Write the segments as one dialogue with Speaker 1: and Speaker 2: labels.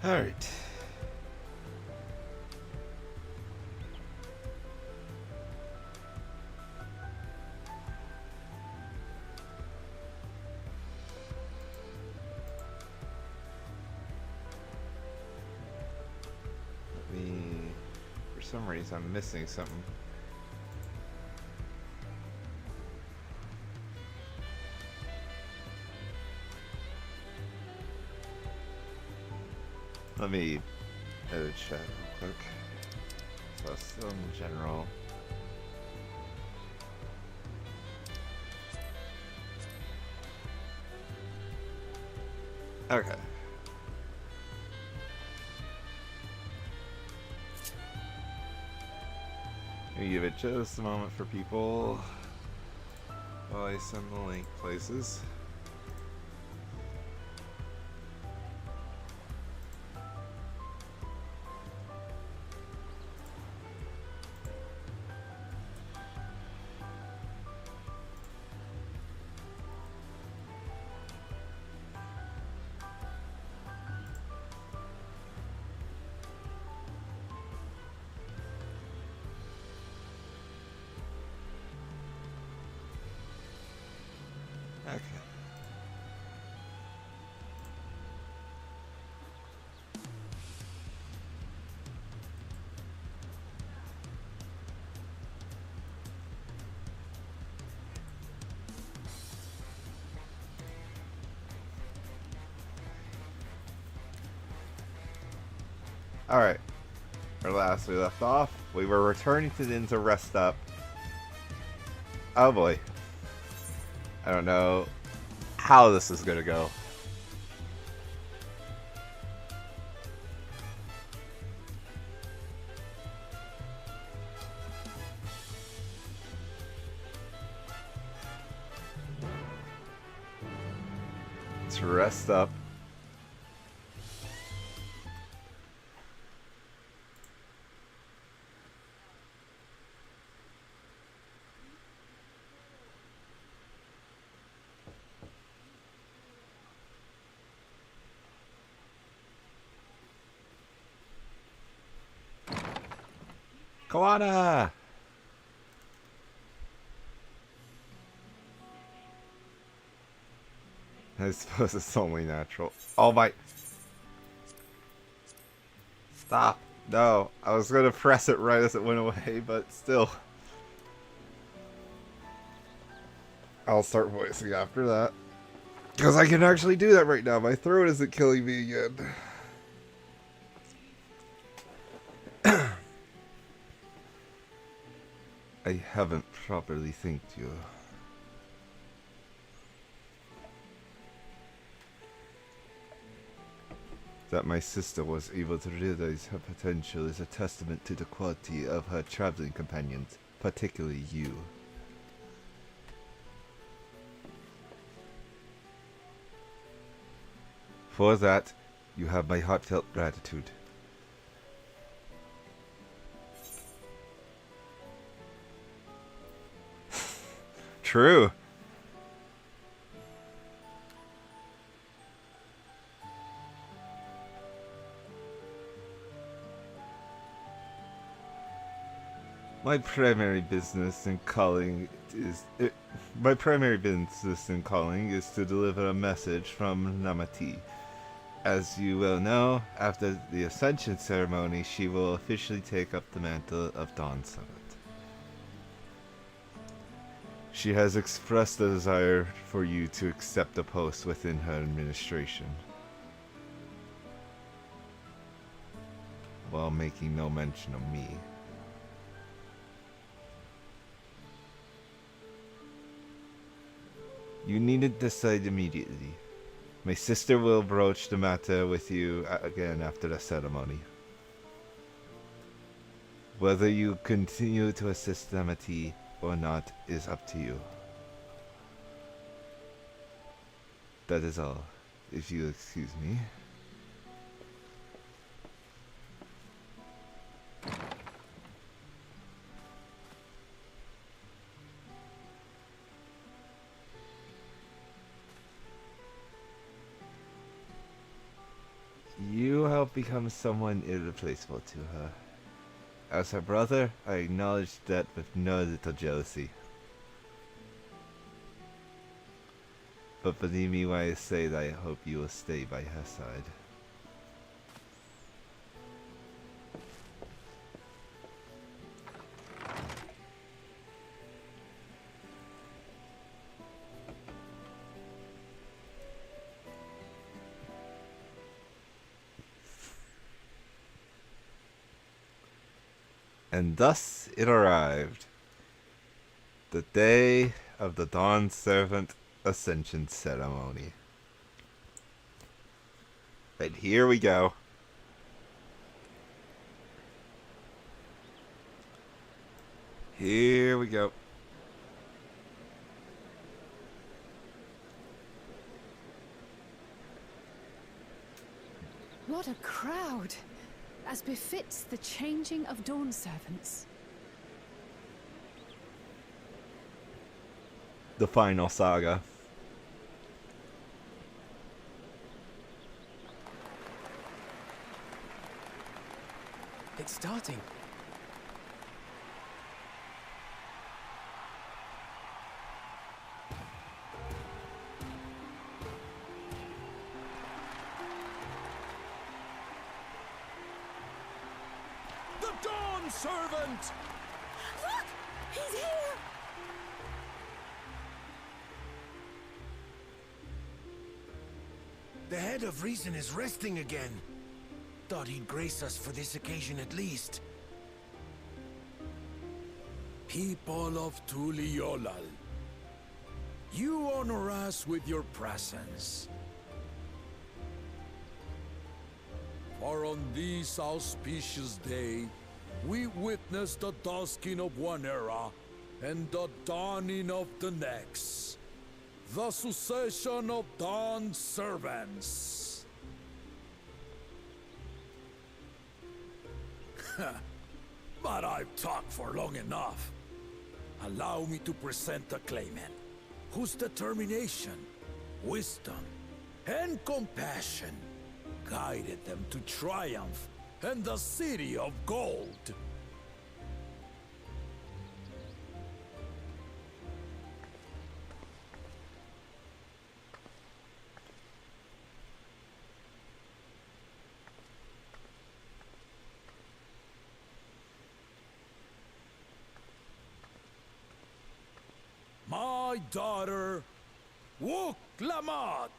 Speaker 1: Alright. For some reason I'm missing something. Let me edit chat real quick. So still in general. Okay. Let me give it just a moment for people while I send the link places. Okay. Alright. Or last we left off, we were returning to the inn to rest up. Oh boy. I don't know how this is gonna go. Let's rest up. Koana! I suppose it's only natural. Oh my... Stop. No, I was gonna press it right as it went away, but still. I'll start voicing after that. Because I can actually do that right now. My throat isn't killing me again. I haven't properly thanked you. That my sister was able to realize her potential is a testament to the quality of her traveling companions, particularly you. For that, you have my heartfelt gratitude. True. My primary business in calling is to deliver a message from Namati. As you well know, after the Ascension ceremony, she will officially take up the mantle of Dawn Summit. She has expressed a desire for you to accept a post within her administration, while making no mention of me. You needn't decide immediately. My sister will broach the matter with you again after the ceremony. Whether you continue to assist Namati or not is up to you. That is all, if you excuse me. You, myself become someone irreplaceable to her. As her brother, I acknowledge that with no little jealousy. But believe me when I say that I hope you will stay by her side. And thus it arrived. The day of the Dawn Servant Ascension Ceremony. But here we go. Here we go.
Speaker 2: What a crowd! As befits the changing of Dawn Servants.
Speaker 1: The final saga.
Speaker 3: It's starting.
Speaker 4: The Dawn Servant!
Speaker 2: Look! He's here!
Speaker 4: The head of reason is resting again. Thought he'd grace us for this occasion at least. People of Tuliolal, you honor us with your presence. For on this auspicious day, we witness the dusking of one era and the dawning of the next. The succession of Dawn Servants. But I've talked for long enough. Allow me to present the claimant, whose determination, wisdom, and compassion guided them to triumph and the City of Gold. My daughter, Wook Lamont.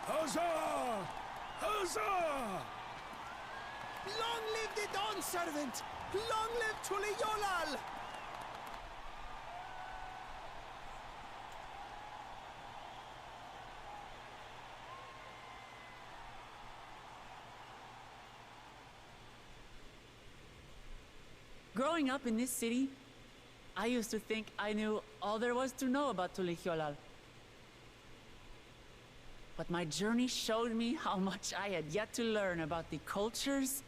Speaker 4: Huzzah! Huzzah!
Speaker 5: Long live the Dawn Servant! Long live Tuliolal!
Speaker 6: Growing up in this city, I used to think I knew all there was to know about Tuliolal. But my journey showed me how much I had yet to learn about the cultures,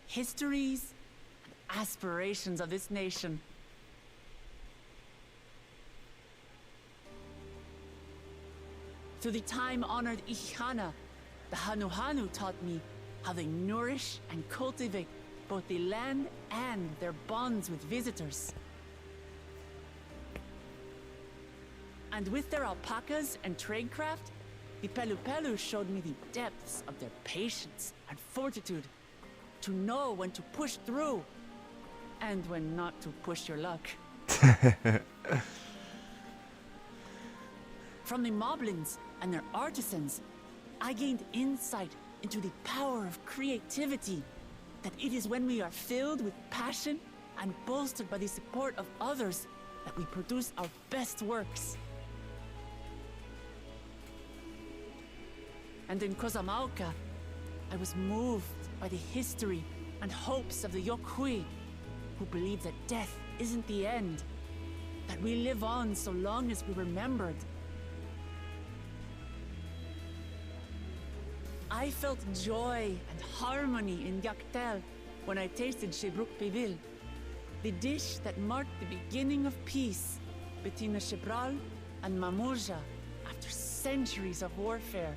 Speaker 6: histories, and aspirations of this nation. Through the time-honored Ihana, the Hanuhanu taught me how they nourish and cultivate both the land and their bonds with visitors. And with their alpacas and tradecraft, the Pelu Pelu showed me the depths of their patience and fortitude, to know when to push through and when not to push your luck. From the Moblins and their artisans, I gained insight into the power of creativity, that it is when we are filled with passion and bolstered by the support of others that we produce our best works. And in Kozamauka, I was moved by the history and hopes of the Yokhui, who believe that death isn't the end, that we live on so long as we're remembered. I felt joy and harmony in Yaktel when I tasted Shebruk Pibil, The dish that marked the beginning of peace between the Shibral and Mamurja after centuries of warfare.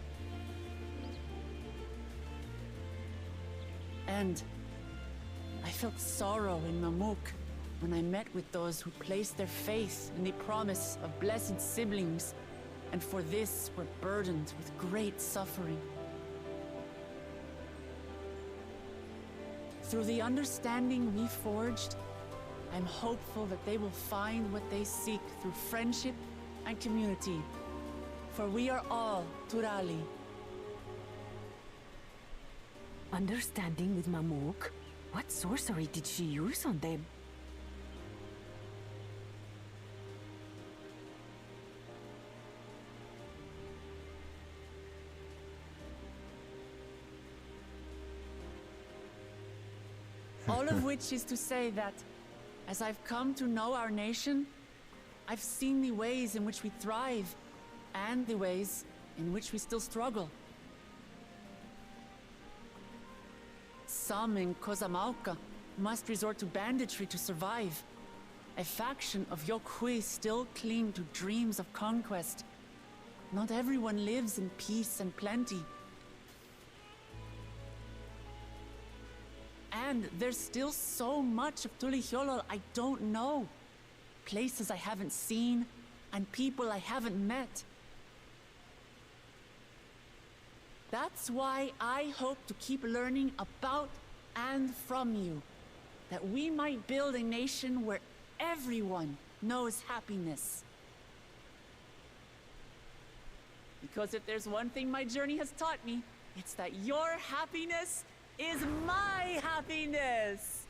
Speaker 6: And I felt sorrow in Mamuk when I met with those who placed their faith in the promise of blessed siblings, and for this were burdened with great suffering. Through the understanding we forged, I'm hopeful that they will find what they seek through friendship and community. For we are all Turali.
Speaker 7: Understanding with Mamuk? What sorcery did she use on them?
Speaker 6: All of which is to say that, as I've come to know our nation, I've seen the ways in which we thrive, and the ways in which we still struggle. Some in Kozamauka must resort to banditry to survive. A faction of Yokhui still cling to dreams of conquest. Not everyone lives in peace and plenty. And there's still so much of Tulihyolol I don't know. Places I haven't seen, and people I haven't met. That's why I hope to keep learning about and from you, that we might build a nation where everyone knows happiness. Because if there's one thing my journey has taught me, it's that your happiness is my happiness!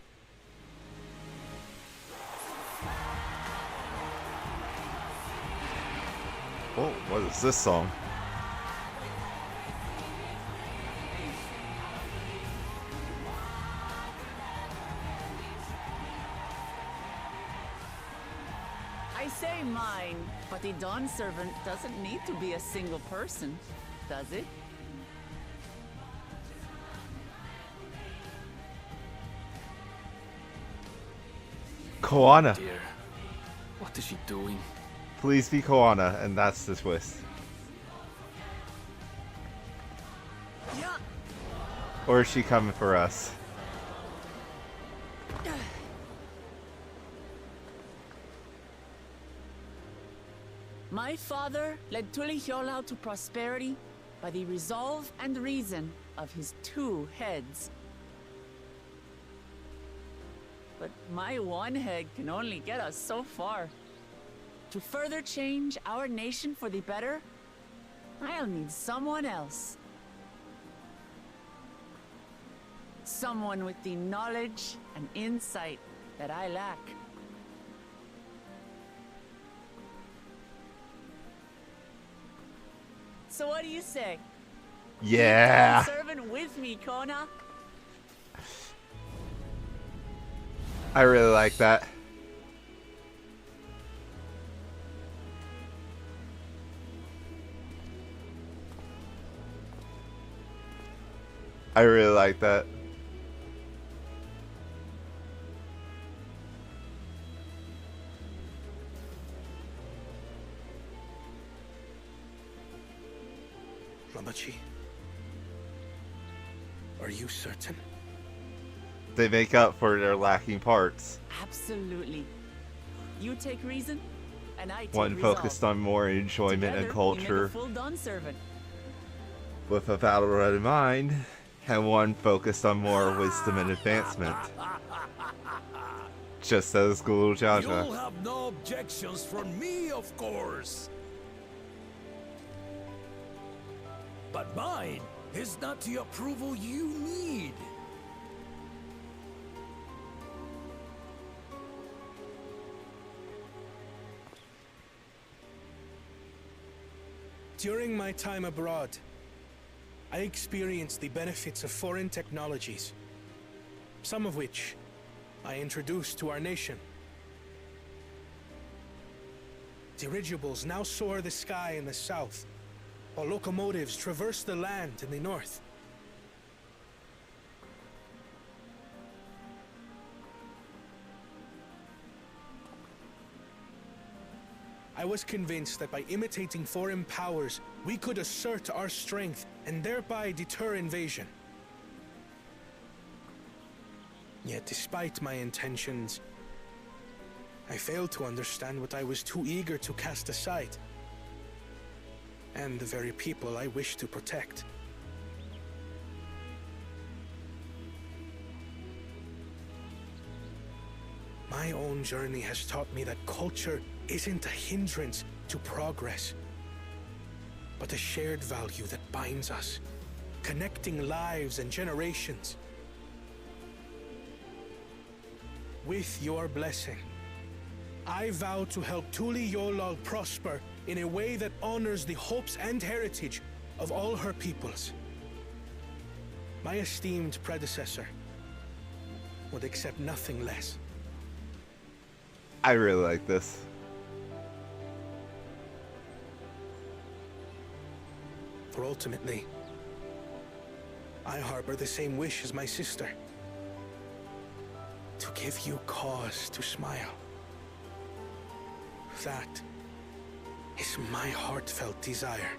Speaker 1: Oh, what is this song?
Speaker 6: I say mine, but the Dawn Servant doesn't need to be a single person, does it?
Speaker 1: Koana.
Speaker 3: Dear, what is she doing?
Speaker 1: Please be Koana, and that's the twist.
Speaker 6: Yeah.
Speaker 1: Or is she coming for us?
Speaker 6: My father led Tulihyolal to prosperity by the resolve and reason of his 2 heads. But my one head can only get us so far. To further change our nation for the better, I'll need someone else. Someone with the knowledge and insight that I lack. So what do you say?
Speaker 1: Yeah.
Speaker 6: Servant with me, Kona.
Speaker 1: I really like that. I really like that.
Speaker 5: Mamachi, are you certain?
Speaker 1: They make up for their lacking parts.
Speaker 6: Absolutely. You take reason, and I take
Speaker 1: One
Speaker 6: resolve.
Speaker 1: focused on more enjoyment
Speaker 6: Together,
Speaker 1: and
Speaker 6: we make a
Speaker 1: culture
Speaker 6: full Dawn Servant.
Speaker 1: with a battle red in mind, and one focused on more wisdom and advancement. Just as Guru
Speaker 4: You'll
Speaker 1: Jaja.
Speaker 4: have no objections from me, of course. But mine is not the approval you need.
Speaker 5: During my time abroad, I experienced the benefits of foreign technologies, some of which I introduced to our nation. Dirigibles now soar the sky in the south, while locomotives traverse the land in the north. I was convinced that by imitating foreign powers, we could assert our strength and thereby deter invasion. Yet despite my intentions, I failed to understand what I was too eager to cast aside, and the very people I wish to protect. My own journey has taught me that culture isn't a hindrance to progress, but a shared value that binds us, connecting lives and generations. With your blessing, I vow to help Tuli Yolal prosper in a way that honors the hopes and heritage of all her peoples. My esteemed predecessor would accept nothing less.
Speaker 1: I really like this.
Speaker 5: For ultimately, I harbor the same wish as my sister. To give you cause to smile. That is my heartfelt desire.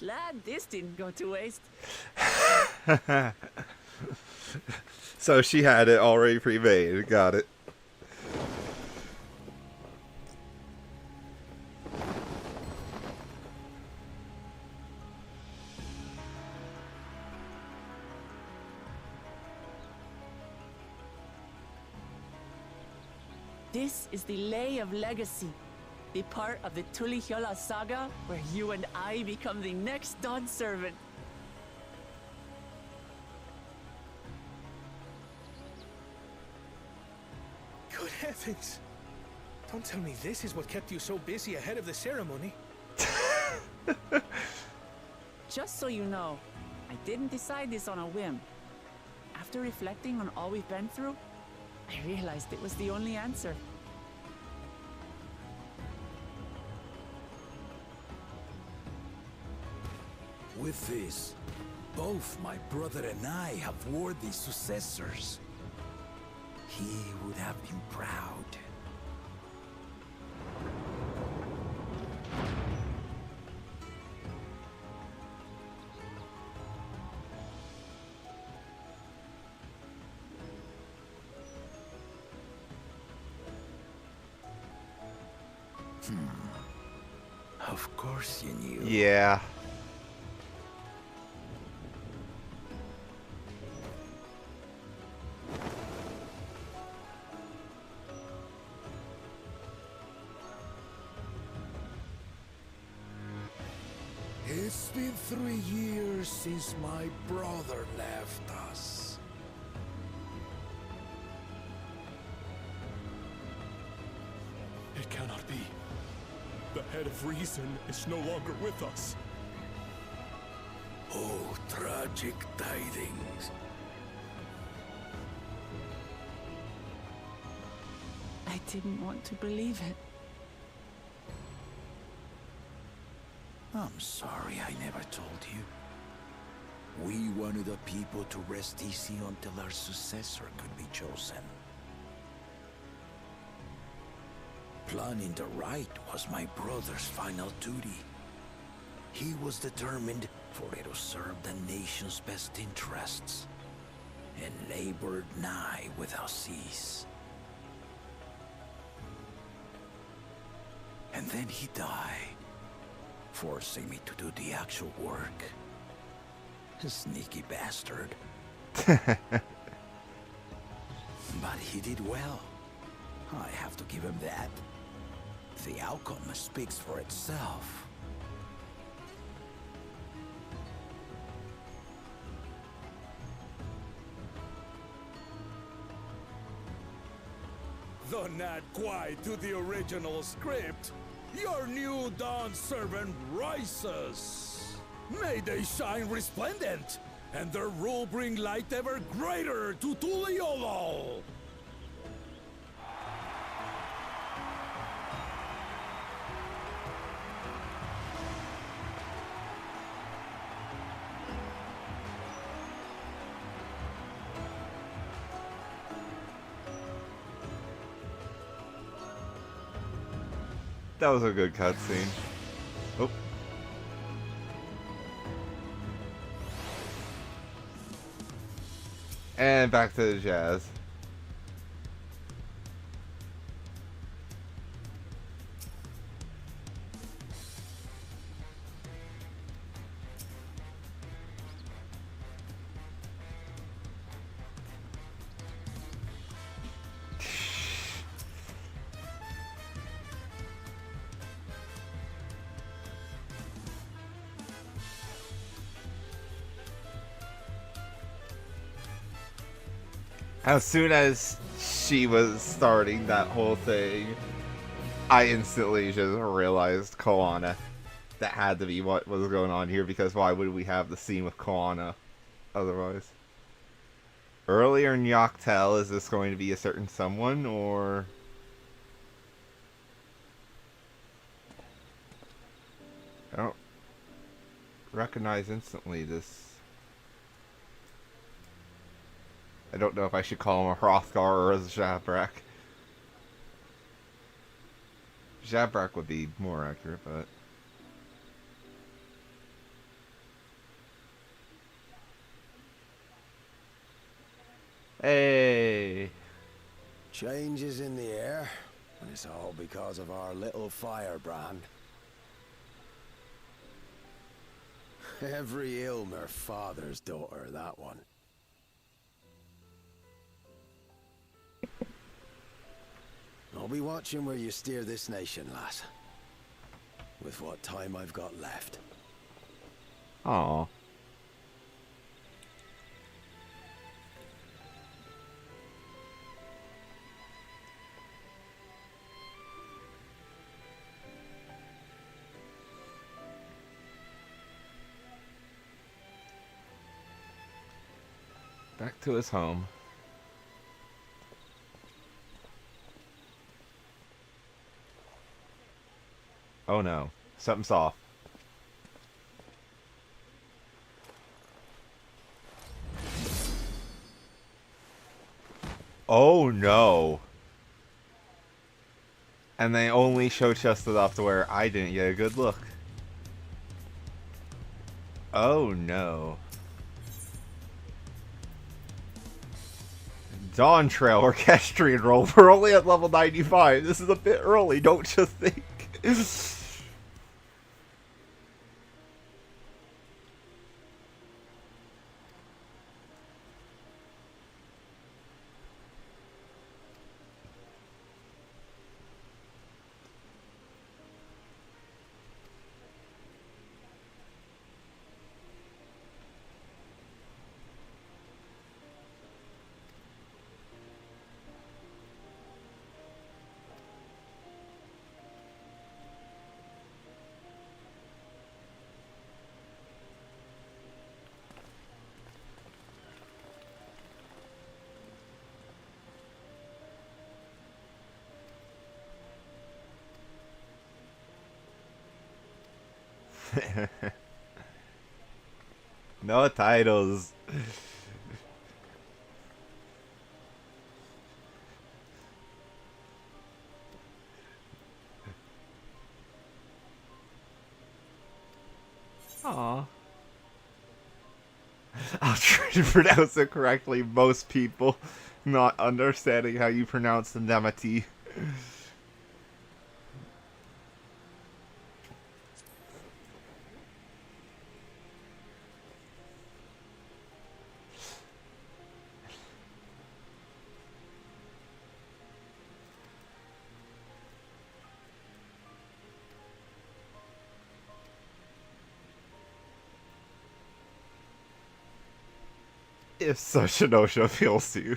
Speaker 6: Glad this didn't go to waste.
Speaker 1: So she had it already pre-made. Got it.
Speaker 6: This is the Lay of Legacy, the part of the Tuli Hyola saga where you and I become the next Dawn servant.
Speaker 5: Good heavens! Don't tell me this is what kept you so busy ahead of the ceremony.
Speaker 6: Just so you know, I didn't decide this on a whim. After reflecting on all we've been through, I realized it was the only answer.
Speaker 4: With this, both my brother and I have worthy successors. He would have been proud. Of course you knew.
Speaker 1: Yeah.
Speaker 4: It's been 3 years since my brother left us.
Speaker 3: It cannot be. The head of reason is no longer with us.
Speaker 4: Oh, tragic tidings.
Speaker 6: I didn't want to believe it.
Speaker 4: I'm sorry I never told you. We wanted the people to rest easy until our successor could be chosen. Planning the right was my brother's final duty. He was determined for it to serve the nation's best interests, and labored nigh without cease. And then he died, forcing me to do the actual work. A sneaky bastard. But he did well. I have to give him that. The outcome speaks for itself. Though not quite to the original script, your new Dawn servant rises. May they shine resplendent, and their rule bring light ever greater to Tuliolo.
Speaker 1: That was a good cutscene. Oh. And back to the jazz. As soon as she was starting that whole thing, I instantly just realized Koana. That had to be what was going on here, because why would we have the scene with Koana otherwise? Earlier in Noctel, is this going to be a certain someone, or... I don't recognize instantly this... I don't know if I should call him a Hrothgar or a Zabrak. Zabrak would be more accurate, but... Hey!
Speaker 8: Changes in the air, and it's all because of our little firebrand. Every Ilmer father's daughter, that one. I'll be watching where you steer this nation, lass. With what time I've got left.
Speaker 1: Aww. Back to his home. Oh no, something's off. Oh no. And they only show just enough to where I didn't get a good look. Oh no. Dawntrail Orchestrion roll. We're only at level 95. This is a bit early, don't you think? No titles. Aww. I'll try to pronounce it correctly. Most people not understanding how you pronounce the Nemati. If such an OSHA appeals to you.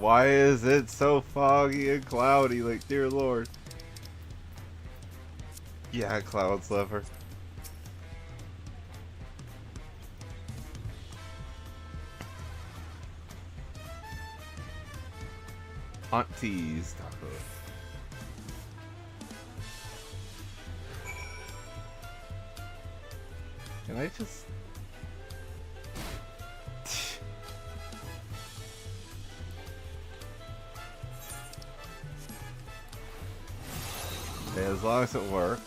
Speaker 1: Why is it so foggy and cloudy? Like, dear lord. Yeah, Cloud Sliver. Auntie's taco. Can I just... Okay, as long as it works.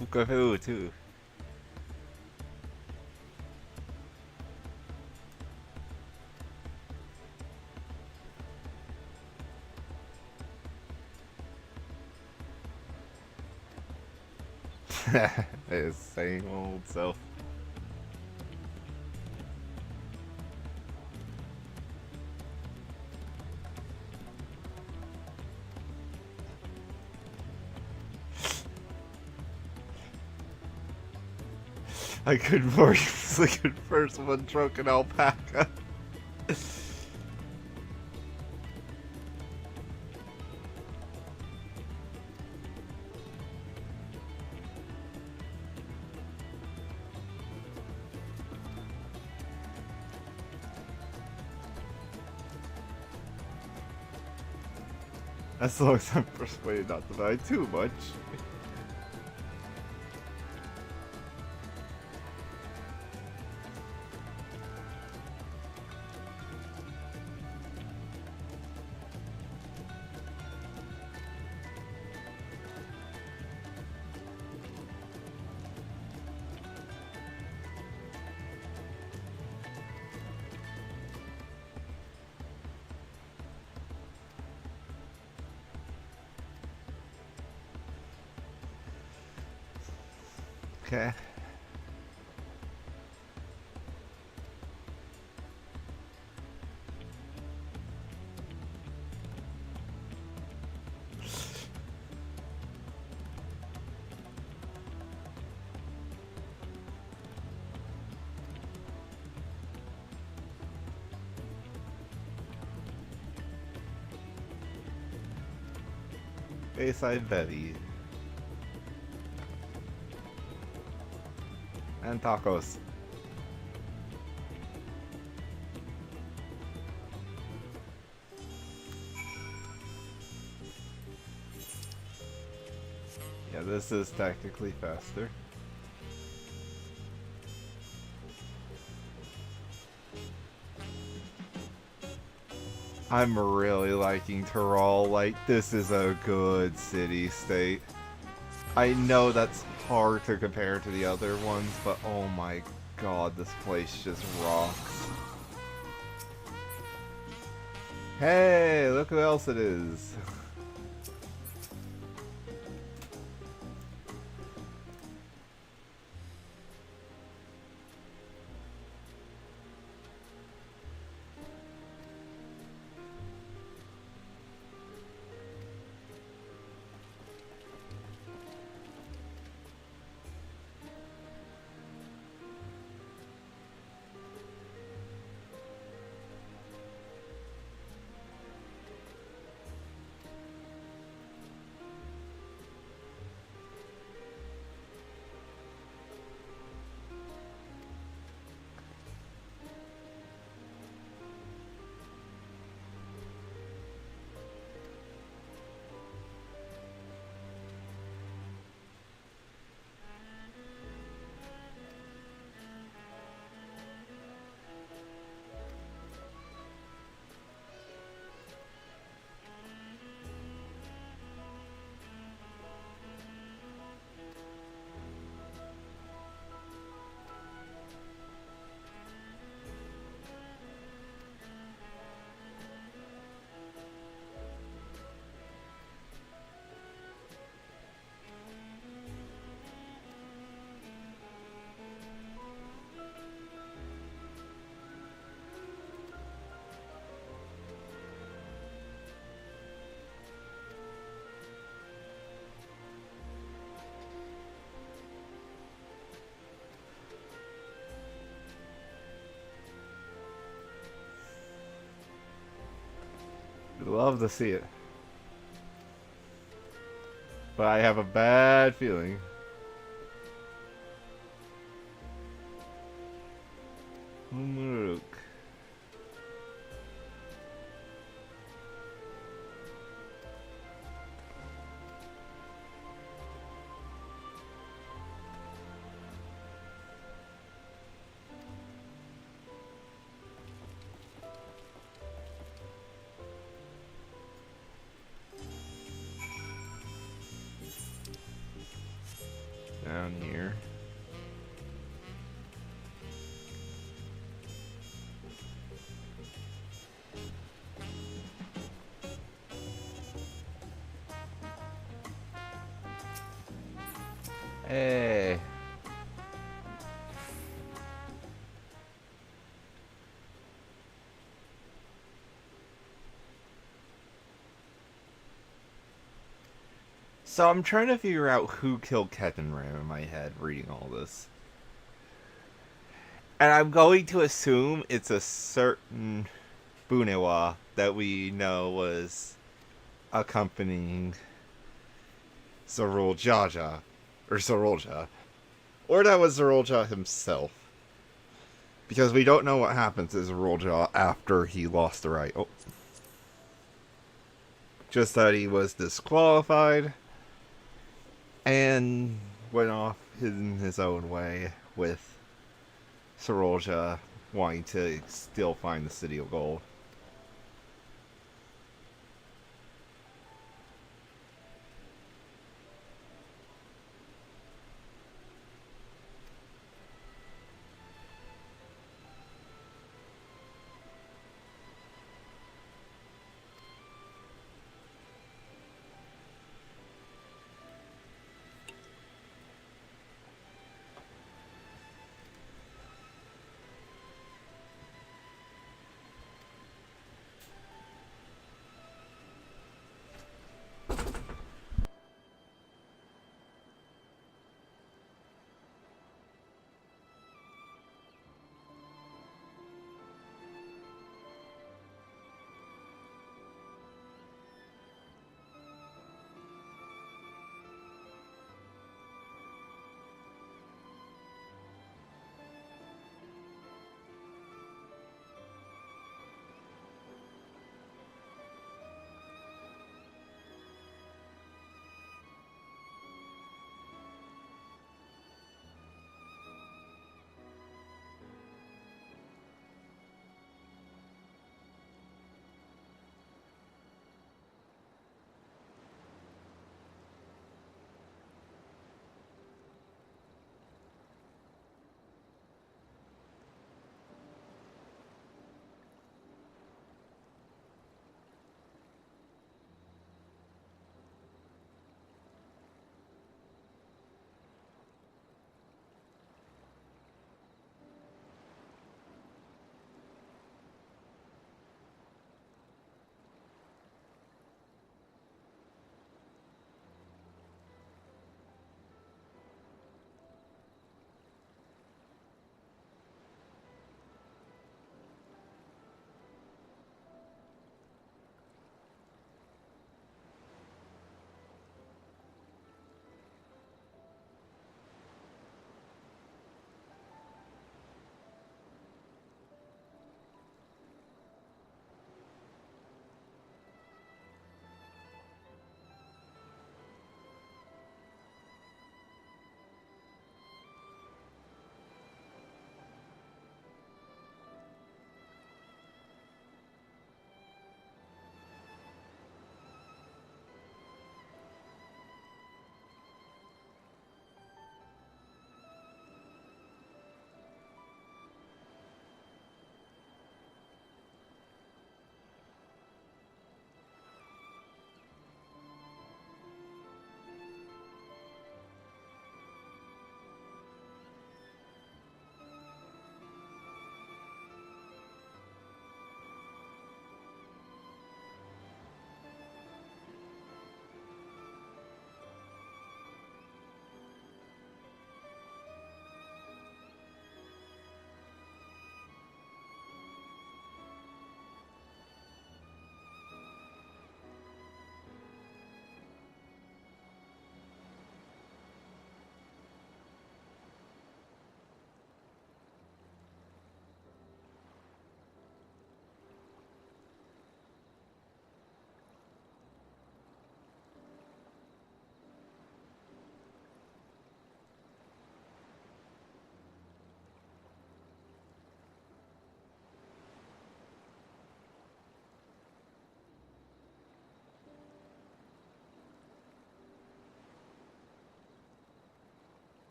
Speaker 1: Bukafu too. His same old self. I could force like a first one drunken alpaca. As long as I'm persuaded not to buy too much. Okay. Bayside Betty. And tacos. Yeah, this is technically faster. I'm really liking Tural. Like, this is a good city-state. I know that's hard to compare to the other ones, but oh my god, this place just rocks. Hey, look who else it is. I'd love to see it. But I have a bad feeling. Umuruk. Down here. Hey. So I'm trying to figure out who killed Captain Ram in my head reading all this. And I'm going to assume it's a certain Bunewa that we know was accompanying ZaReZaHydra. Or ZaReZaHydra. Or that was ZaReZaHydra himself. Because we don't know what happens to ZaReZaHydra after he lost the right. Oh. Just that he was disqualified. And went off in his own way with ZaReZaHydra wanting to still find the City of Gold.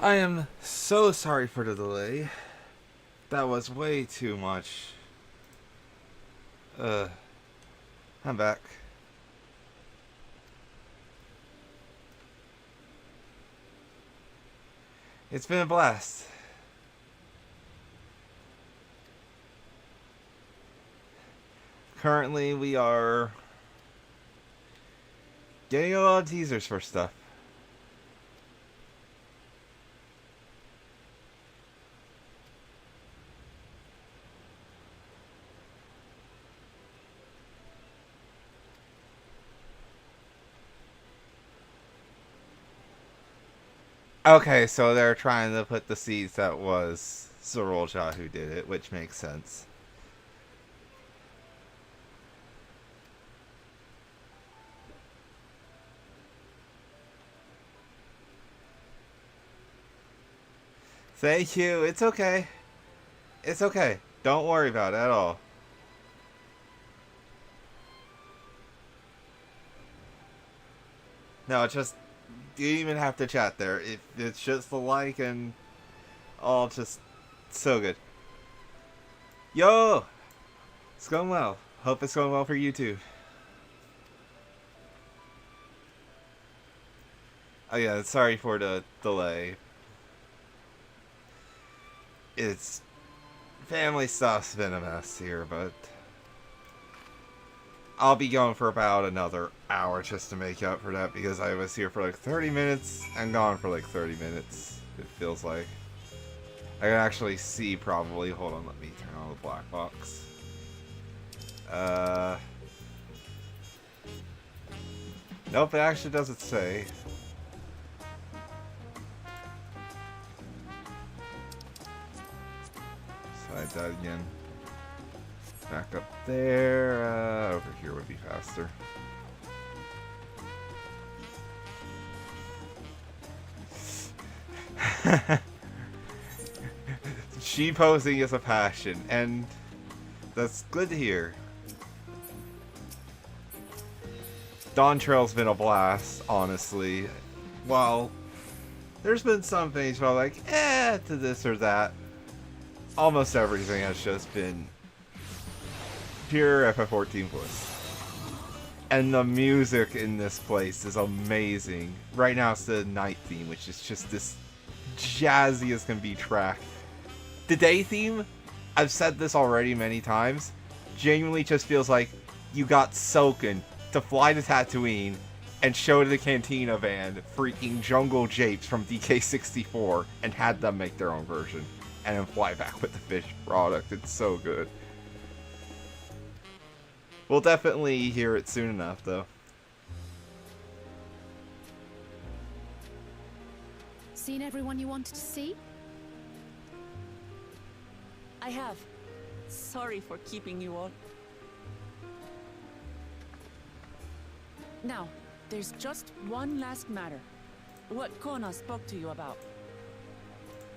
Speaker 1: I am so sorry for the delay. That was way too much. I'm back. It's been a blast. Currently, we are getting a lot of teasers for stuff. Okay, so they're trying to put the seeds that was Sorolja who did it, which makes sense. Thank you. It's okay. It's okay. Don't worry about it at all. No, it's just... You don't even have to chat there. It's just the like and all just so good. Yo! It's going well. Hope it's going well for you too. Oh yeah, sorry for the delay. It's... Family stuff's been a mess here, but... I'll be going for about another hour just to make up for that because I was here for like 30 minutes and gone for like 30 minutes, it feels like. I can actually see probably. Hold on, let me turn on the black box. Nope, it actually doesn't say. Slide that again. Back up there. Over here would be faster. She posing is a passion, and that's good to hear. Dawntrail's been a blast, honestly. While there's been some things where I'm like, to this or that, almost everything has just been pure FF14 bliss. And the music in this place is amazing. Right now it's the night theme, which is just this jazzy as can be track. The day theme, I've said this already many times, genuinely just feels like you got Soken to fly to Tatooine and show to the Cantina band freaking Jungle Japes from DK64 and had them make their own version and then fly back with the finished product. It's so good. We'll definitely hear it soon enough, though.
Speaker 2: Seen everyone you wanted to see?
Speaker 6: I have. Sorry for keeping you all. Now, there's just one last matter. What Kona spoke to you about.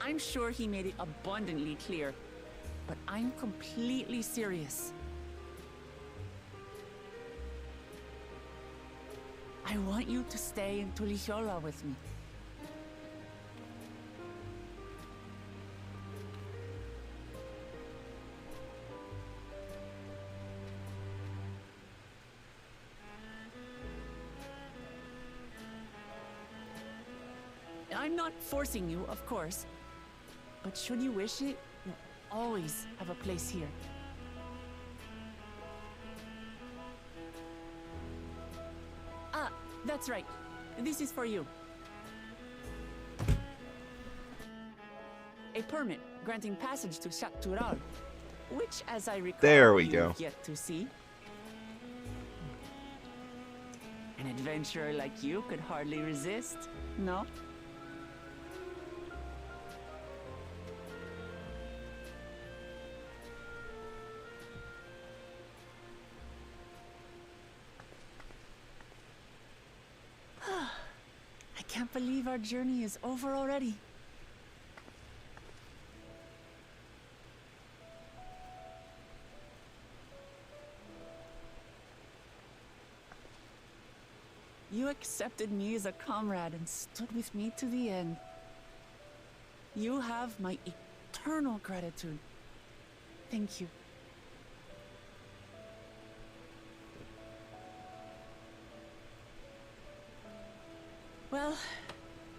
Speaker 6: I'm sure he made it abundantly clear, but I'm completely serious. I want you to stay in Tulichola with me. I'm not forcing you, of course, but should you wish it, you'll always have a place here. Ah, that's right. This is for you. A permit granting passage to Tural, which, as I recall,
Speaker 1: there we go.
Speaker 6: You've yet to see. An adventurer like you could hardly resist, no? I can't believe our journey is over already. You accepted me as a comrade and stood with me to the end. You have my eternal gratitude. Thank you. Well,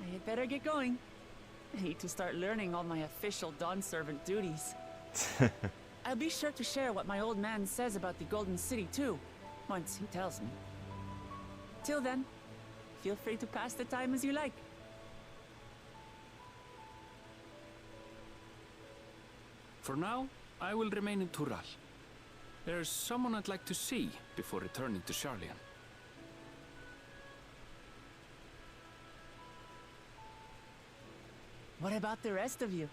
Speaker 6: I had better get going. I need to start learning all my official Dawn servant duties. I'll be sure to share what my old man says about the Golden City too, once he tells me. Till then, feel free to pass the time as you like.
Speaker 3: For now, I will remain in Tural. There's someone I'd like to see before returning to Sharlayan.
Speaker 6: What about the rest of you?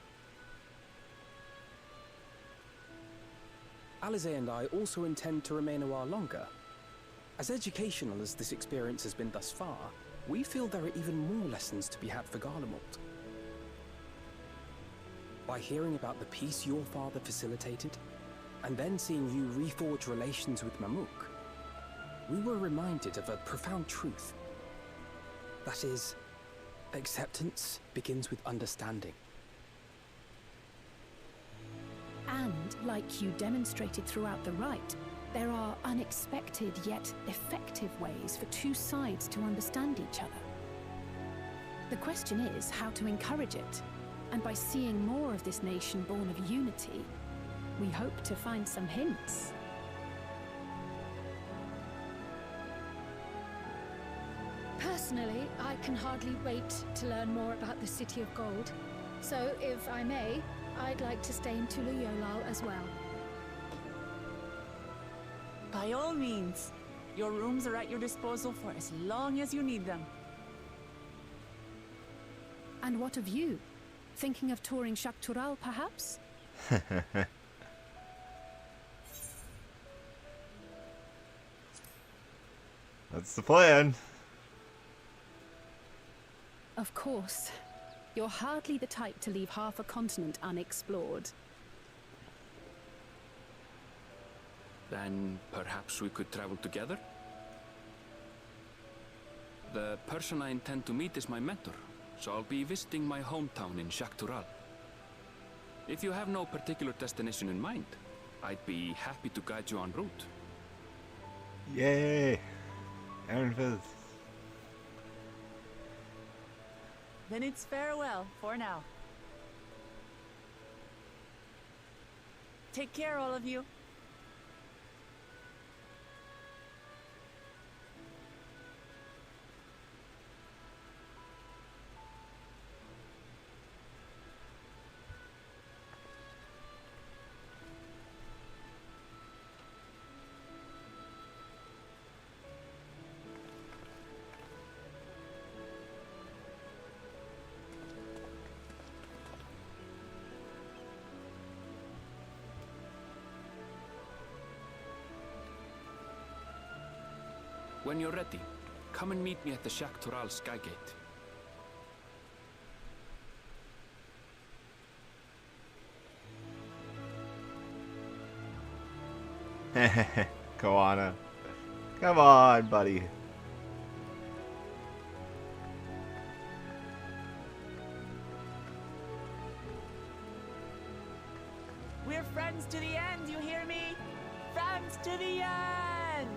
Speaker 9: Alize and I also intend to remain a while longer. As educational as this experience has been thus far, we feel there are even more lessons to be had for Garlemald. By hearing about the peace your father facilitated, and then seeing you reforge relations with Mamook, we were reminded of a profound truth. That is, acceptance begins with understanding.
Speaker 2: And, like you demonstrated throughout the rite, there are unexpected yet effective ways for two sides to understand each other. The question is how to encourage it, and by seeing more of this nation born of unity, we hope to find some hints.
Speaker 10: Personally, I can hardly wait to learn more about the City of Gold. So, if I may, I'd like to stay in Tural as well.
Speaker 6: By all means. Your rooms are at your disposal for as long as you need them.
Speaker 2: And what of you? Thinking of touring Tural, perhaps?
Speaker 1: That's the plan.
Speaker 2: Of course. You're hardly the type to leave half a continent unexplored.
Speaker 3: Then perhaps we could travel together? The person I intend to meet is my mentor, so I'll be visiting my hometown in Tural. If you have no particular destination in mind, I'd be happy to guide you en route.
Speaker 1: Yay! Aaron Fizz.
Speaker 6: Then it's farewell for now. Take care, all of you.
Speaker 3: When you're ready, come and meet me at the Tural Skygate.
Speaker 1: Koana. Come on, buddy.
Speaker 6: We're friends to the end, you hear me? Friends to the end!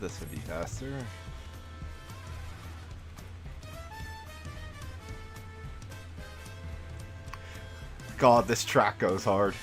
Speaker 1: This would be faster. God, this track goes hard.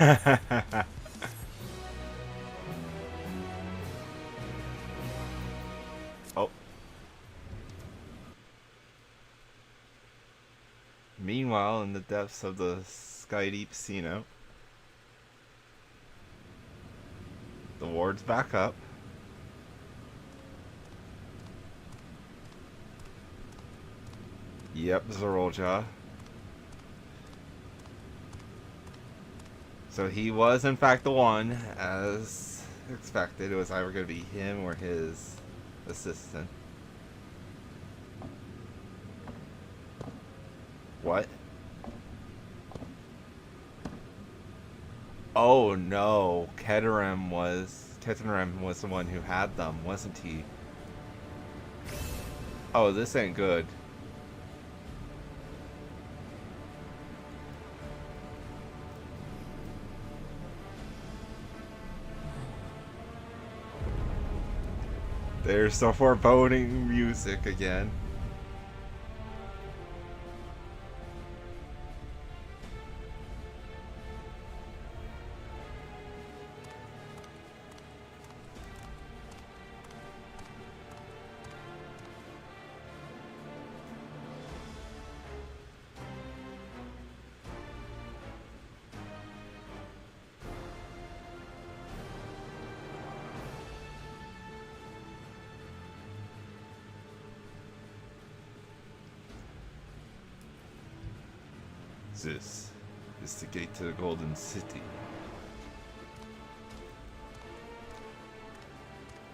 Speaker 1: Oh. Meanwhile, in the depths of the Sky Deep Casino, the ward's back up. Yep, Zorolja. So he was in fact the one, as expected. It was either going to be him or his assistant. What? Oh no, Keterim was the one who had them, wasn't he? Oh, this ain't good. There's the foreboding music again. This is the gate to the Golden City.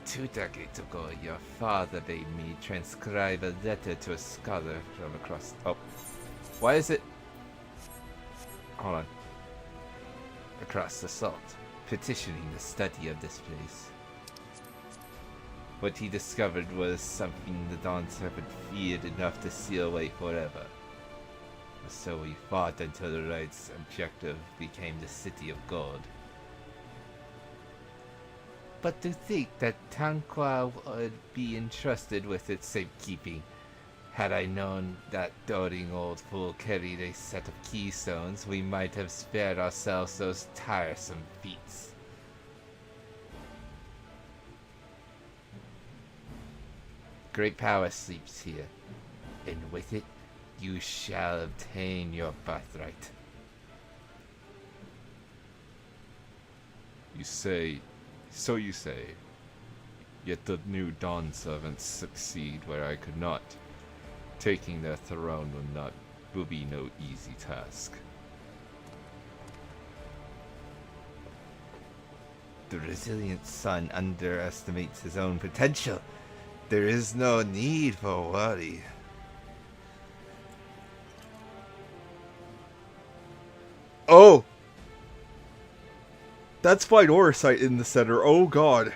Speaker 1: 2 decades ago, your father made me transcribe a letter to a scholar from across... Oh. Why is it... Hold on. Across the salt, petitioning the study of this place. What he discovered was something the Dawn Serpent feared enough to seal away forever. So we fought until the right's objective became the City of Gold. But to think that Tanqua would be entrusted with its safekeeping. Had I known that doting old fool carried a set of keystones, we might have spared ourselves those tiresome feats. Great power sleeps here, and with it, you shall obtain your birthright. You say, so you say. Yet the new Dawn servants succeed where I could not. Taking their throne will be no easy task. The resilient son underestimates his own potential. There is no need for worry. Oh! That's fine oversight in the center. Oh god.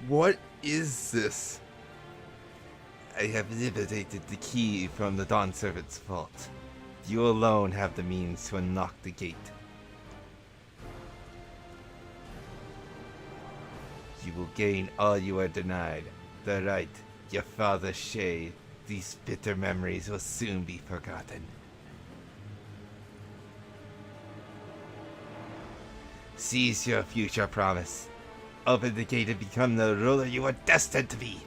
Speaker 1: What is this? I have liberated the key from the Dawn Servant's vault. You alone have the means to unlock the gate. You will gain all you are denied. The right, your father's shade. These bitter memories will soon be forgotten. Seize your future promise. Open the gate and become the ruler you are destined to be.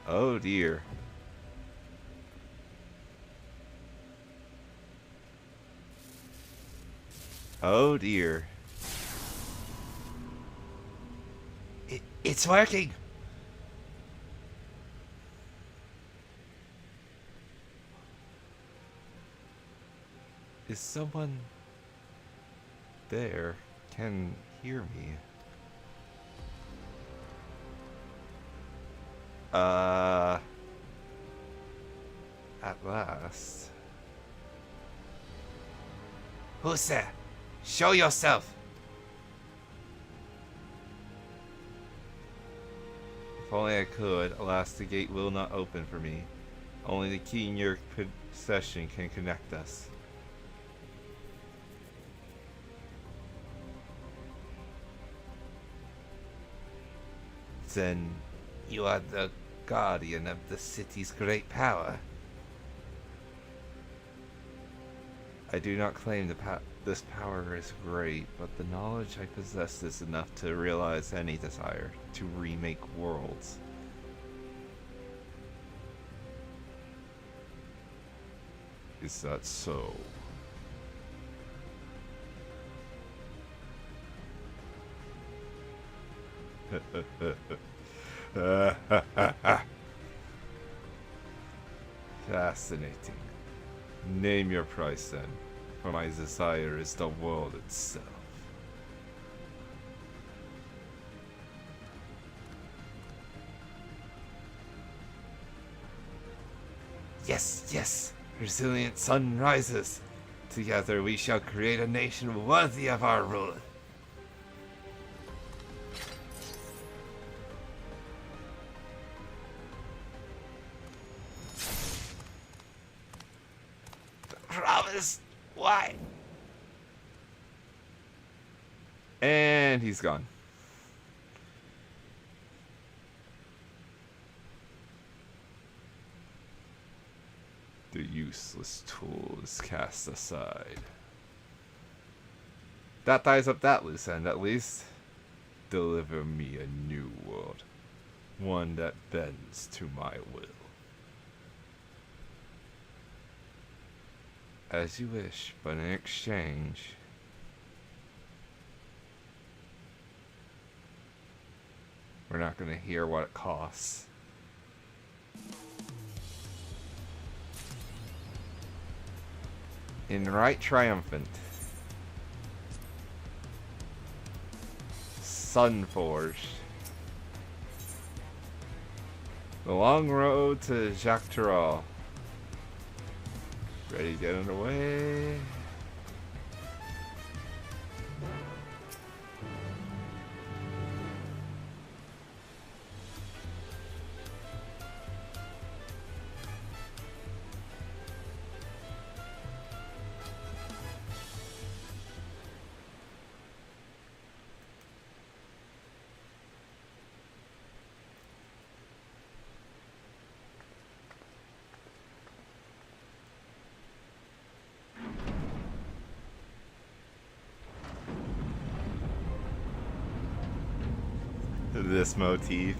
Speaker 1: Oh dear. Oh dear. It's working! Is someone there can hear me? At last. Who's there? Show yourself! If only I could. Alas, the gate will not open for me. Only the key in your possession can connect us. Then you are the guardian of the city's great power. I do not claim this power is great, but the knowledge I possess is enough to realize any desire to remake worlds. Is that so? Fascinating. Name your price then, for my desire is the world itself. Yes, yes, resilient sun rises. Together we shall create a nation worthy of our rule. Promise. Why? And he's gone. The useless tool is cast aside. That ties up that loose end, at least. Deliver me a new world. One that bends to my will. As you wish, but in exchange... we're not going to hear what it costs. In right triumphant. Sunforged. The long road to Tural. Ready to get underway. This motif.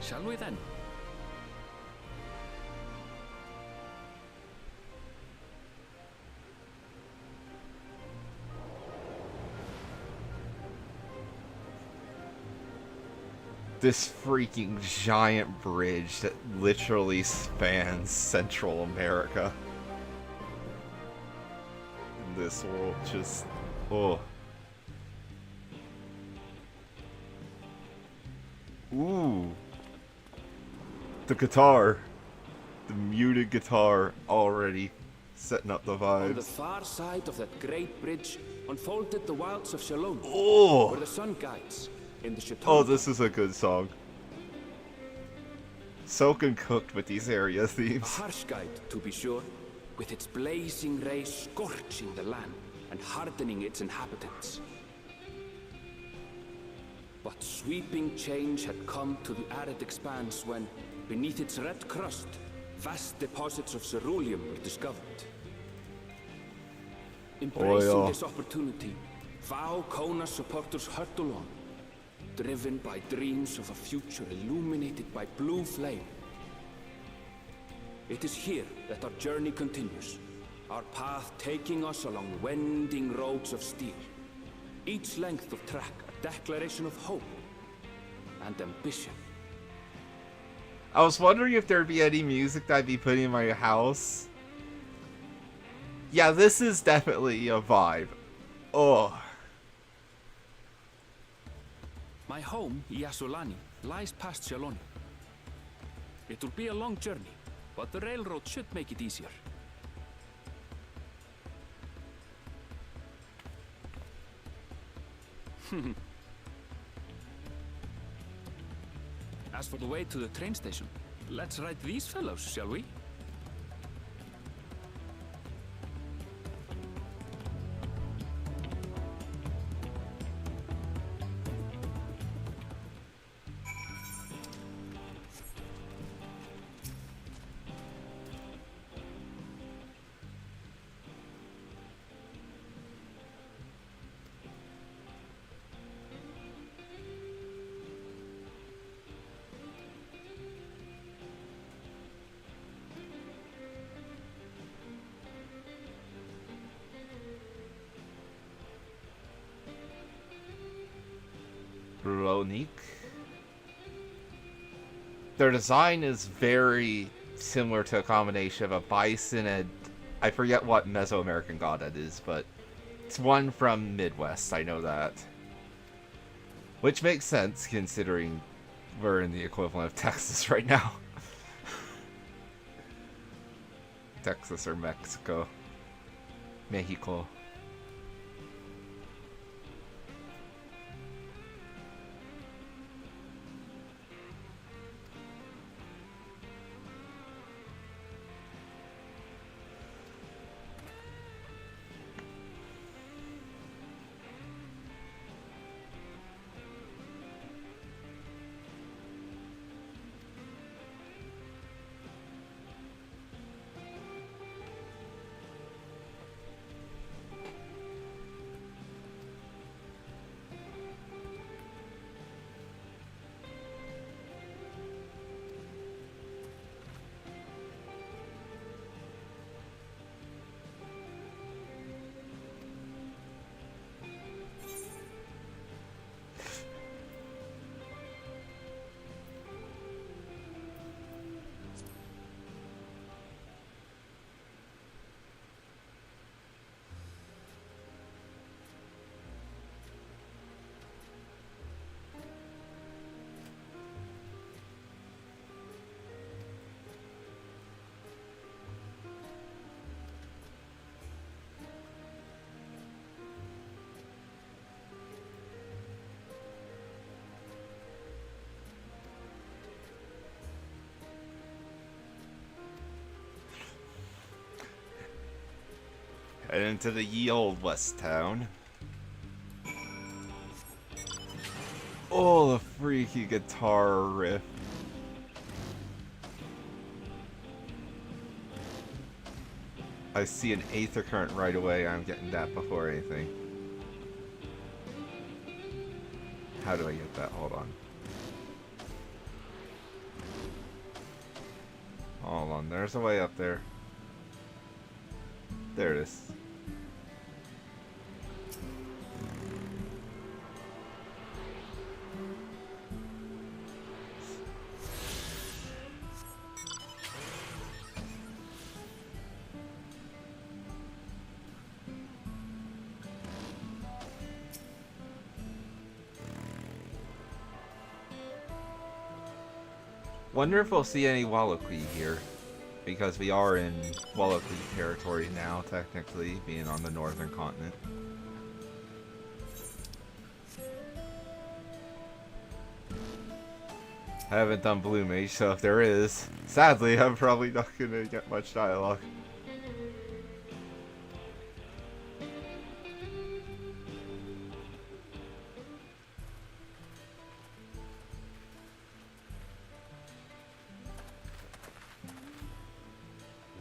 Speaker 3: Shall we then?
Speaker 1: This freaking giant bridge that literally spans Central America. This world just... oh. Ooh. The guitar. The muted guitar already setting up the vibes.
Speaker 3: On the far side of that great bridge unfolded the wilds of Shalom,
Speaker 1: Oh.
Speaker 3: where the sun guides. In the chateau.
Speaker 1: Oh, this is a good song. Soaked and cooked with these area themes.
Speaker 3: A harsh guide, to be sure, with its blazing rays scorching the land and hardening its inhabitants. But sweeping change had come to the arid expanse when, beneath its red crust, vast deposits of ceruleum were discovered. Embracing this opportunity, Vau Kona's supporters hurtle on, driven by dreams of a future illuminated by blue flame. It is here that our journey continues, our path taking us along winding roads of steel. Each length of track a declaration of hope and ambition.
Speaker 1: I was wondering if there'd be any music that I'd be putting in my house. Yeah, this is definitely a vibe. Oh.
Speaker 3: My home, Yasulani, lies past Shaloni. It will be a long journey, but the railroad should make it easier. As for the way to the train station, let's ride these fellows, shall we?
Speaker 1: Ronique. Their design is very similar to a combination of a bison and I forget what Mesoamerican god that is, but it's one from Midwest, I know that. Which makes sense considering we're in the equivalent of Texas right now. Texas or Mexico. Mexico. And into the ye old West Town. Oh, the freaky guitar riff. I see an aether current right away. I'm getting that before anything. How do I get that? Hold on. Hold on. There's a way up there. There it is. Wonder if we'll see any Wallachie here, because we are in Wallachie territory now, technically, being on the northern continent. I haven't done Blue Mage, so if there is, sadly, I'm probably not gonna get much dialogue.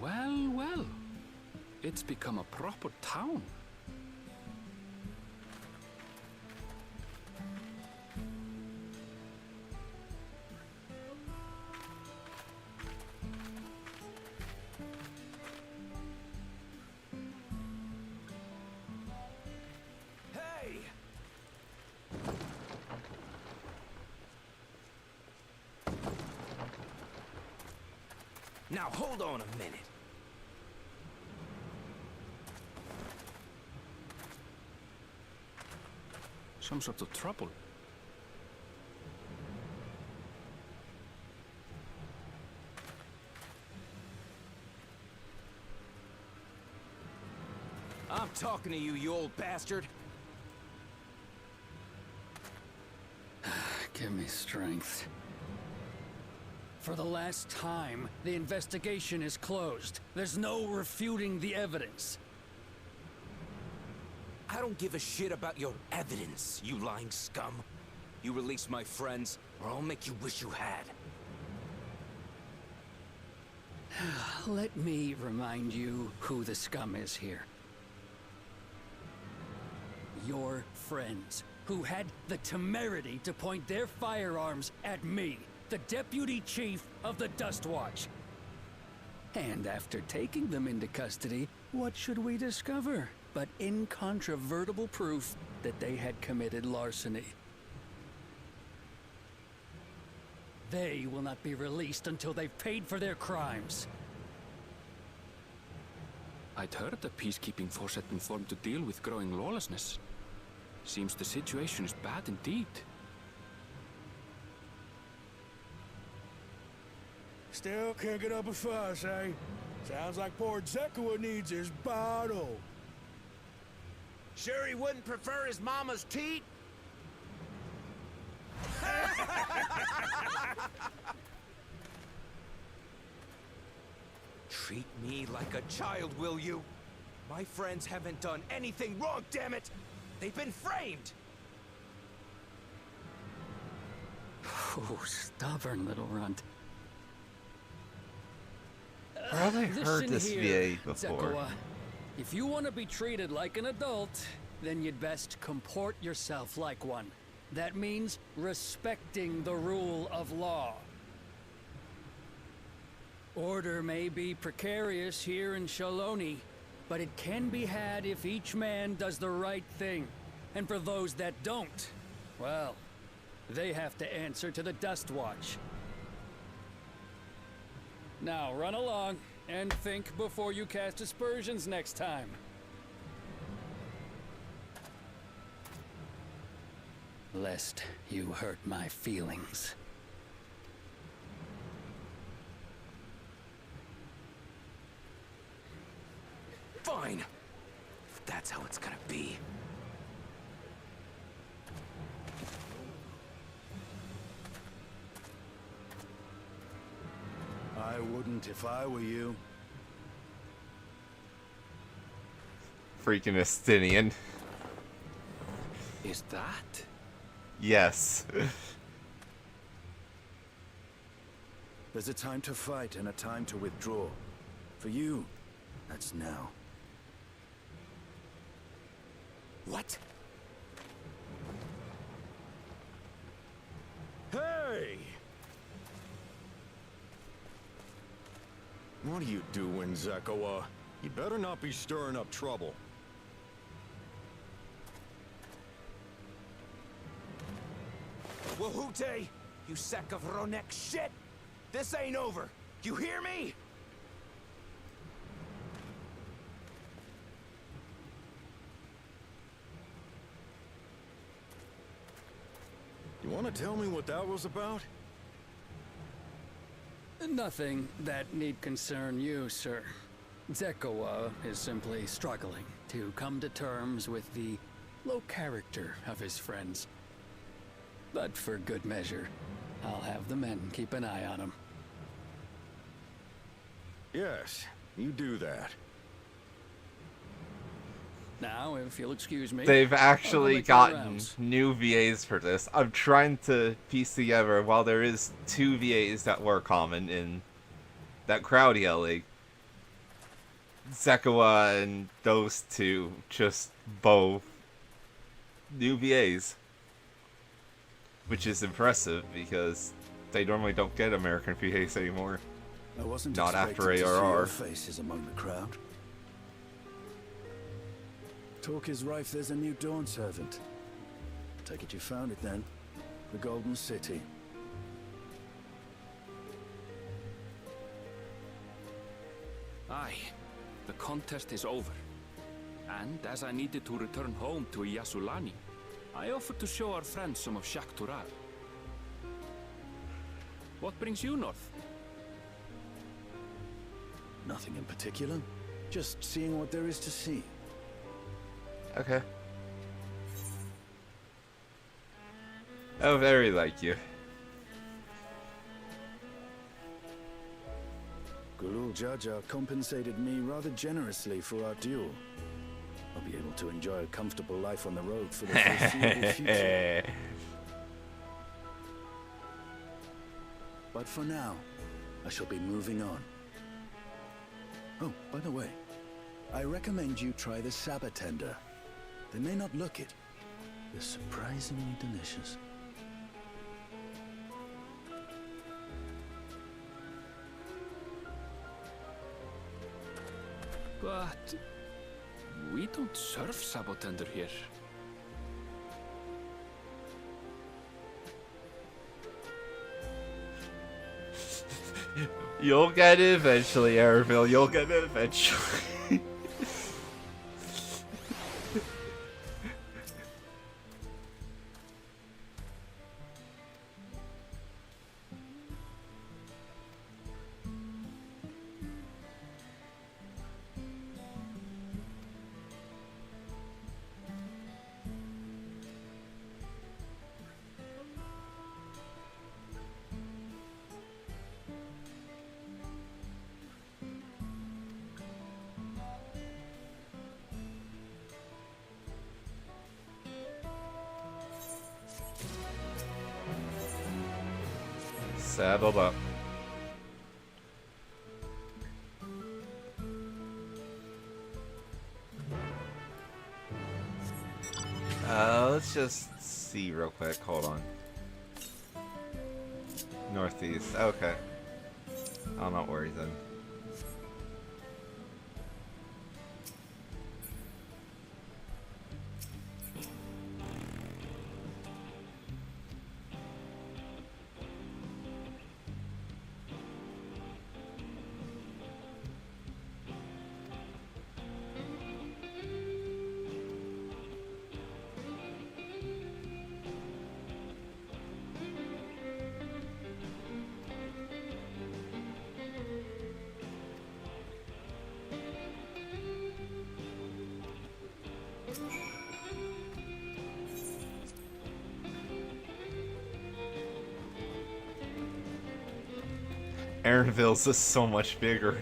Speaker 3: Well, well. It's become a proper town.
Speaker 4: Hey!
Speaker 11: Now hold on a minute.
Speaker 3: Some sort of trouble.
Speaker 11: I'm talking to you, you old bastard.
Speaker 12: Give me strength. For the last time, the investigation is closed. There's no refuting the evidence.
Speaker 11: I don't give a shit about your evidence, you lying scum. You release my friends, or I'll make you wish you had.
Speaker 12: Let me remind you who the scum is here. Your friends, who had the temerity to point their firearms at me, the deputy chief of the Dust Watch. And after taking them into custody, what should we discover but incontrovertible proof that they had committed larceny? They will not be released until they've paid for their crimes.
Speaker 3: I'd heard the peacekeeping force had been formed to deal with growing lawlessness. Seems the situation is bad indeed.
Speaker 5: Still can't get up a fuss, eh? Sounds like poor Zekawa needs his bottle.
Speaker 11: Sure he wouldn't prefer his mama's teat? Treat me like a child, will you? My friends haven't done anything wrong, damn it! They've been framed!
Speaker 12: Oh, stubborn little runt.
Speaker 1: Where have I heard
Speaker 12: Listen
Speaker 1: this
Speaker 12: here,
Speaker 1: VA before?
Speaker 12: Zekawa. If you want to be treated like an adult, then you'd best comport yourself like one. That means respecting the rule of law. Order may be precarious here in Shaloni, but it can be had if each man does the right thing. And for those that don't, well, they have to answer to the Dust Watch. Now run along and think before you cast aspersions next time. Lest you hurt my feelings.
Speaker 11: Fine. If that's how it's gonna be.
Speaker 8: I wouldn't if I were you.
Speaker 1: Freaking Estinian.
Speaker 3: Is that?
Speaker 1: Yes.
Speaker 8: There's a time to fight and a time to withdraw. For you, that's now.
Speaker 11: What? Hey!
Speaker 13: What are you doing, Zekawa? You better not be stirring up trouble.
Speaker 11: Wahute! You sack of Ronek shit! This ain't over! You hear me?
Speaker 13: You want to tell me what that was about?
Speaker 12: Nothing that need concern you, sir. Zekawa is simply struggling to come to terms with the low character of his friends. But for good measure, I'll have the men keep an eye on him.
Speaker 13: Yes, you do that.
Speaker 12: Now, if you'll excuse me...
Speaker 1: They've
Speaker 12: I'll
Speaker 1: actually
Speaker 12: make my
Speaker 1: gotten
Speaker 12: rounds.
Speaker 1: new VAs for this. I'm trying to piece together, while there is 2 VAs that were common in that crowd yelling, Zekawa and those 2, just both new VAs. Which is impressive, because they normally don't get American VAs anymore.
Speaker 8: I wasn't
Speaker 1: Not after
Speaker 8: expecting to see
Speaker 1: ARR.
Speaker 8: your faces among the crowd. Talk is rife there's a new Dawn servant. Take it you found it then. The Golden City.
Speaker 3: Aye, the contest is over. And as I needed to return home to Yasulani, I offered to show our friends some of Tural. What brings you north?
Speaker 8: Nothing in particular. Just seeing what there is to see.
Speaker 1: Okay. Oh, very like you.
Speaker 14: ReZaHydra compensated me rather generously for our duel. I'll be able to enjoy a comfortable life on the road for the foreseeable future. But for now, I shall be moving on. Oh, by the way, I recommend you try the Sabatender. They may not look it. They're surprisingly delicious.
Speaker 3: But we don't serve Sabatender here.
Speaker 1: You'll get it eventually, Airville. You'll get it eventually. Saddled up. Let's just see real quick. Hold on. Northeast. Okay. I'll not worry then. Aaronville's is so much bigger.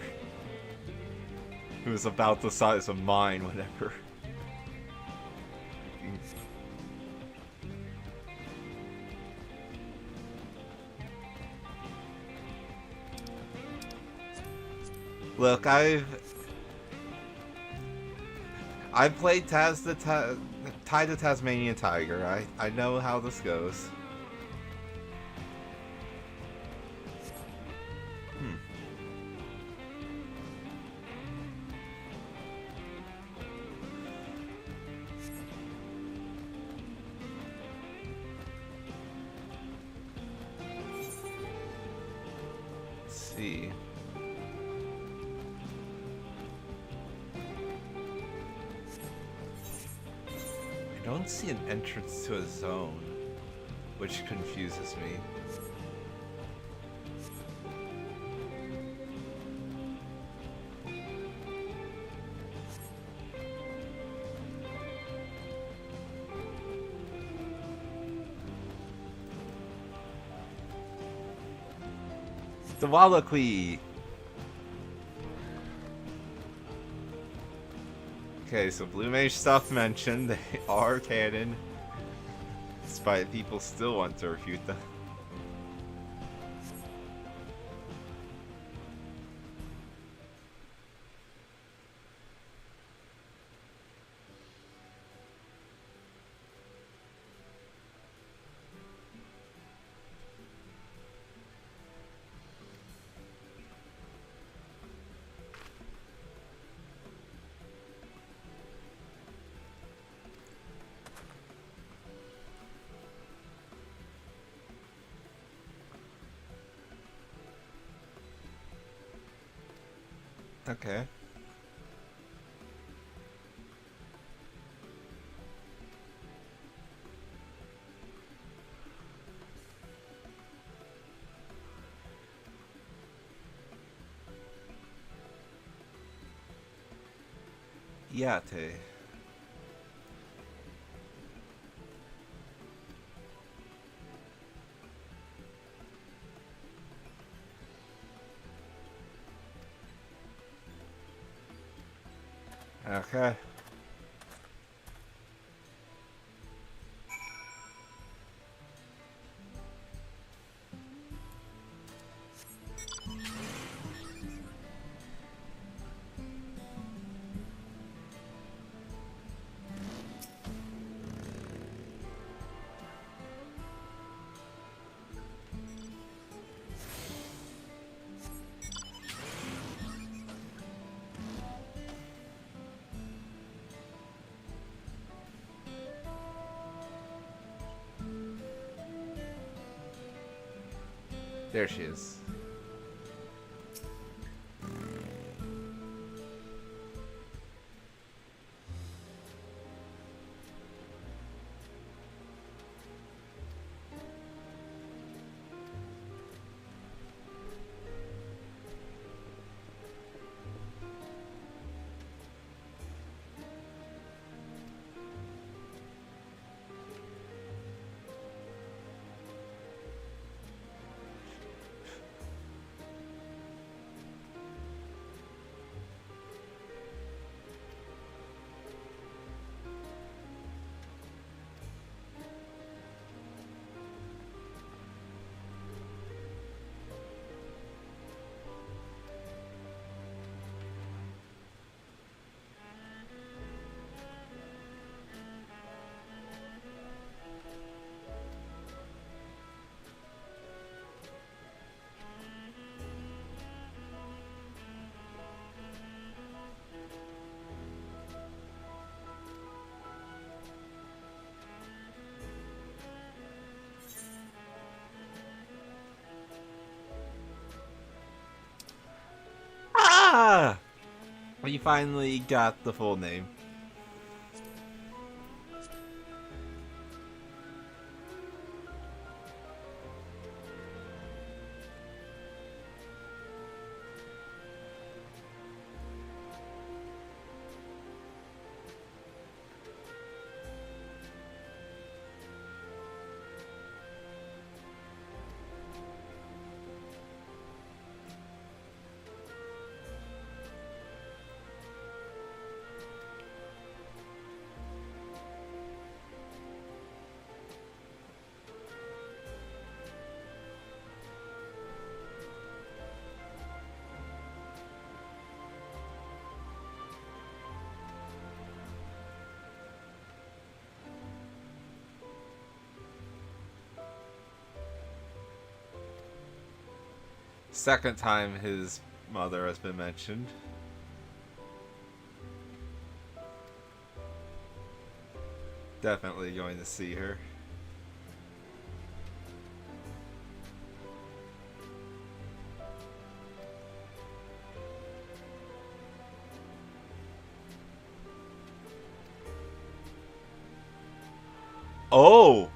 Speaker 1: It was about the size of mine, whatever. Look, I've played Tide the Tasmanian Tiger. I know how this goes. See. I don't see an entrance to a zone, which confuses me. The Wallachly. Okay, so Blue Mage stuff mentioned, they are canon, despite people still want to refute them. Okay. Yate. Okay. There she is. Ah! We finally got the full name. Second time his mother has been mentioned. Definitely going to see her. Oh!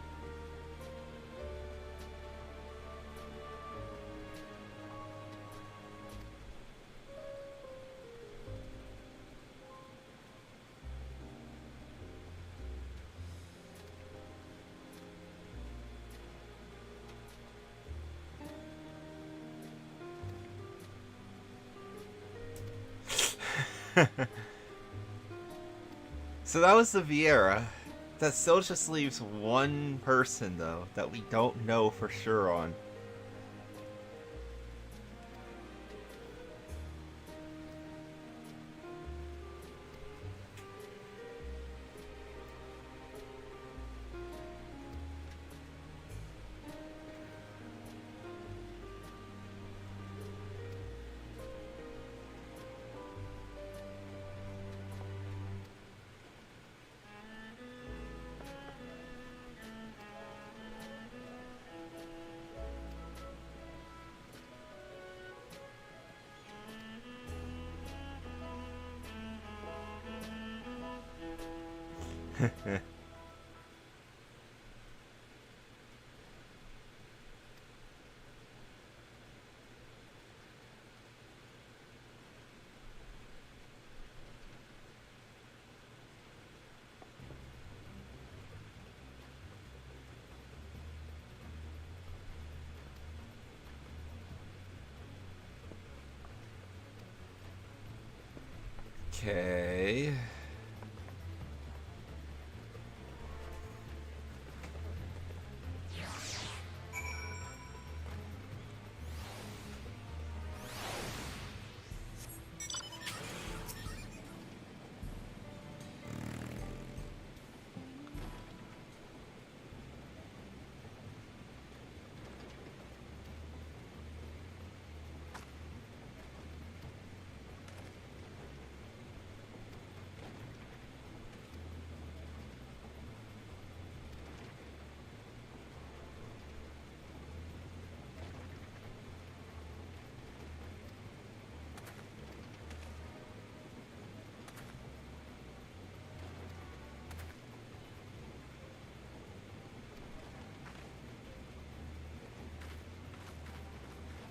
Speaker 1: So that was the Vieira. That still just leaves one person, though, that we don't know for sure on. Okay.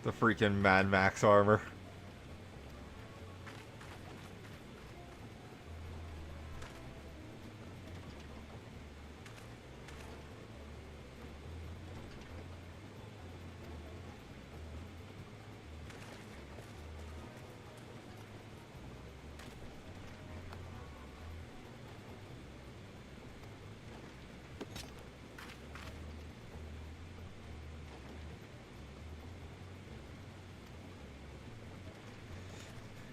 Speaker 1: The freaking Mad Max armor.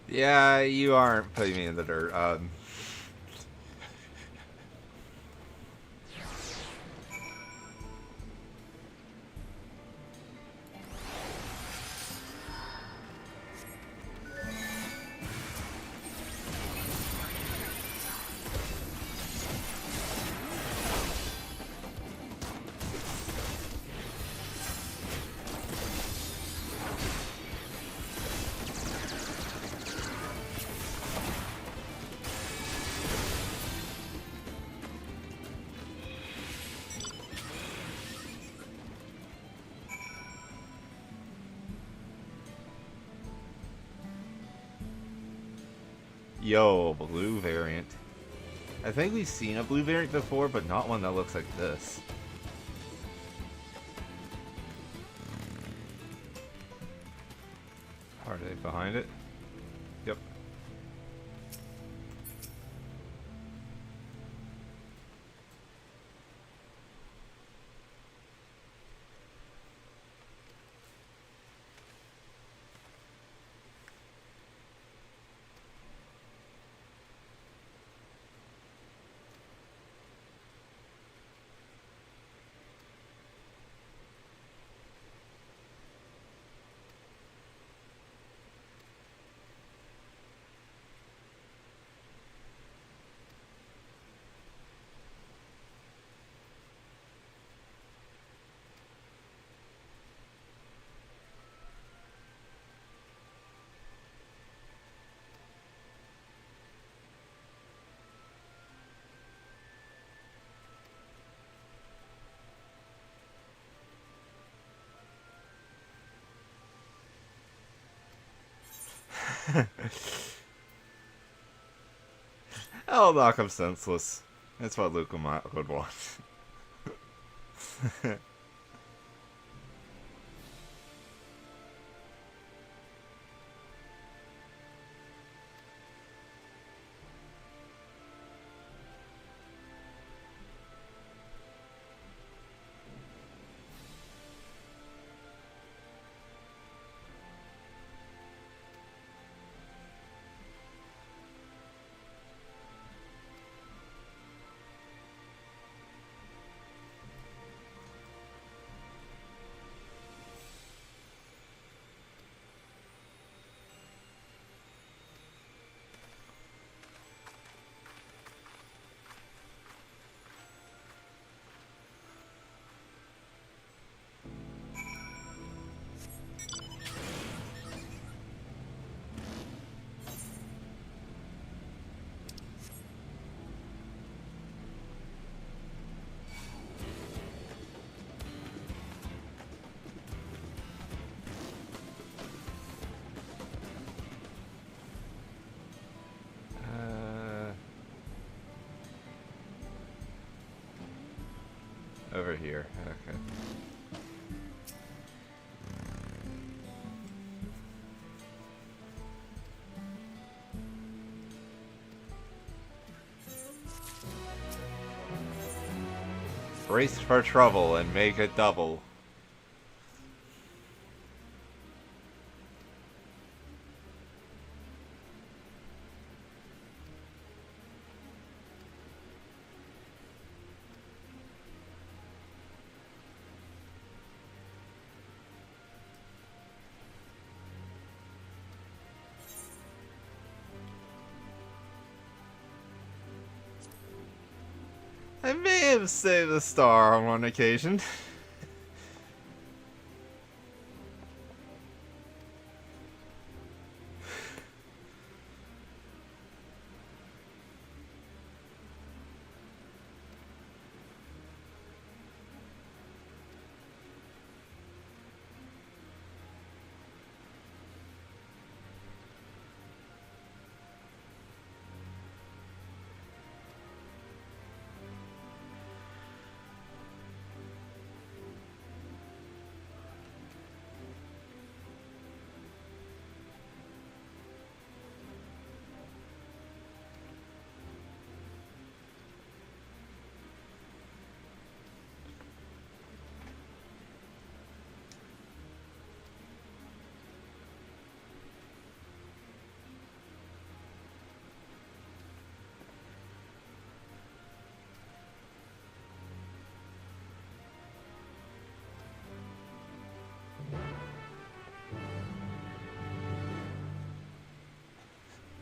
Speaker 1: Yeah, you aren't putting me in the dirt. Yo, blue variant. I think we've seen a blue variant before, but not one that looks like this. Are they behind it? Yep. I'll knock him senseless. That's what Luke would want. Over here. Okay. Brace for trouble and make it double. I may have saved a star on one occasion.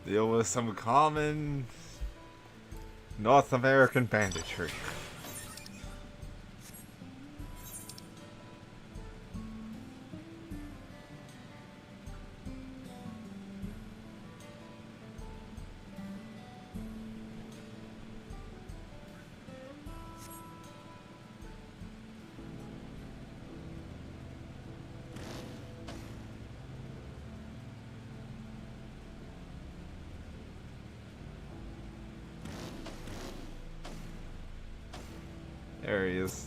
Speaker 1: Deal with some common North American banditry. There he is.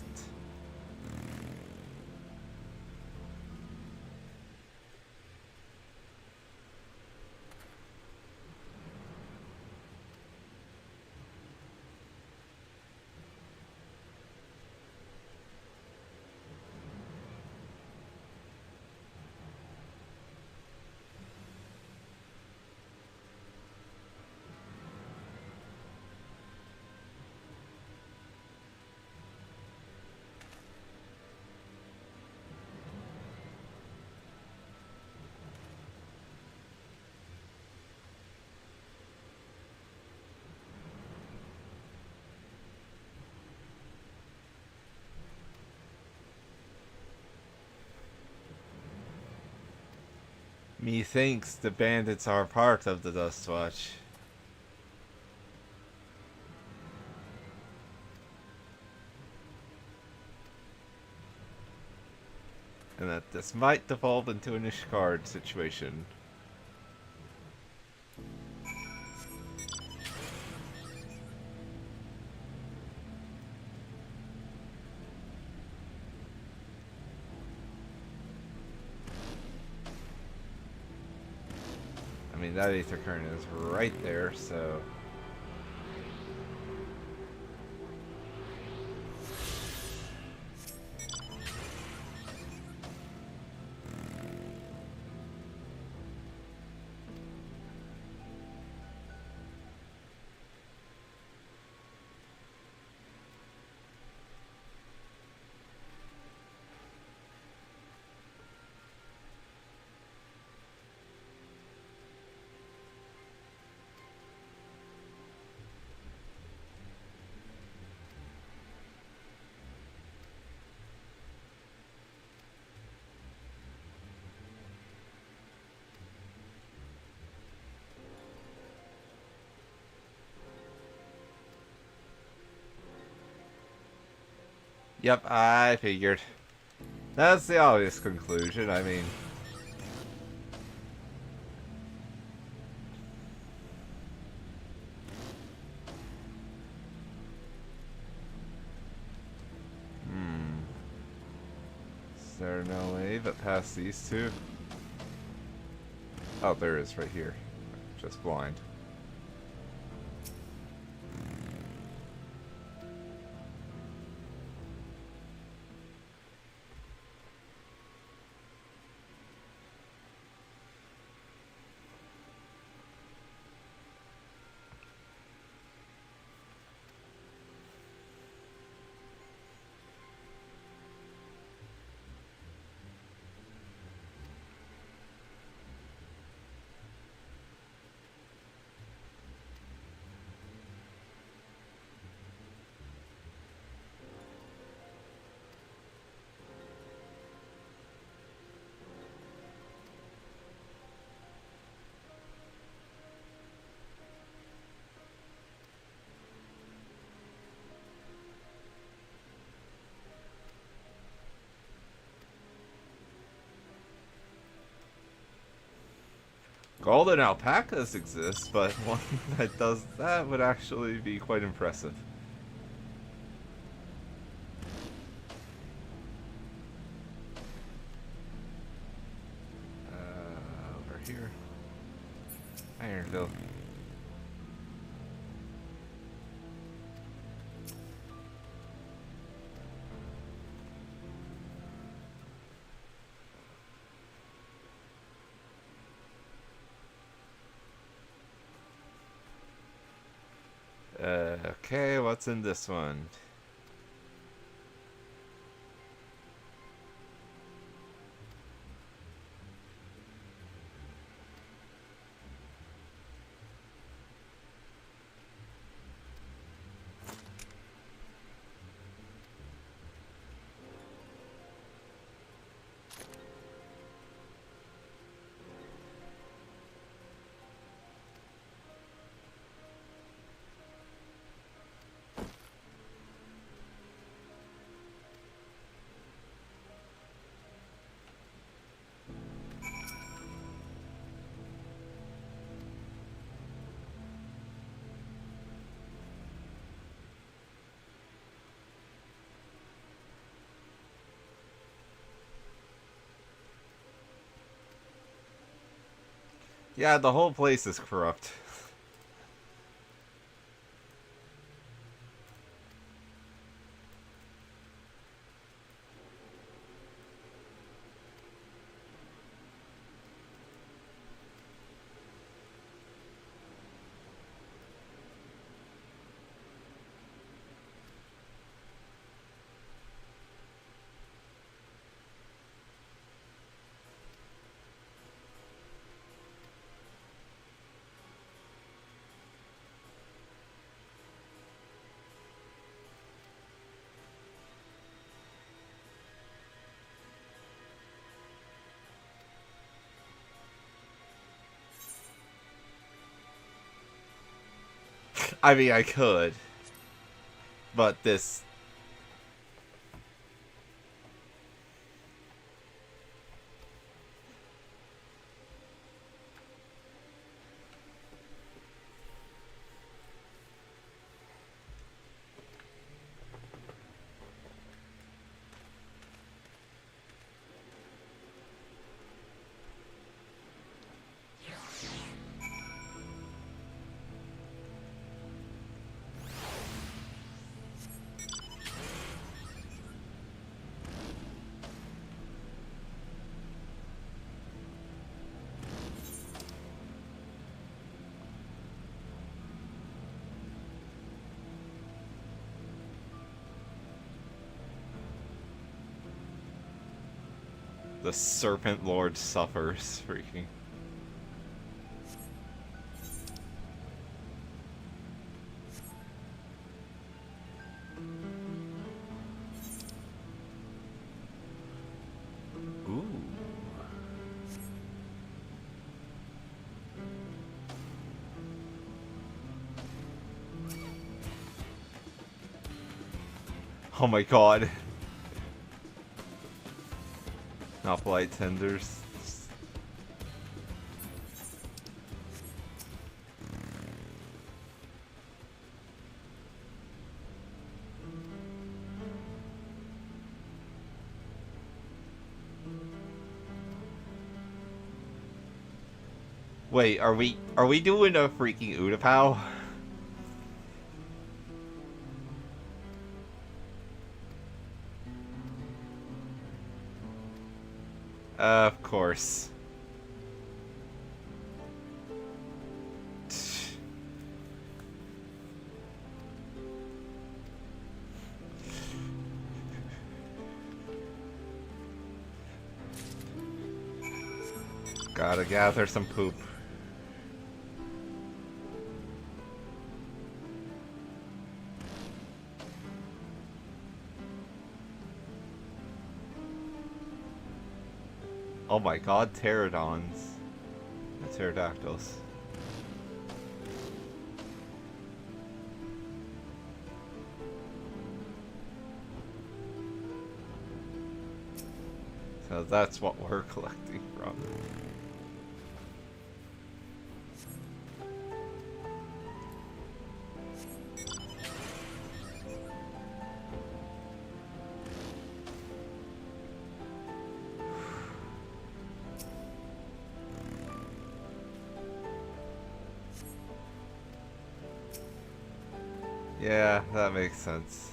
Speaker 1: Methinks the bandits are part of the Dustwatch. And that this might devolve into an Ishgard situation. I mean, that Aether Current is right there, so... Yep, I figured. That's the obvious conclusion, I mean... Is there no way but past these two? Oh, there is right here. Just blind. Golden alpacas exist, but one that does that would actually be quite impressive. Over here. Ironville. Okay, what's in this one? Yeah, the whole place is corrupt. I mean, I could. But this... The Serpent Lord suffers, freaking. Ooh. Oh my god. Not polite tenders. Wait, are we doing a freaking Utapau? Of course. Gotta gather some poop. Oh my god, pterodons. Pterodactyls. So that's what we're collecting from. Yeah, that makes sense.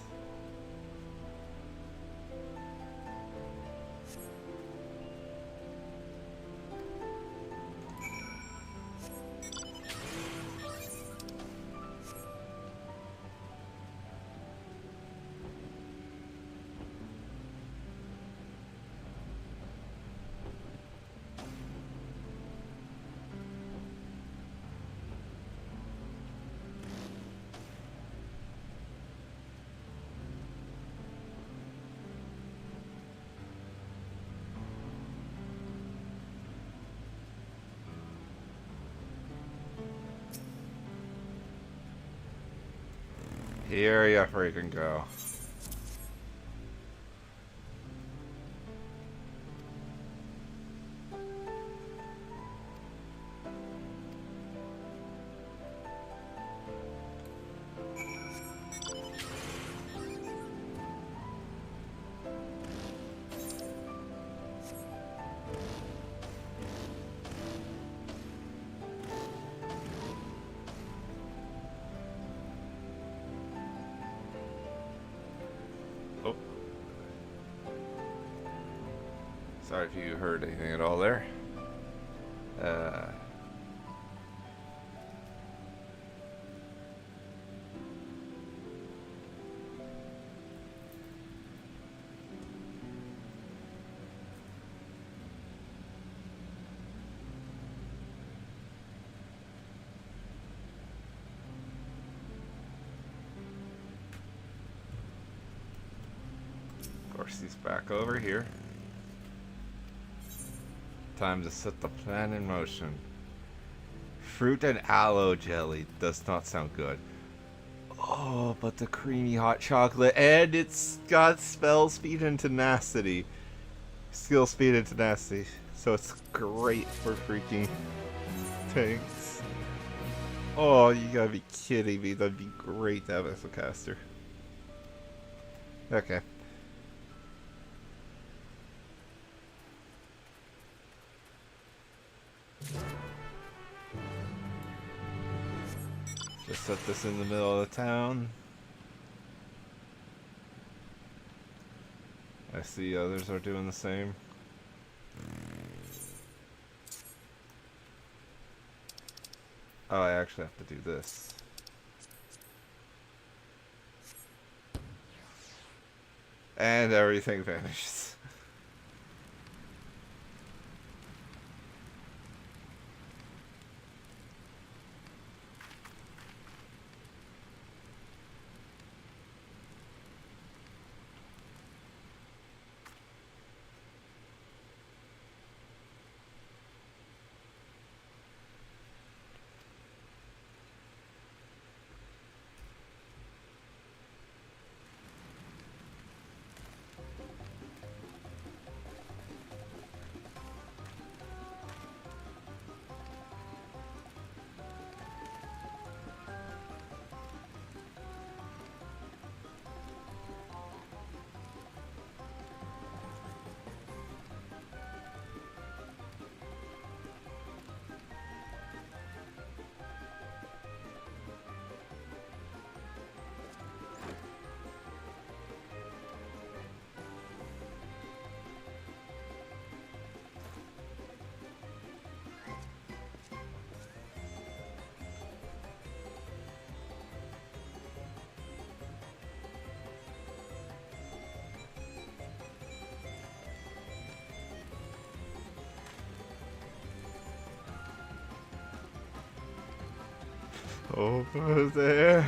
Speaker 1: Here you freaking go. Sorry if you heard anything at all there. Of course, he's back over here. Time to set the plan in motion. Fruit and aloe jelly does not sound good. Oh, but the creamy hot chocolate, and it's got spell speed and tenacity. Skill speed and tenacity. So it's great for freaking tanks. Oh, you gotta be kidding me. That'd be great to have as a caster. Okay. Just set this in the middle of the town. I see others are doing the same. Oh, I actually have to do this. And everything vanishes. Over there.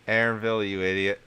Speaker 1: Aaronville, you idiot.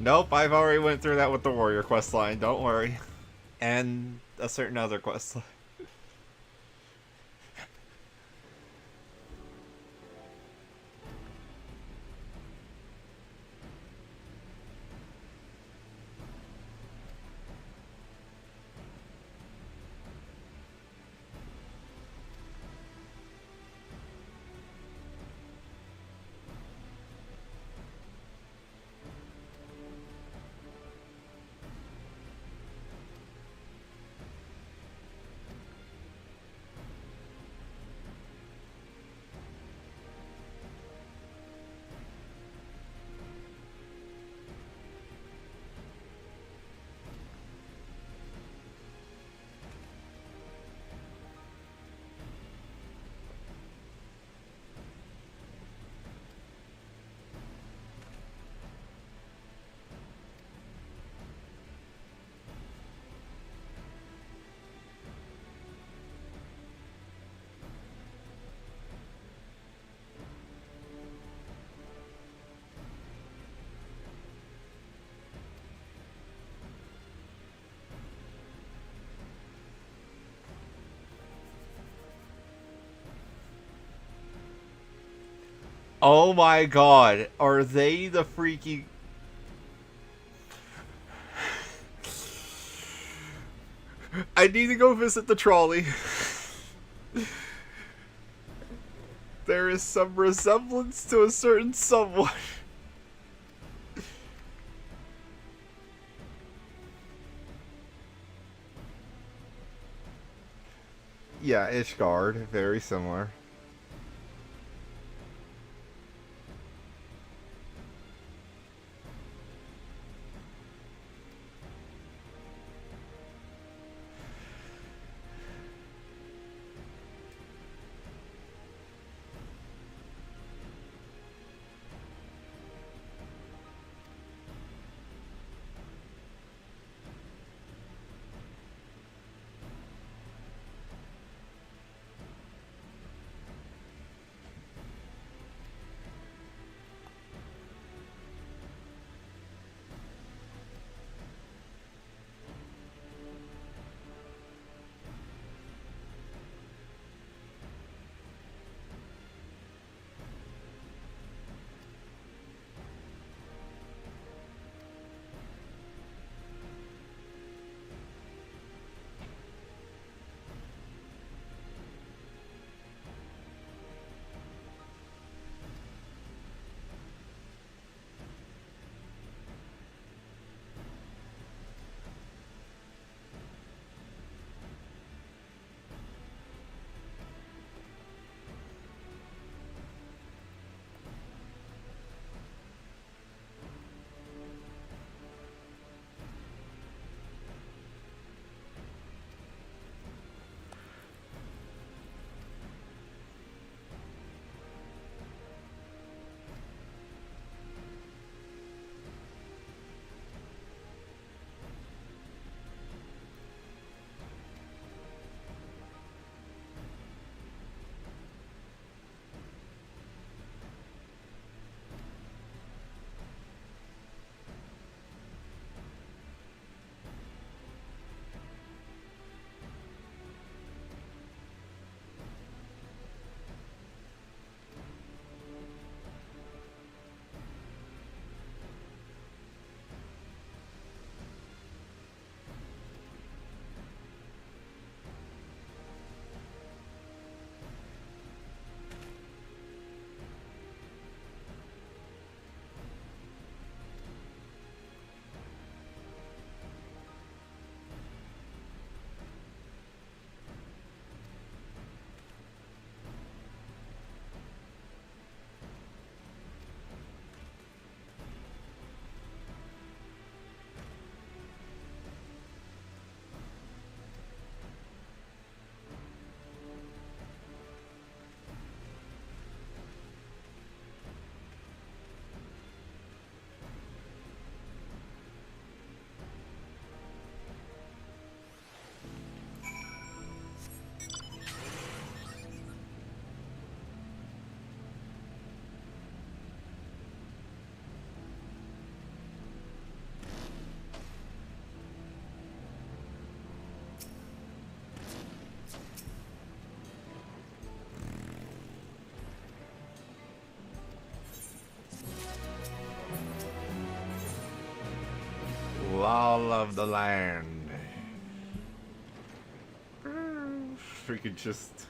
Speaker 1: Nope, I've already went through that with the warrior quest line, don't worry. And a certain other quest line. Oh my god, are they the freaky... I need to go visit the trolley. There is some resemblance to a certain someone. Yeah, Ishgard, very similar. all of the land. If we could just...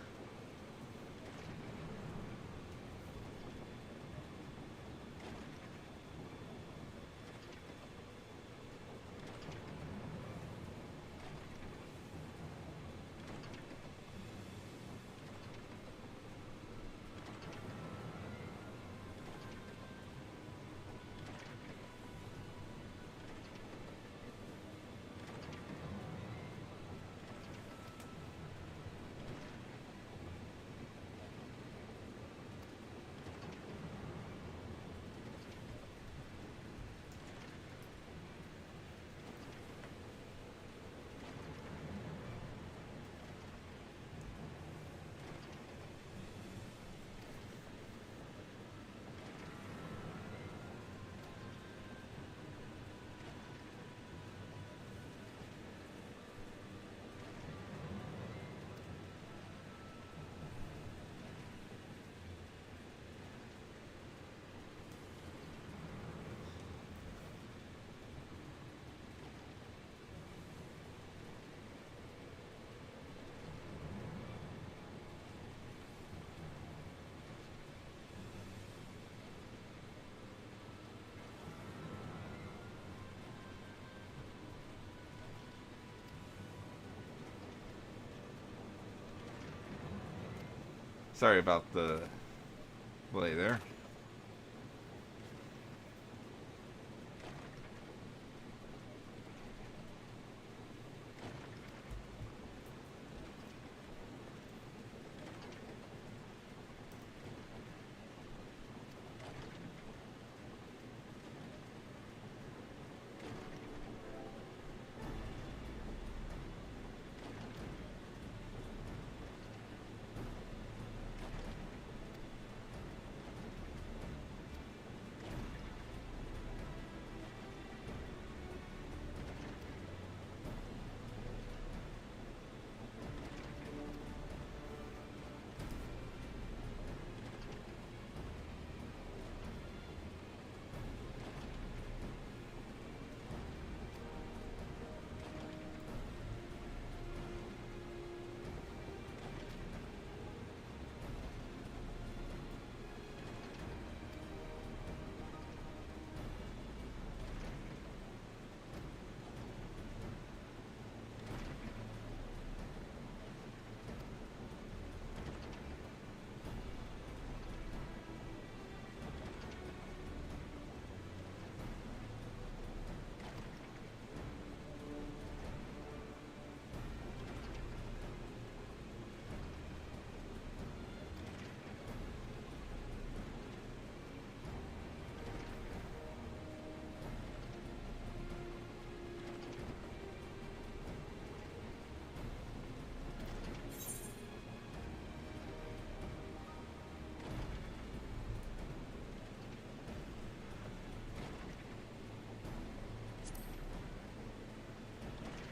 Speaker 1: Sorry about the delay there.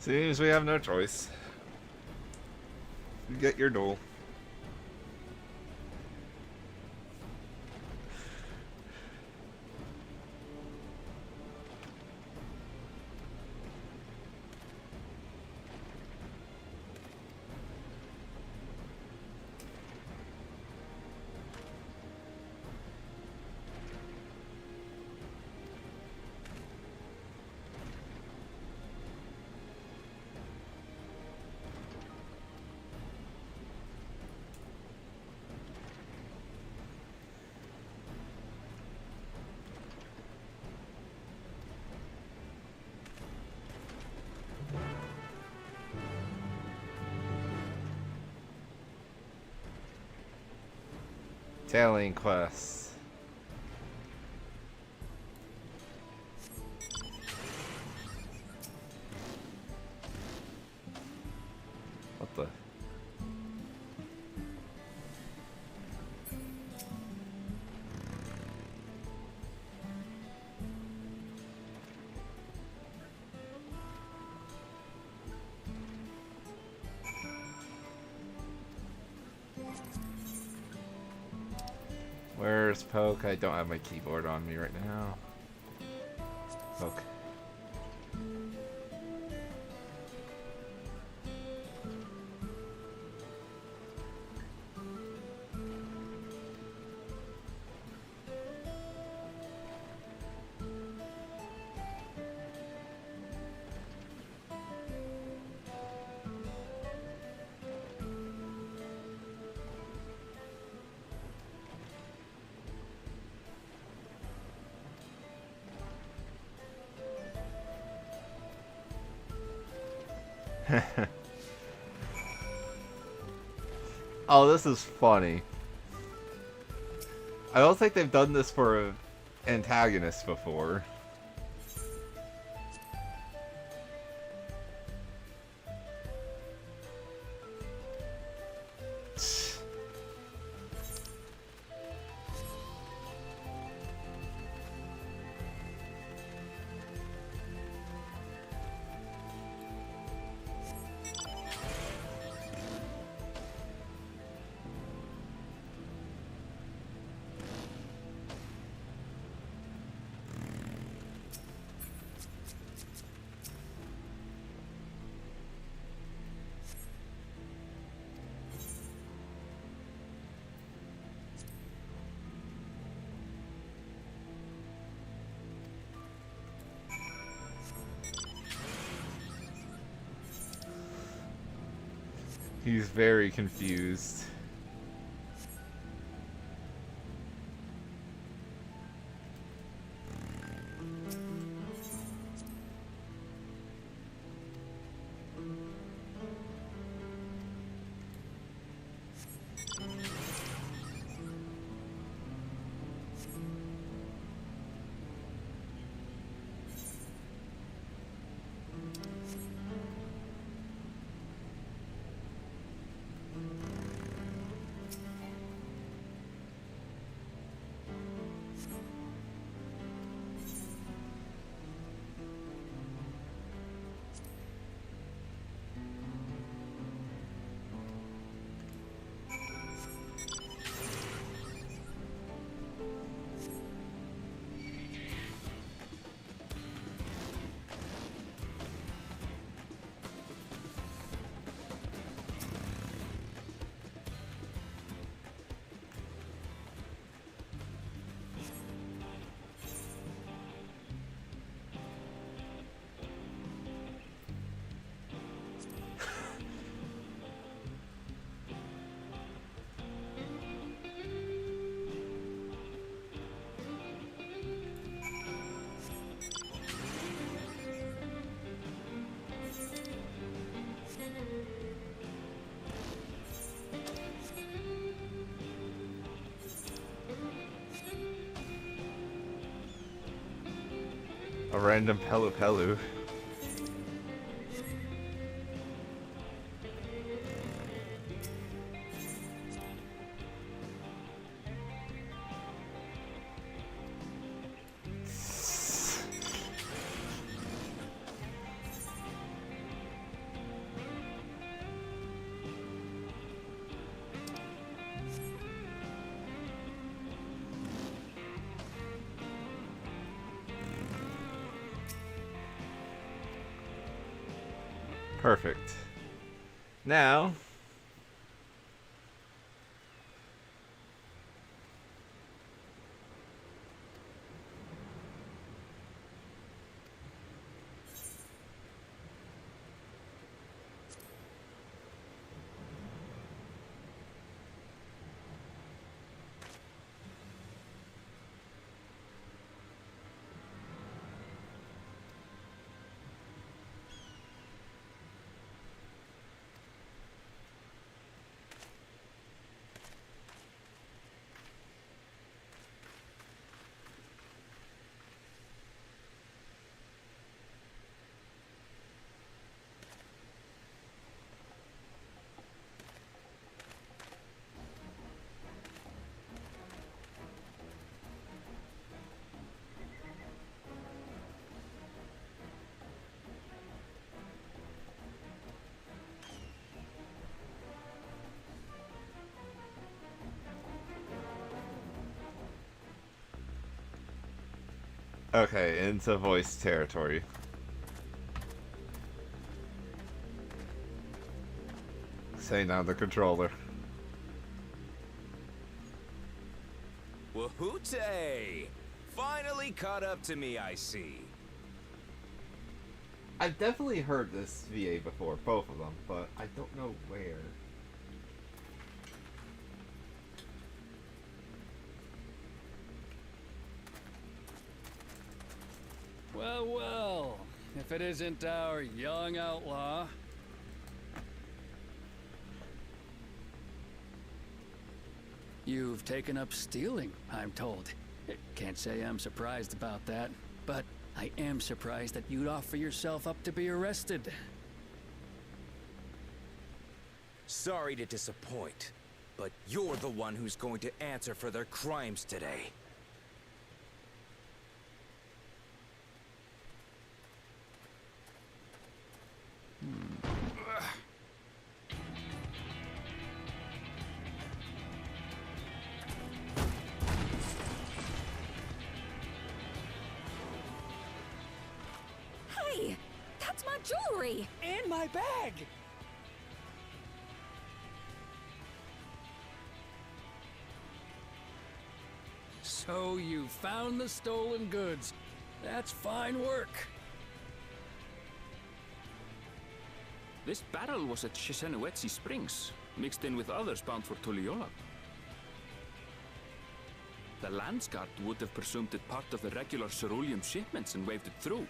Speaker 1: Seems we have no choice. You get your duel. Tailing quests. What the? Where's Poke? I don't have my keyboard on me right now. Poke. Oh, this is funny. I don't think they've done this for antagonists before. He's very confused. A random Pelu Pelu. Perfect. Now, okay, into voice territory. Say now the controller.
Speaker 11: Wahoote! Finally caught up to me, I see.
Speaker 1: I've definitely heard this VA before, both of them, but I don't know where.
Speaker 12: Well, well, if it isn't our young outlaw, You've taken up stealing, I'm told. Can't say I'm surprised about that, but I am surprised that you'd offer yourself up to be arrested.
Speaker 11: Sorry to disappoint, but you're the one who's going to answer for their crimes today.
Speaker 15: Hey, that's my jewelry!
Speaker 12: And my bag! So you found the stolen goods. That's fine work.
Speaker 3: This barrel was at Shisenuetsi Springs, mixed in with others bound for Tuliyola. The Landsguard would have presumed it part of the regular ceruleum shipments and waved it through.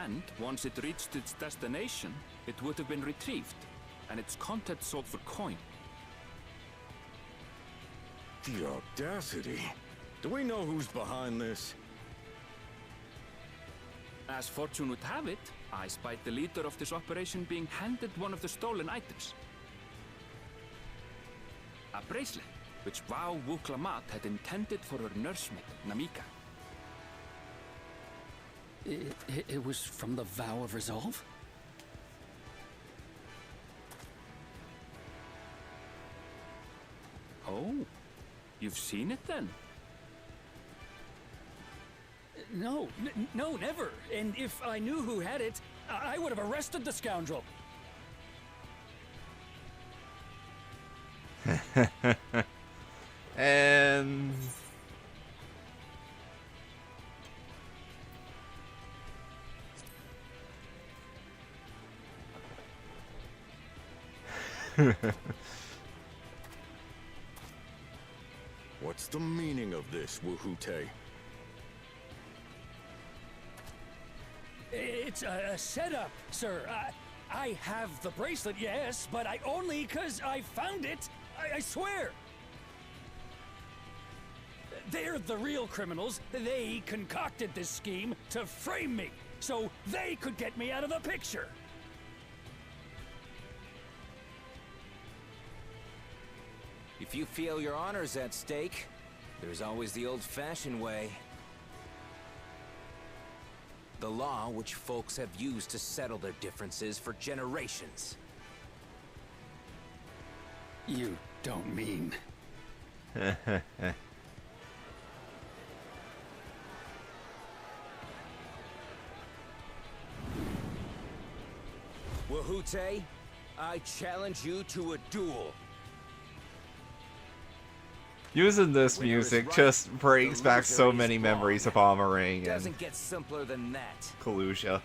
Speaker 3: And once it reached its destination, it would have been retrieved, and its contents sold for coin.
Speaker 13: The audacity. Do we know who's behind this?
Speaker 3: As fortune would have it, I spied the leader of this operation being handed one of the stolen items. A bracelet, which Vau Wuklamat had intended for her nursemaid, Namika.
Speaker 12: It was from the Vow of Resolve?
Speaker 3: Oh, you've seen it then?
Speaker 12: No, no, never. And if I knew who had it, I would have arrested the scoundrel.
Speaker 1: And
Speaker 13: What's the meaning of this, Wuhute?
Speaker 12: It's a setup, sir. I have the bracelet, yes, but I only 'cause I found it. I swear. They're the real criminals. They concocted this scheme to frame me, so they could get me out of the picture.
Speaker 11: If you feel your honor's at stake, there's always the old-fashioned way. The law which folks have used to settle their differences for generations.
Speaker 12: You don't mean...
Speaker 11: Wuhute, I challenge you to a duel.
Speaker 1: using this music just brings back so many memories of Amarang and
Speaker 11: Doesn't get simpler than that.
Speaker 1: Kalusha.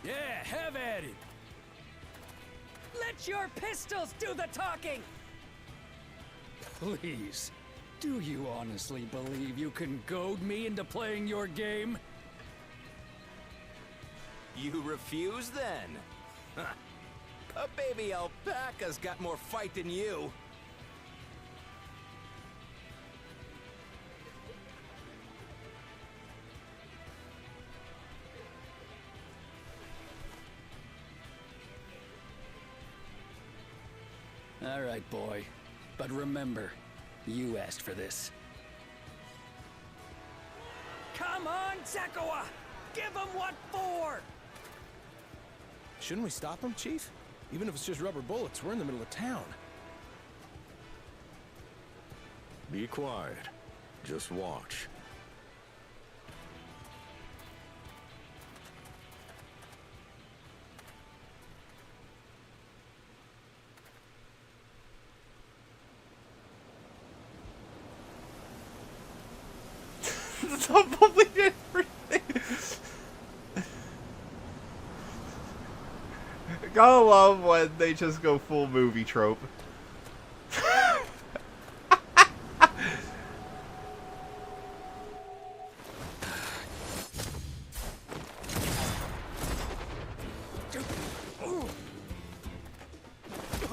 Speaker 12: Yeah, have at it.
Speaker 16: Let your pistols do the talking!
Speaker 12: Please, do you honestly believe you can goad me into playing your game?
Speaker 11: You refuse then? Huh. A baby alpaca's got more fight than you.
Speaker 12: All right, boy. But remember, you asked for this.
Speaker 16: Come on, Zakawa! Give him what for!
Speaker 5: Shouldn't we stop him, Chief? Even if it's just rubber bullets, we're in the middle of town.
Speaker 13: Be quiet. Just watch.
Speaker 1: Stop bubbling everything. Gotta love when they just go full movie trope.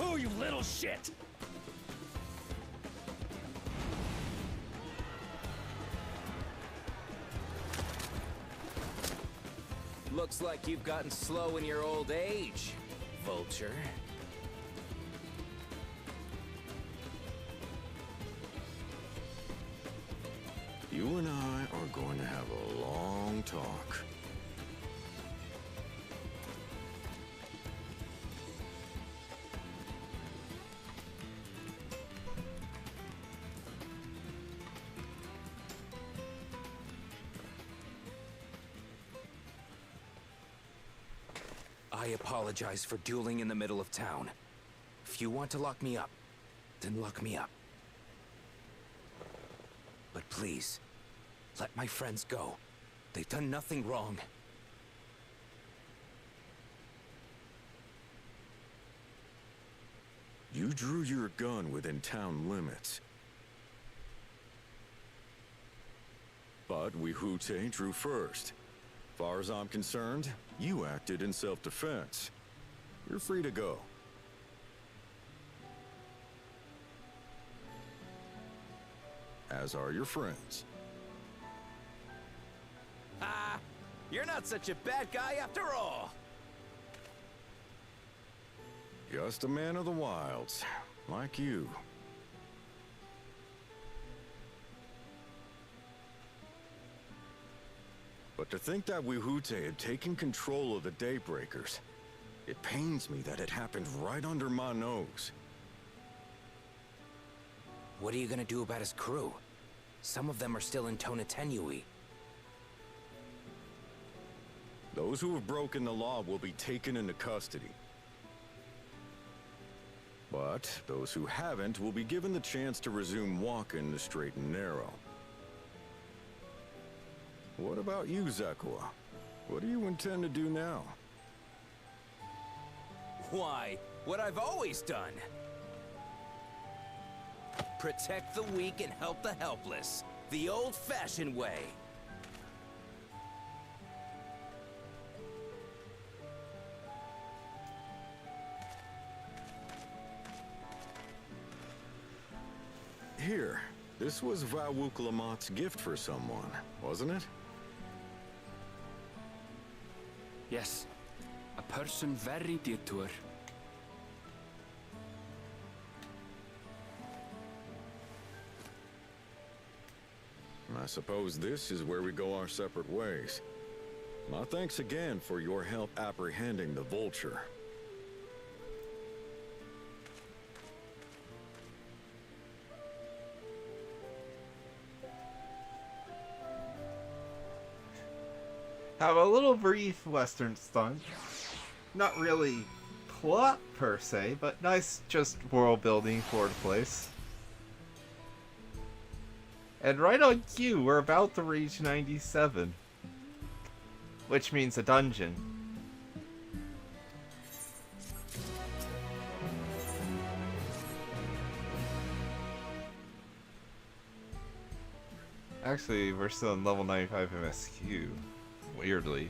Speaker 12: Oh, you little shit!
Speaker 11: Looks like you've gotten slow in your old age, vulture.
Speaker 13: You and I are going to have a long talk.
Speaker 11: I apologize for dueling in the middle of town. If you want to lock me up, then lock me up. But please, let my friends go. They've done nothing wrong.
Speaker 13: You drew your gun within town limits. But Wihute drew first. Far as I'm concerned, you acted in self-defense. You're free to go. As are your friends.
Speaker 11: Ah, you're not such a bad guy after all.
Speaker 13: Just a man of the wilds, like you. But to think that Wihute had taken control of the Daybreakers, it pains me that it happened right under my nose.
Speaker 11: What are you gonna do about his crew? Some of them are still in Tonatenui.
Speaker 13: Those who have broken the law will be taken into custody. But those who haven't will be given the chance to resume walking the straight and narrow. What about you, Zakua? What do you intend to do now?
Speaker 11: Why, what I've always done. Protect the weak and help the helpless. The old-fashioned way.
Speaker 13: Here, this was Vawuklamat's gift for someone, wasn't it?
Speaker 3: Yes, a person very dear to her.
Speaker 13: I suppose this is where we go our separate ways. My thanks again for your help apprehending the vulture.
Speaker 1: Have a little brief western stunt. Not really plot per se, but nice just world building for the place. And right on cue, we're about to reach 97. Which means a dungeon. Actually, we're still in level 95 MSQ. Weirdly.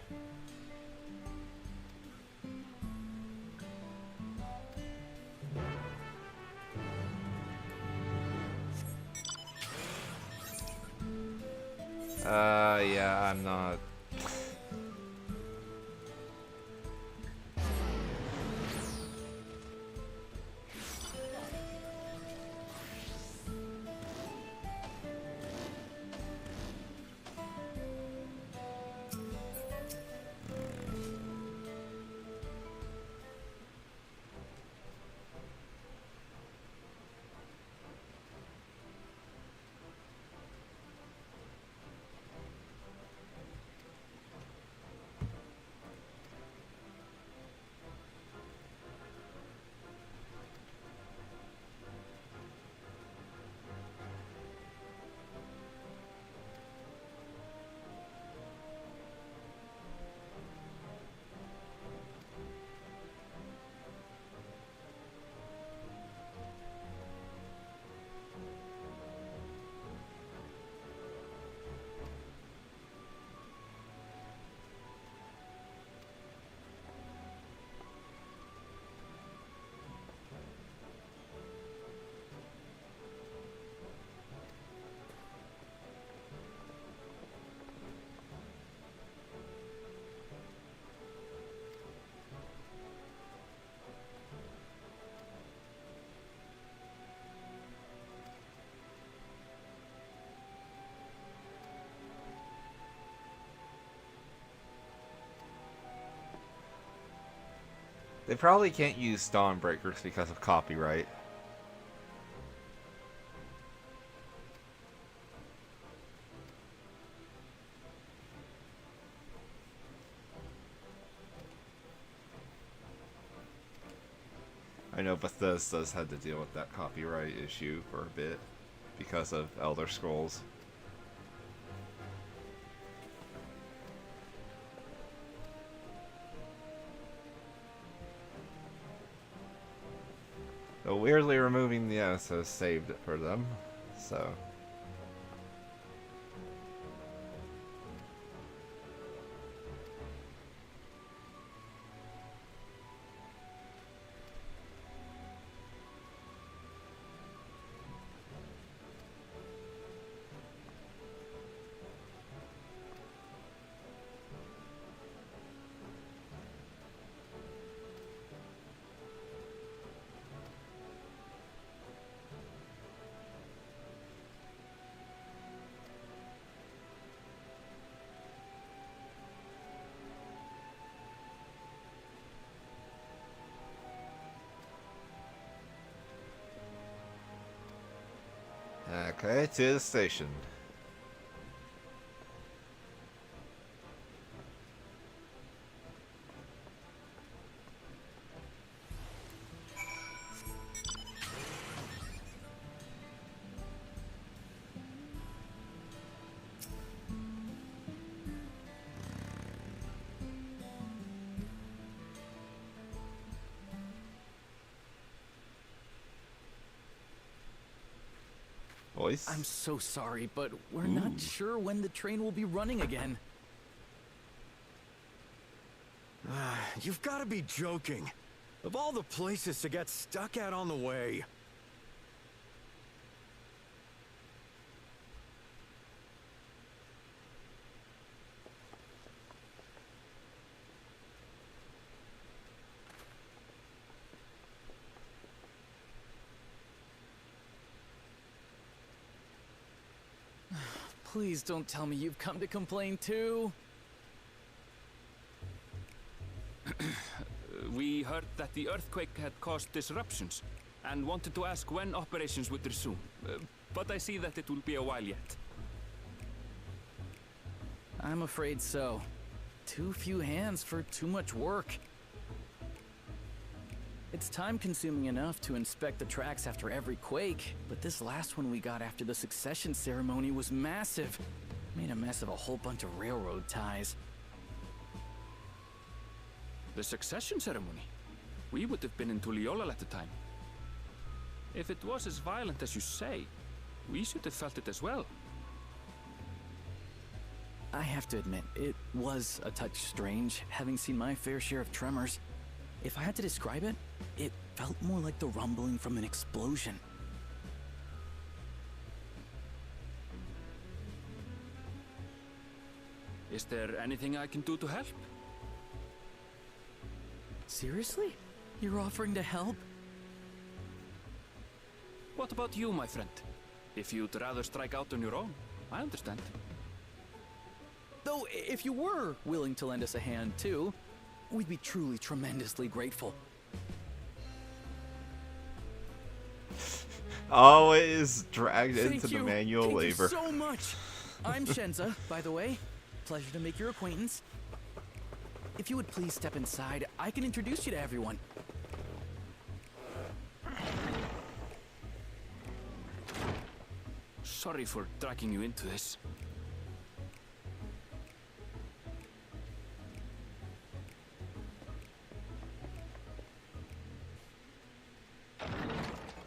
Speaker 1: Yeah, I'm not. They probably can't use Dawnbreakers because of copyright. I know Bethesda's had to deal with that copyright issue for a bit because of Elder Scrolls. So weirdly removing the S has saved it for them, so... Okay, to the station. Voice?
Speaker 17: I'm so sorry, but we're not sure when the train will be running again.
Speaker 13: You've got to be joking. Of all the places to get stuck at on the way.
Speaker 17: Please don't tell me you've come to complain too.
Speaker 3: We heard that the earthquake had caused disruptions and wanted to ask when operations would resume. But I see that it will be a while yet.
Speaker 17: I'm afraid so. Too few hands for too much work. It's time-consuming enough to inspect the tracks after every quake, but this last one we got after the succession ceremony was massive. Made a mess of a whole bunch of railroad ties.
Speaker 3: The succession ceremony? We would have been in Tuliolal at the time. If it was as violent as you say, we should have felt it as well.
Speaker 17: I have to admit, it was a touch strange, having seen my fair share of tremors. If I had to describe it, it felt more like the rumbling from an explosion.
Speaker 3: Is there anything I can do to help?
Speaker 17: Seriously? You're offering to help?
Speaker 3: What about you, my friend? If you'd rather strike out on your own, I understand.
Speaker 17: Though, if you were willing to lend us a hand too, we'd be truly tremendously grateful.
Speaker 1: Always dragged into
Speaker 17: Thank
Speaker 1: the manual labor.
Speaker 17: Thank you so much. I'm Shenza, by the way. Pleasure to make your acquaintance. If you would please step inside, I can introduce you to everyone.
Speaker 3: Sorry for dragging you into this.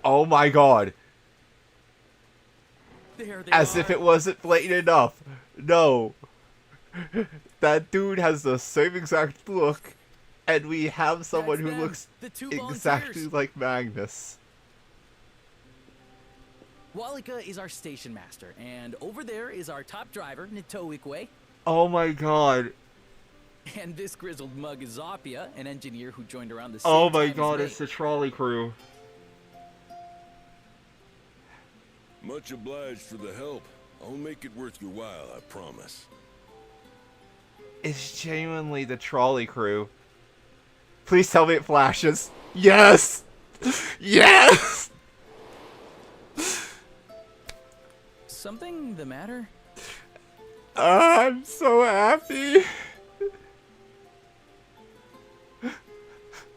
Speaker 1: Oh my god.
Speaker 17: There they
Speaker 1: As
Speaker 17: are.
Speaker 1: if it wasn't blatant enough. No. That dude has the same exact look, and we have someone
Speaker 17: That's
Speaker 1: who
Speaker 17: them,
Speaker 1: looks
Speaker 17: the two
Speaker 1: exactly
Speaker 17: volunteers.
Speaker 1: like Magnus.
Speaker 17: Walika is our station master, and over there is our top driver, Nitoikwe.
Speaker 1: Oh my god.
Speaker 17: And this grizzled mug is Zapia, an engineer who joined around the same
Speaker 1: Oh my
Speaker 17: time
Speaker 1: god,
Speaker 17: as
Speaker 1: it's the trolley crew.
Speaker 18: Much obliged for the help. I'll make it worth your while, I promise.
Speaker 1: It's genuinely the trolley crew. Please tell me it flashes. Yes! Yes!
Speaker 17: Something the matter?
Speaker 1: I'm so happy.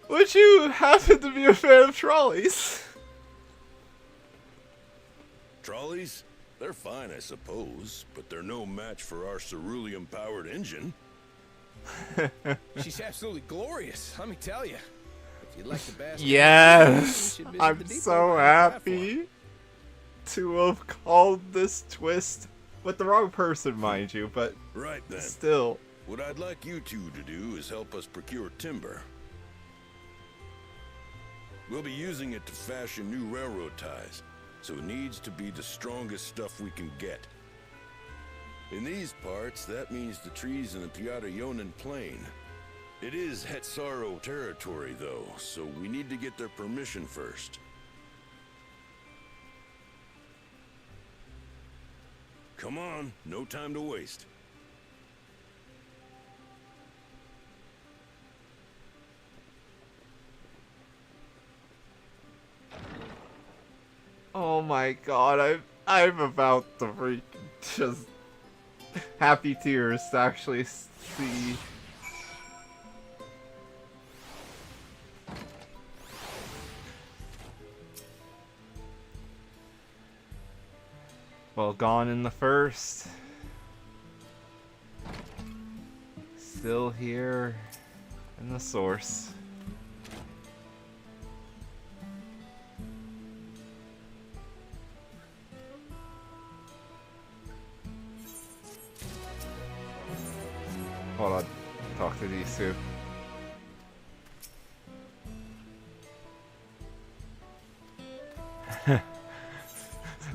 Speaker 1: Would you happen to be a fan of trolleys?
Speaker 18: Trolleys? They're fine, I suppose, but they're no match for our cerulean-powered engine.
Speaker 19: She's absolutely glorious, let me tell you. If you'd like the best,
Speaker 1: Yes!
Speaker 19: you should visit
Speaker 1: I'm
Speaker 19: the depot
Speaker 1: so
Speaker 19: by the
Speaker 1: happy to have called this twist with the wrong person, mind you, but
Speaker 18: right then.
Speaker 1: Still.
Speaker 18: What I'd like you two to do is help us procure timber. We'll be using it to fashion new railroad ties, so it needs to be the strongest stuff we can get. In these parts, that means the trees in the Piata-Yonan Plain. It is Hetsaro territory, though, so we need to get their permission first. Come on, no time to waste.
Speaker 1: Oh my god, I'm about to freaking just happy tears to actually see. Well, gone in the first. Still here in the source. Hold on. Talk to these two.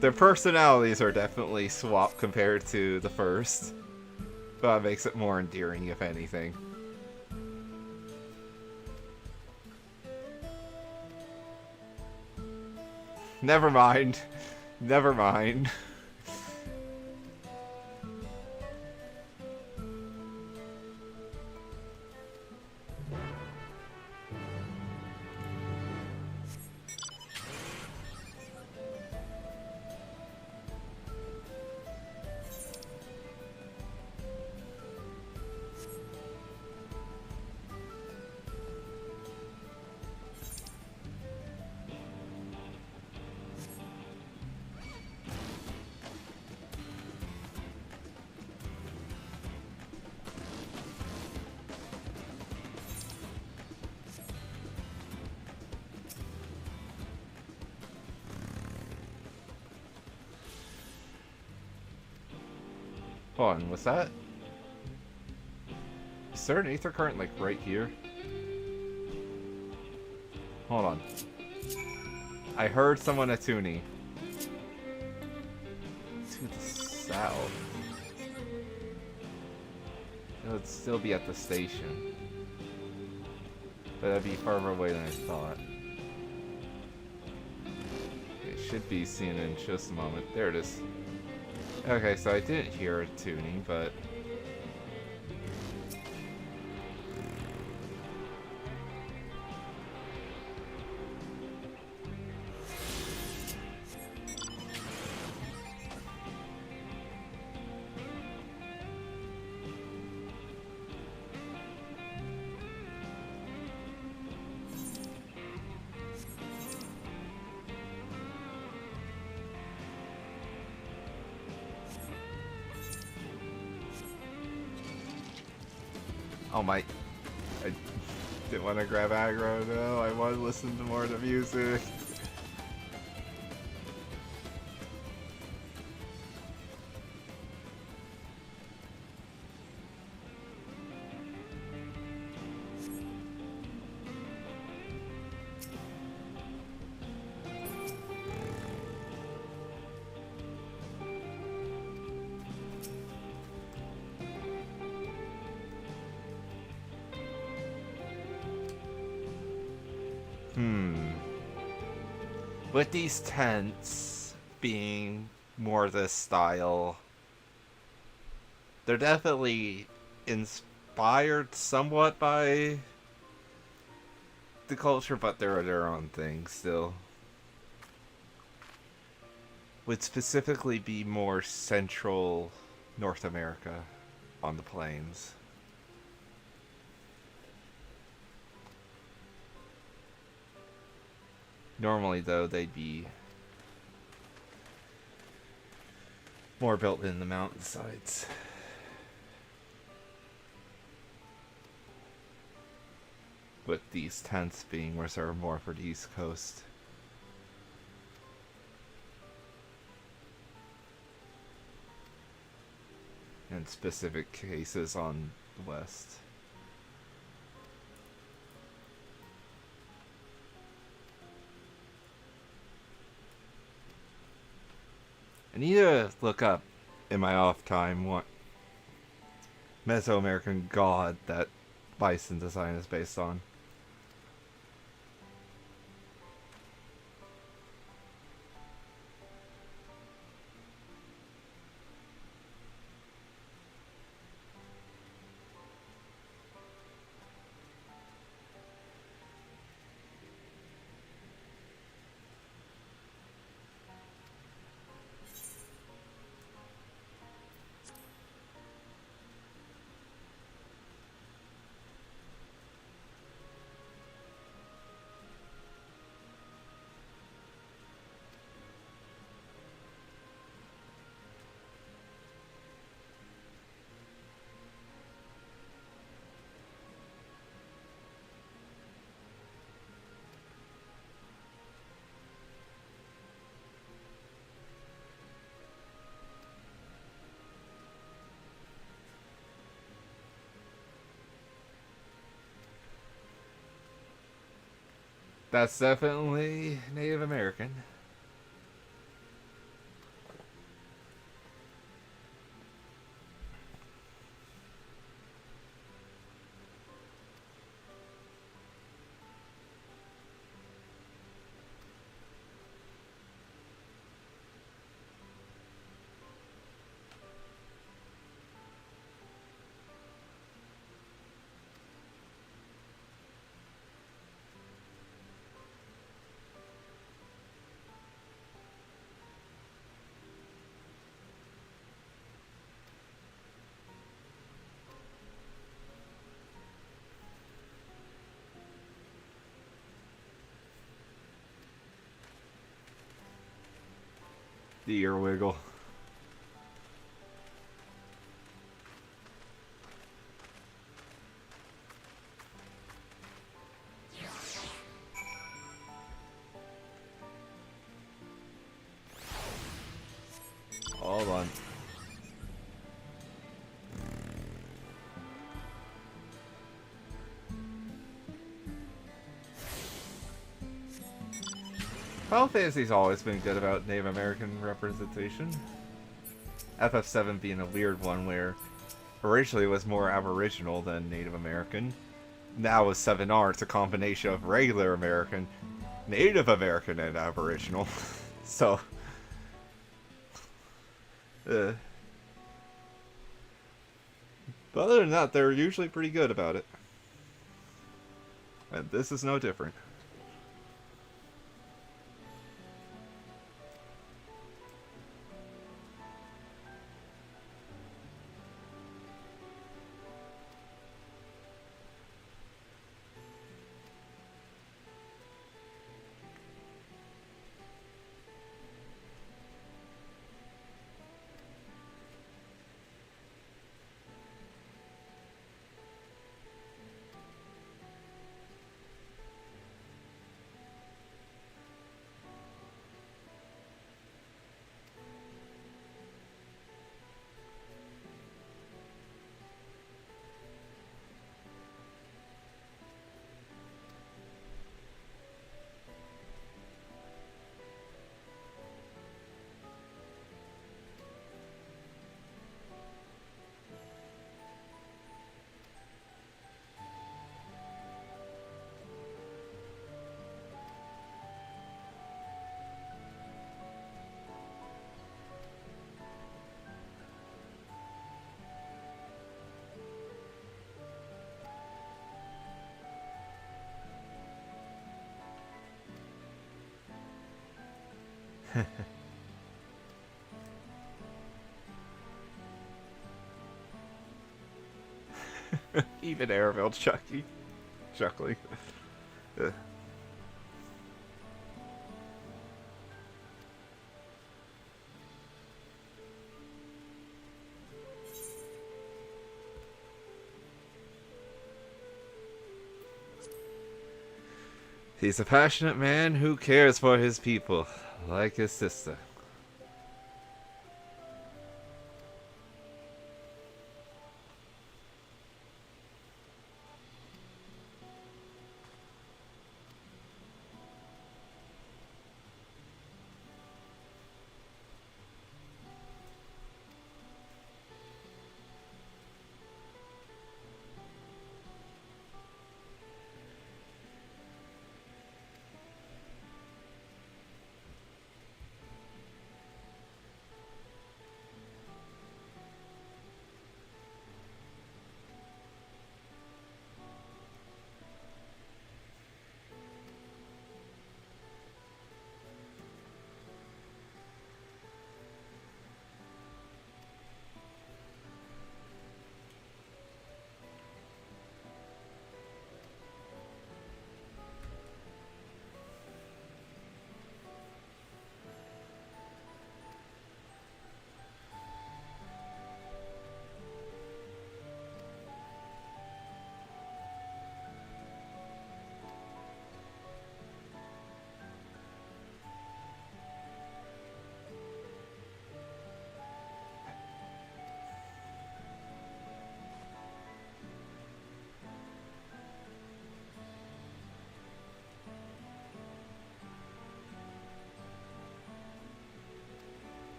Speaker 1: Their personalities are definitely swapped compared to the first. But it makes it more endearing, if anything. Never mind. Never mind. Hold on, what's that? Is there an aether current, like, right here? Hold on. I heard someone attuning. To the south. It would still be at the station. But that'd be farther away than I thought. It should be seen in just a moment. There it is. Okay, so I didn't hear a tuning, but... Oh my... I didn't want to grab aggro, no. I want to listen to more of the music. With these tents being more this style, they're definitely inspired somewhat by the culture, but they're their own thing still. Would specifically be more central North America on the plains. Normally, though, they'd be more built in the mountainsides. With these tents being reserved more for the East Coast. And specific cases on the West. I need to look up in my off time what Mesoamerican god that bison design is based on. That's definitely Native American. The ear wiggle. Hold on. Final Fantasy's always been good about Native American representation. FF7 being a weird one where originally it was more Aboriginal than Native American. Now with 7R, it's a combination of regular American, Native American, and Aboriginal. So... But other than that, they're usually pretty good about it. And this is no different. Even Airville chuckling. He's a passionate man who cares for his people, like his sister.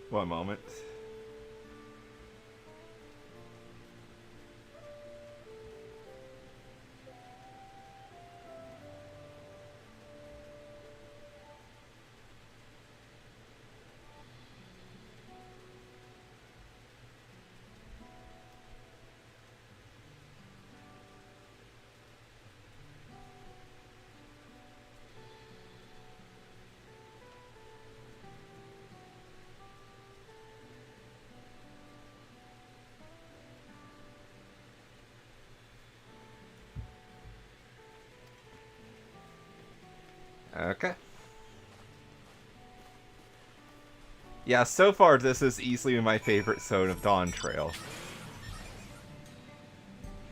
Speaker 1: One moment. Okay. Yeah, so far this is easily my favorite zone of Dawntrail.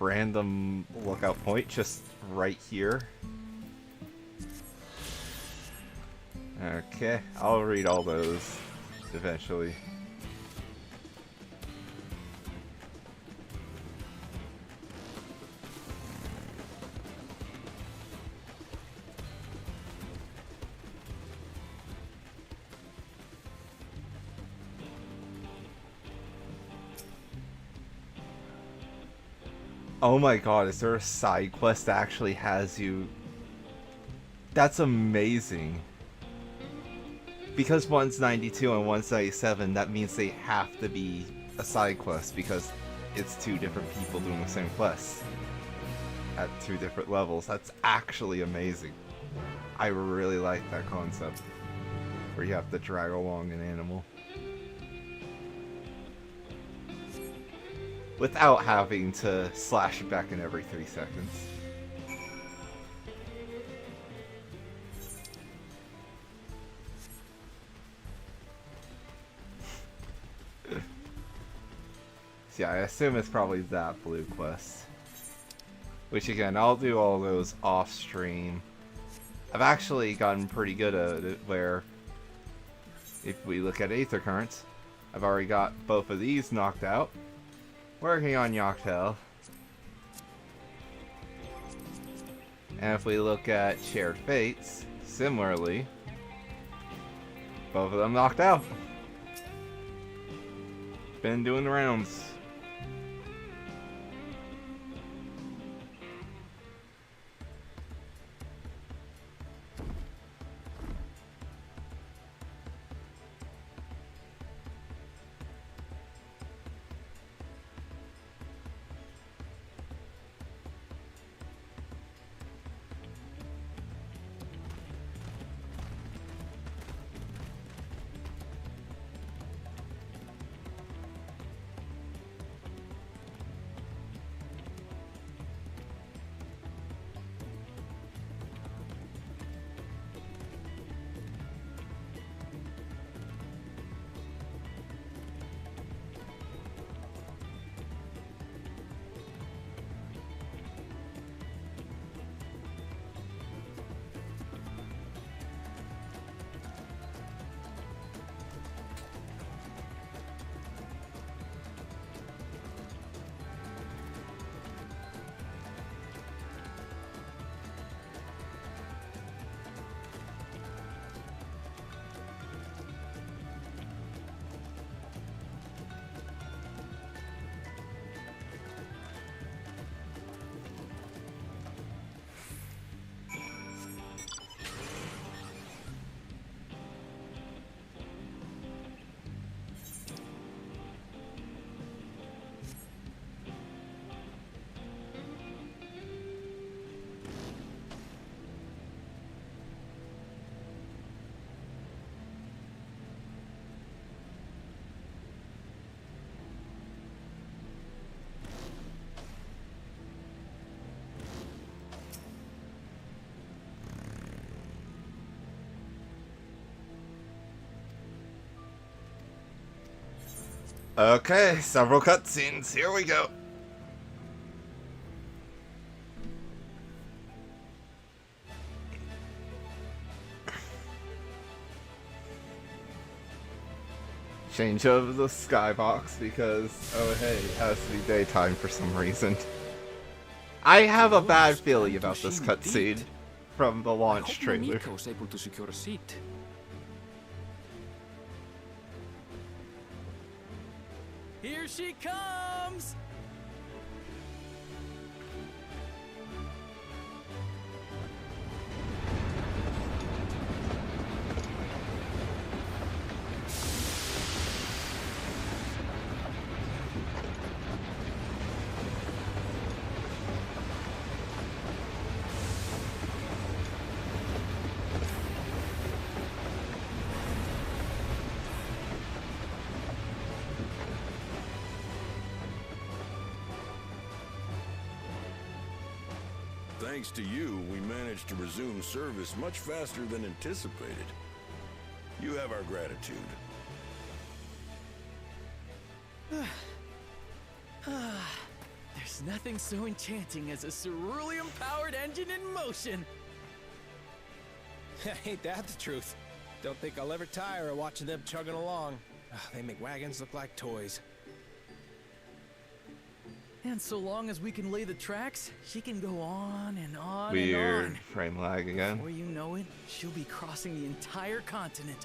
Speaker 1: Random lookout point just right here. Okay, I'll read all those eventually. Oh my god, is there a side quest that actually has you? That's amazing. Because one's 92 and one's 97, that means they have to be a side quest because it's two different people doing the same quest at two different levels. That's actually amazing. I really like that concept where you have to drag along an animal without having to slash it back in every 3 seconds. So yeah, I assume it's probably that blue quest. Which again, I'll do all those off stream. I've actually gotten pretty good at it where if we look at Aether Currents, I've already got both of these knocked out. Working on Yoctel. And if we look at Shared Fates, similarly, both of them knocked out. Been doing the rounds. Okay, several cutscenes. Here we go. Change of the skybox because, oh hey, it has to be daytime for some reason. I have a bad feeling about this cutscene from the launch trailer.
Speaker 3: Was able to secure a seat.
Speaker 17: Here she comes!
Speaker 18: Thanks to you, we managed to resume service much faster than anticipated. You have our gratitude.
Speaker 17: There's nothing so enchanting as a cerulean-powered engine in motion.
Speaker 19: Ain't that the truth? Don't think I'll ever tire of watching them chugging along. They make wagons look like toys.
Speaker 17: And so long as we can lay the tracks, she can go on and on
Speaker 1: Weird
Speaker 17: and on.
Speaker 1: frame lag again.
Speaker 17: Before you know it, she'll be crossing the entire continent.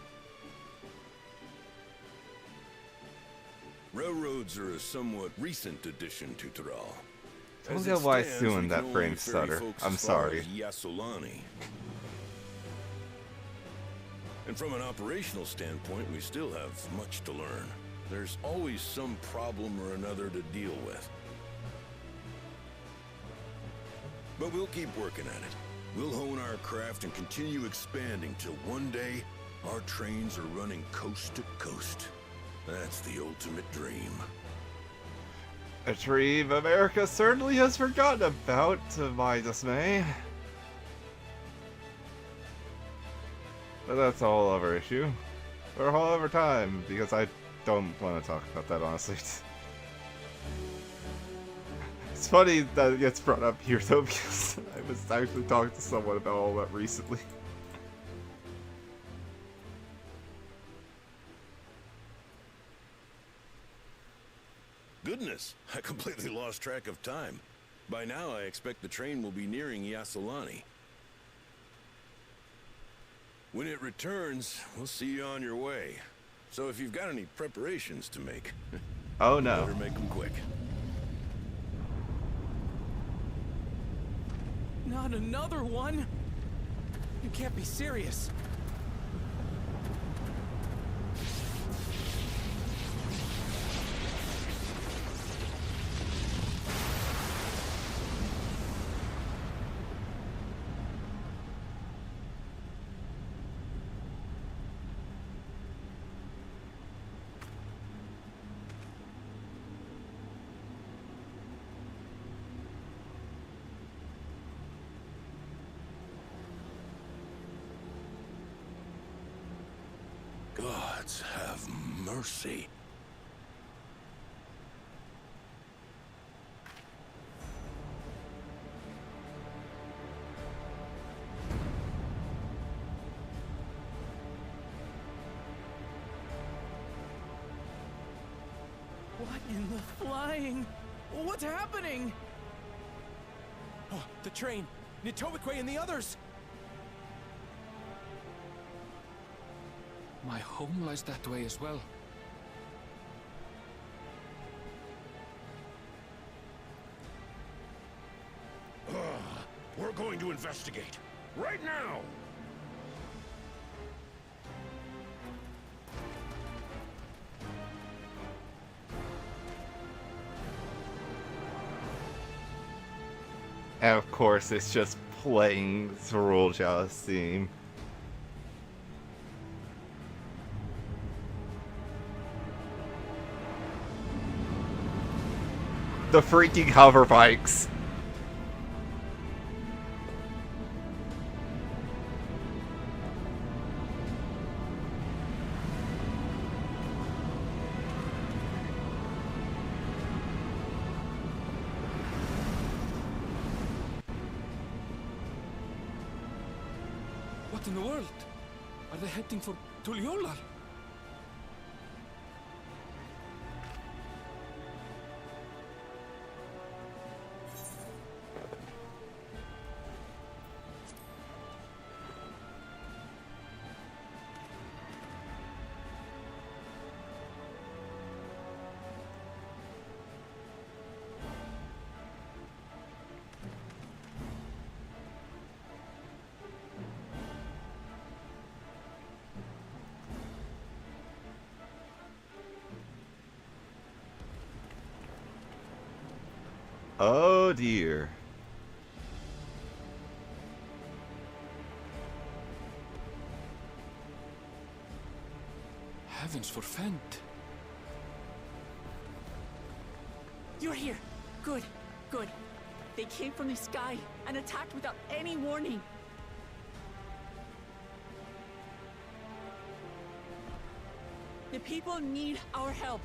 Speaker 18: Railroads are a somewhat recent addition to Tural.
Speaker 1: I don't get why it's doing that frame stutter. I'm sorry.
Speaker 18: Yasolani. And from an operational standpoint, we still have much to learn. There's always some problem or another to deal with. But we'll keep working at it. We'll hone our craft and continue expanding till one day our trains are running coast to coast. That's the ultimate dream.
Speaker 1: A dream America certainly has forgotten about, to my dismay. But that's a whole other issue. For a whole other time, because I don't want to talk about that, honestly. It's funny that it gets brought up here, though, because I was actually talking to someone about all that recently.
Speaker 18: Goodness, I completely lost track of time. By now, I expect the train will be nearing Yasolani. When it returns, we'll see you on your way. So if you've got any preparations to make,
Speaker 1: oh no,
Speaker 18: better make them quick.
Speaker 17: Not another one!
Speaker 19: You can't be serious.
Speaker 18: Gods have mercy.
Speaker 17: What in the flying? What's happening?
Speaker 19: Oh, the train! Nitobikwe and the others!
Speaker 3: My home lies that way as well.
Speaker 18: We're going to investigate. Right now!
Speaker 1: And of course, it's just playing ReZaHydra's theme. The freaking hover bikes.
Speaker 3: What in the world? Are they heading for Tural?
Speaker 1: Oh dear.
Speaker 3: Heavens forfend.
Speaker 6: You're here. Good, good. They came from the sky and attacked without any warning. The people need our help.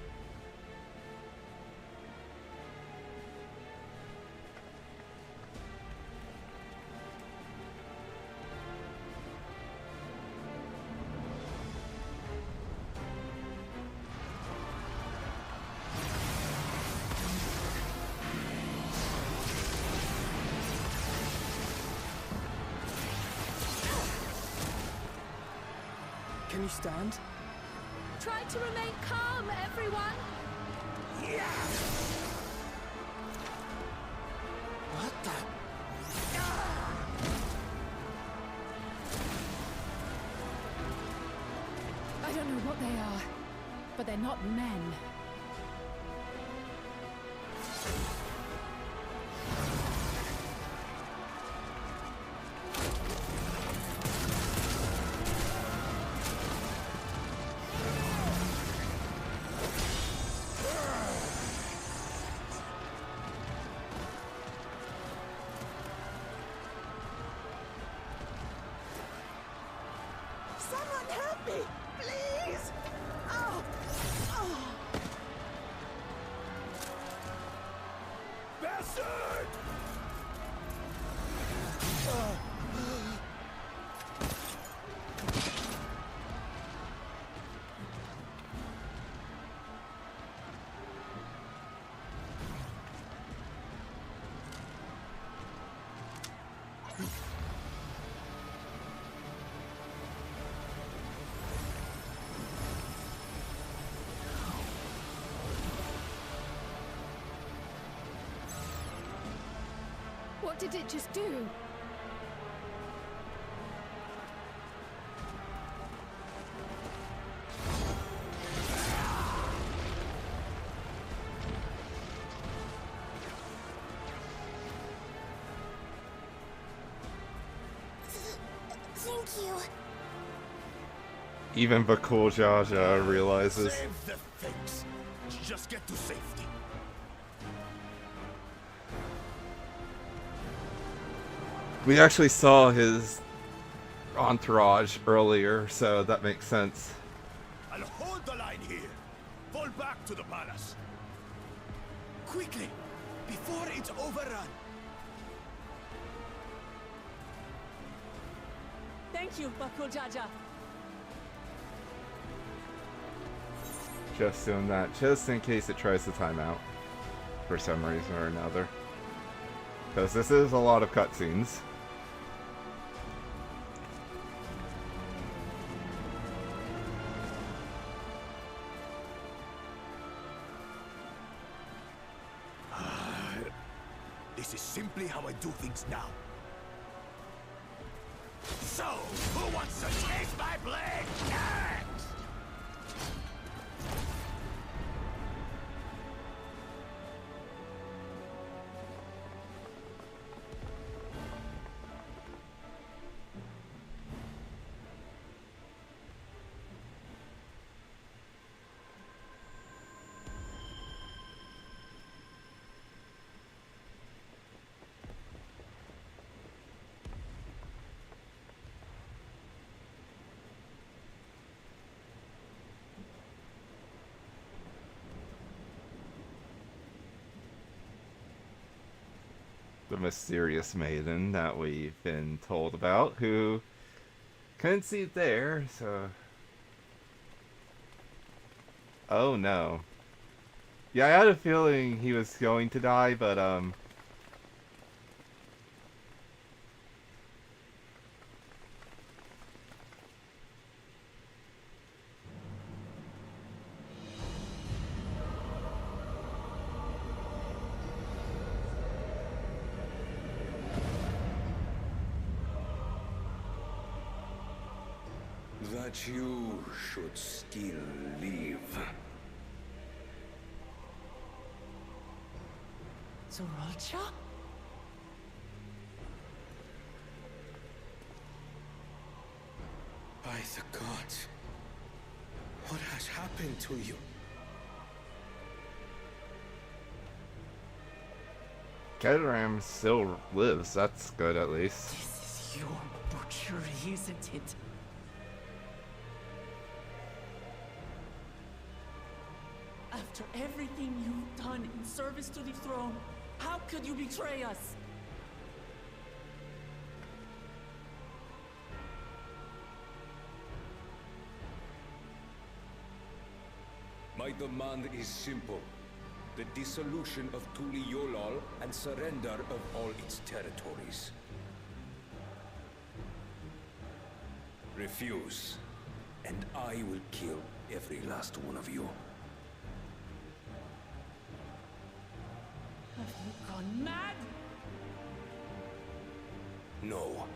Speaker 9: Can you stand?
Speaker 10: Try to remain calm, everyone.
Speaker 11: What the?
Speaker 2: I don't know what they are, but they're not men.
Speaker 16: Someone help me, please! Oh! Oh!
Speaker 4: Bastard!
Speaker 10: What did it just do?
Speaker 15: Thank you.
Speaker 1: Even Voiceover realizes.
Speaker 4: Save the things. Just get to safety.
Speaker 1: We actually saw his entourage earlier, so that makes sense.
Speaker 4: I'll hold the line here. Fall back to the palace. Quickly, before it's overrun.
Speaker 6: Thank you, ReZaHydra.
Speaker 1: Just doing that, just in case it tries to time out for some reason or another. Because this is a lot of cutscenes.
Speaker 4: This is simply how I do things now. So, who wants to taste my blade next?
Speaker 1: The mysterious maiden that we've been told about, who Couldn't see it there, so... Oh no. Yeah, I had a feeling he was going to die, but
Speaker 18: That you should still live.
Speaker 6: Zoralcha?
Speaker 5: By the gods, what has happened to you?
Speaker 1: Kedaram still lives. That's good, at least.
Speaker 6: This is your butchery, isn't it? After everything you've done in service to the throne, how could you betray us?
Speaker 11: My demand is simple. The dissolution of Tural and surrender of all its territories. Refuse, and I will kill every last one of you.
Speaker 6: Have you gone mad?
Speaker 11: No.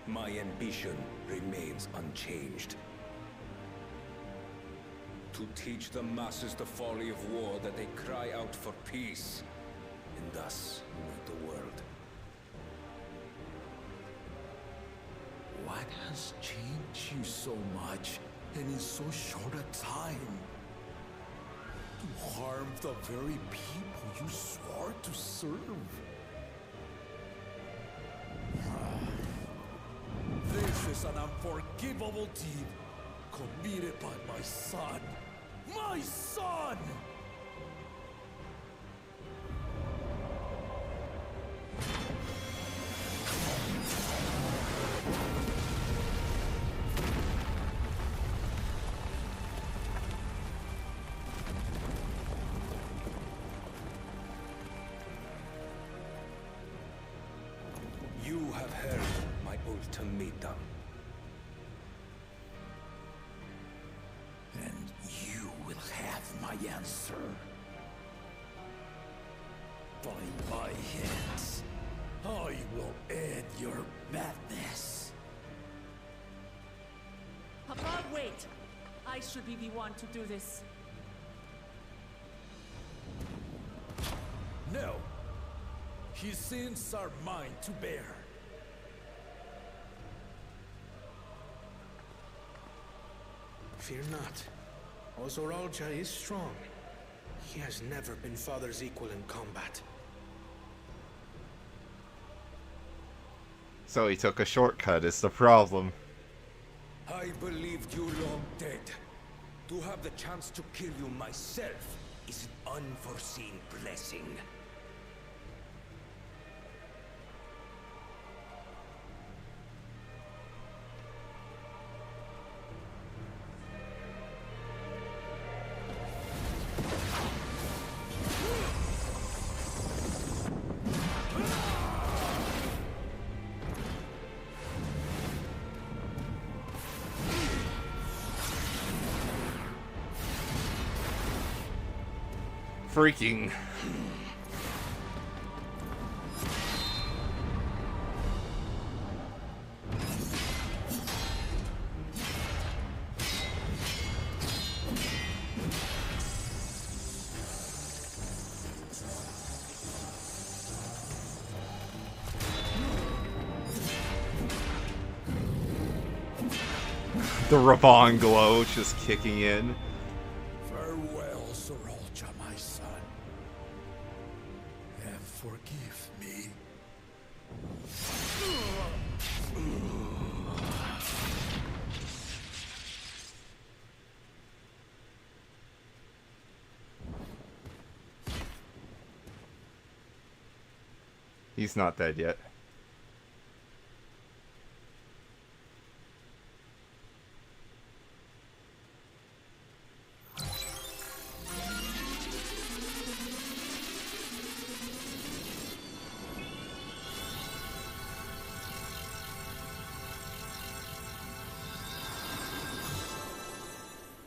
Speaker 11: My ambition remains unchanged. To teach the masses the folly of war, that they cry out for peace, and thus unite the world.
Speaker 4: What has changed you so much, and in so short a time? To harm the very people you swore to serve. This is an unforgivable deed committed by my son. My son!
Speaker 11: You have heard my ultimatum.
Speaker 4: And you will have my answer. By my hands, I will end your madness.
Speaker 6: Papa, wait! I should be the one to do this.
Speaker 4: No. His sins are mine to bear.
Speaker 5: Fear not. Zoralcha is strong. He has never been father's equal in combat.
Speaker 1: So he took a shortcut, is the problem.
Speaker 11: I believed you long dead. To have the chance to kill you myself is an unforeseen blessing.
Speaker 1: Freaking. The Raban glow just kicking in.
Speaker 4: Farewell, Zoralcha, my son. And forgive me.
Speaker 1: He's not dead yet.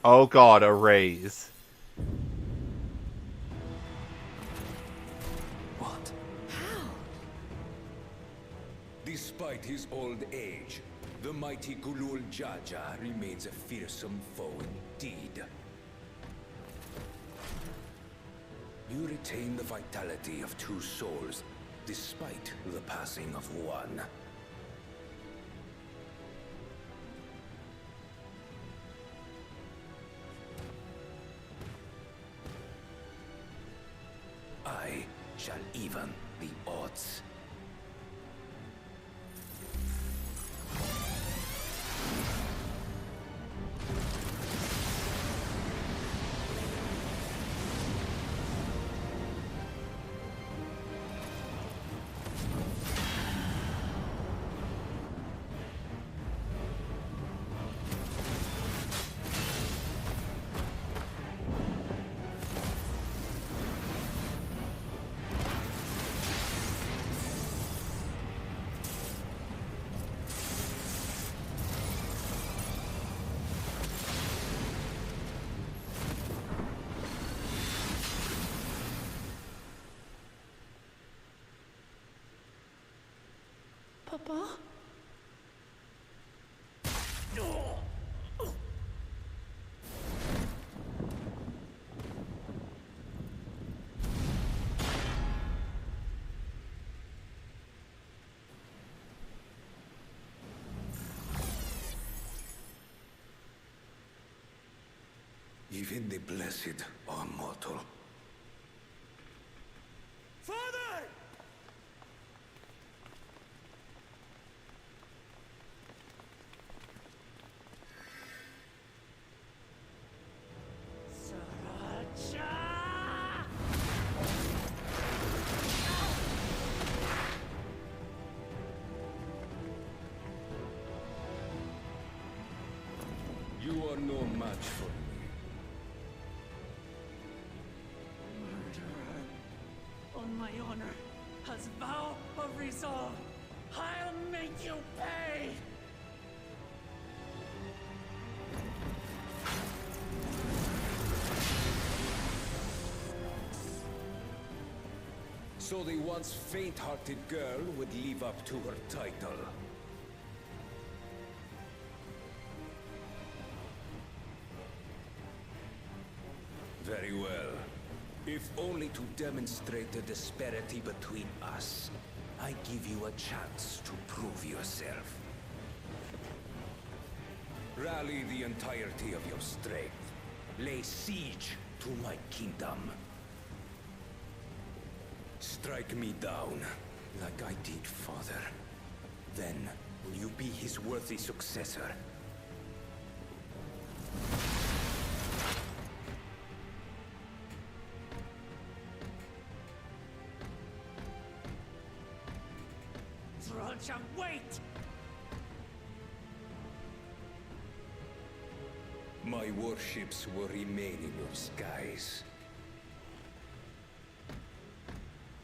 Speaker 1: Oh god, a raise.
Speaker 11: What?
Speaker 10: How?
Speaker 11: Despite his old age, the mighty Gulul Jaja remains a fearsome foe indeed. You retain the vitality of 2 souls, despite the passing of one. I shall even the odds.
Speaker 10: Papa?
Speaker 11: Even the blessed are mortal.
Speaker 16: Father!
Speaker 11: You are no match for me.
Speaker 12: Murderer, on my honor, as vow of resolve, I'll make you pay!
Speaker 11: So the once faint-hearted girl would live up to her title. Very well. If only to demonstrate the disparity between us, I give you a chance to prove yourself. Rally the entirety of your strength. Lay siege to my kingdom. Strike me down, like I did father. Then, will you be his worthy successor?
Speaker 12: Roger, wait!
Speaker 11: My warships will remain in your skies.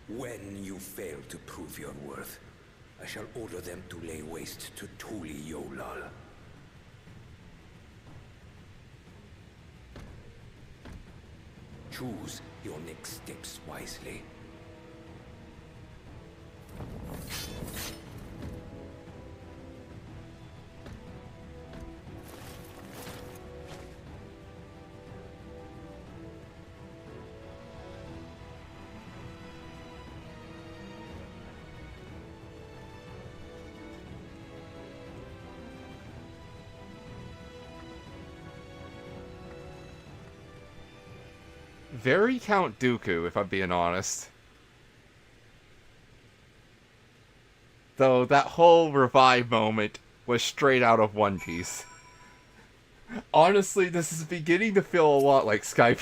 Speaker 11: When you fail to prove your worth, I shall order them to lay waste to Tuli Yolal. Choose your next steps wisely.
Speaker 1: Very Count Dooku, if I'm being honest. Though that whole revive moment was straight out of One Piece. Honestly, this is beginning to feel a lot like Skype.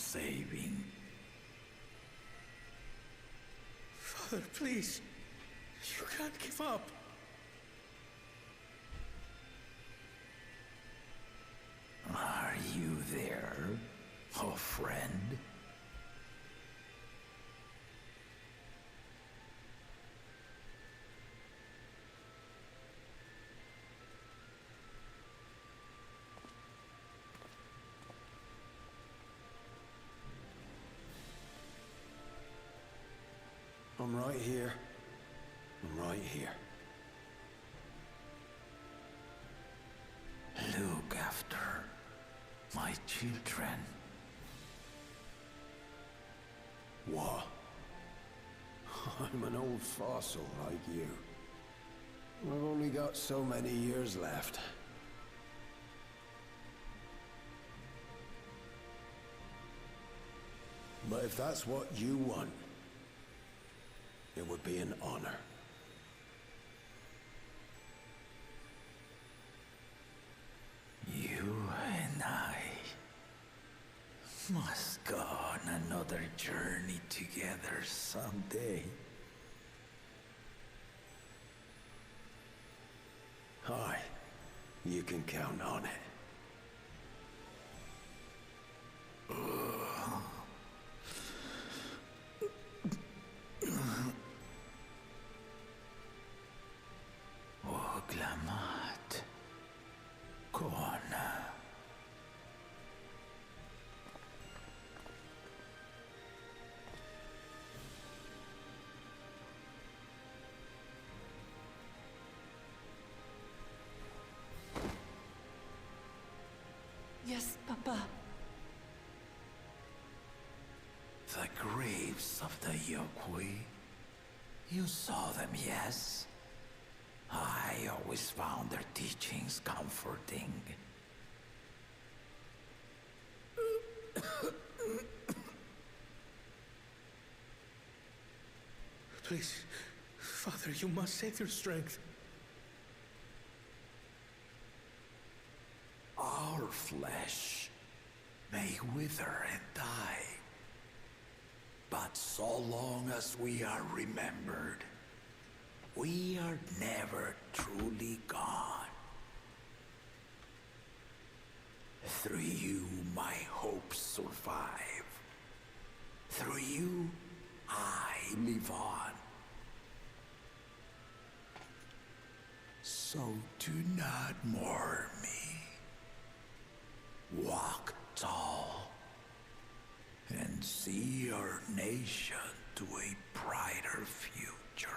Speaker 4: saving.
Speaker 5: Father, please. You can't give up.
Speaker 4: Are you there, oh friend?
Speaker 8: I'm right here. I'm right here.
Speaker 4: Look after my children.
Speaker 8: What? I'm an old fossil like you. I've only got so many years left. But if that's what you want, it would be an honor.
Speaker 4: You and I must go on another journey together someday.
Speaker 8: Aye, you can count on it.
Speaker 4: Oglamat. Kona.
Speaker 6: Yes, Papa.
Speaker 4: The graves of the Yokwi. You saw them, yes? I always found their teachings comforting.
Speaker 5: Please, Father, you must save your strength.
Speaker 4: Our flesh may wither and die, but so long as we are remembered, we are never truly gone. Through you, my hopes survive. Through you, I live on. So do not mourn me. Walk tall and see our nation to a brighter future.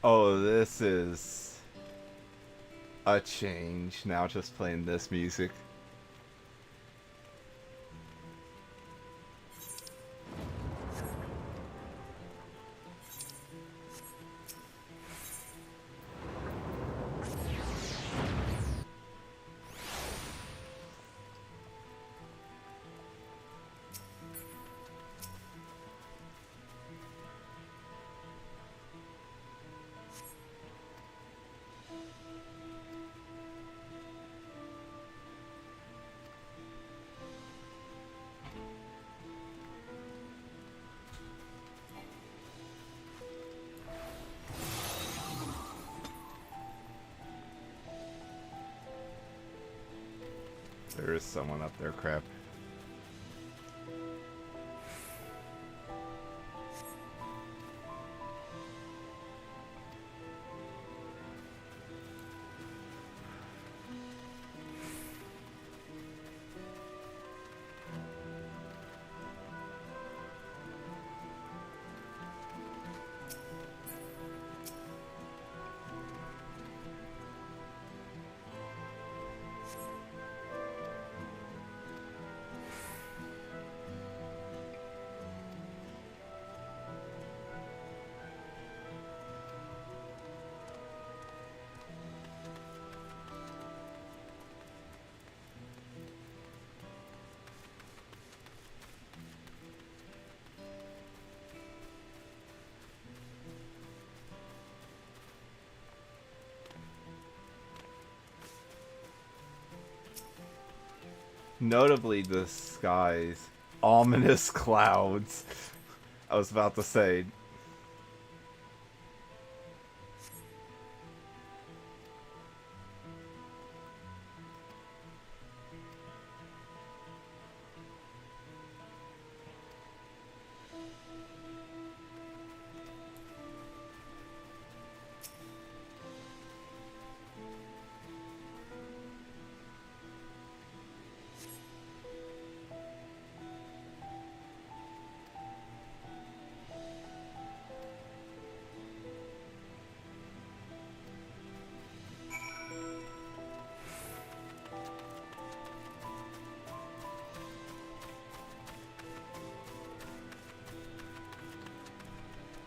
Speaker 1: Oh, this is a change. Now just playing this music. There is someone up there, crap. Notably, the skies. Ominous clouds. I was about to say.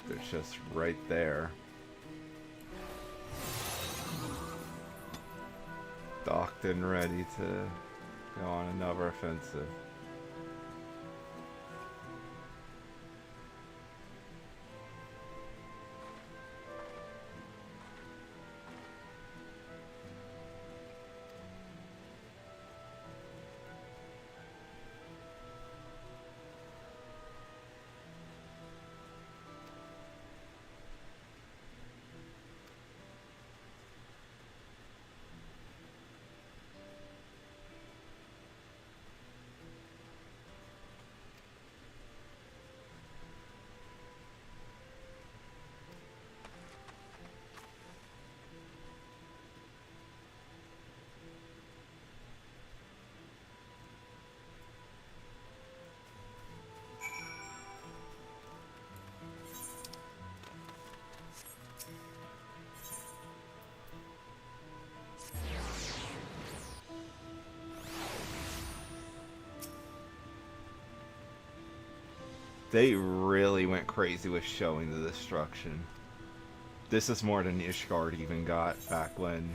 Speaker 1: They're just right there. Docked and ready to go on another offensive. They really went crazy with showing the destruction. This is more than Ishgard even got back when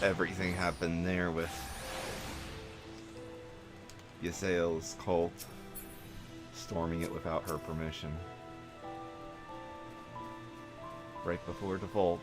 Speaker 1: everything happened there with Ysael's cult storming it without her permission. Right before the vault.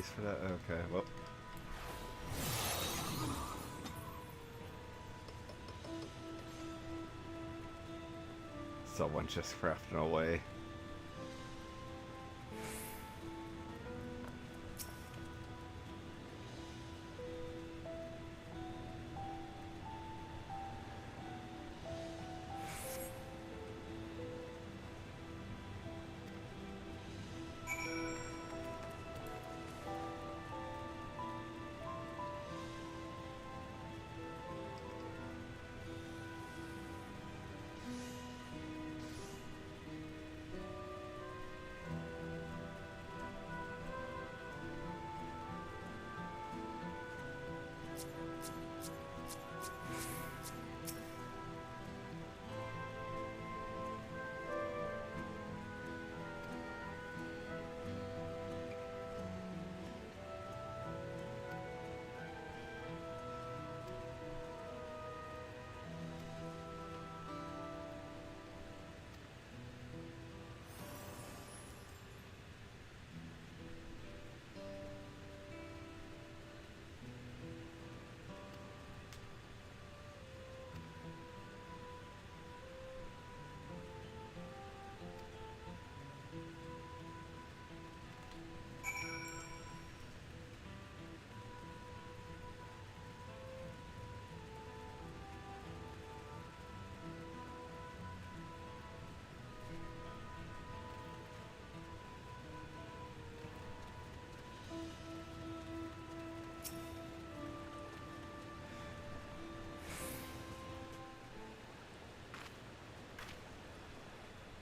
Speaker 1: least for that? Okay, well. Someone just crafting away.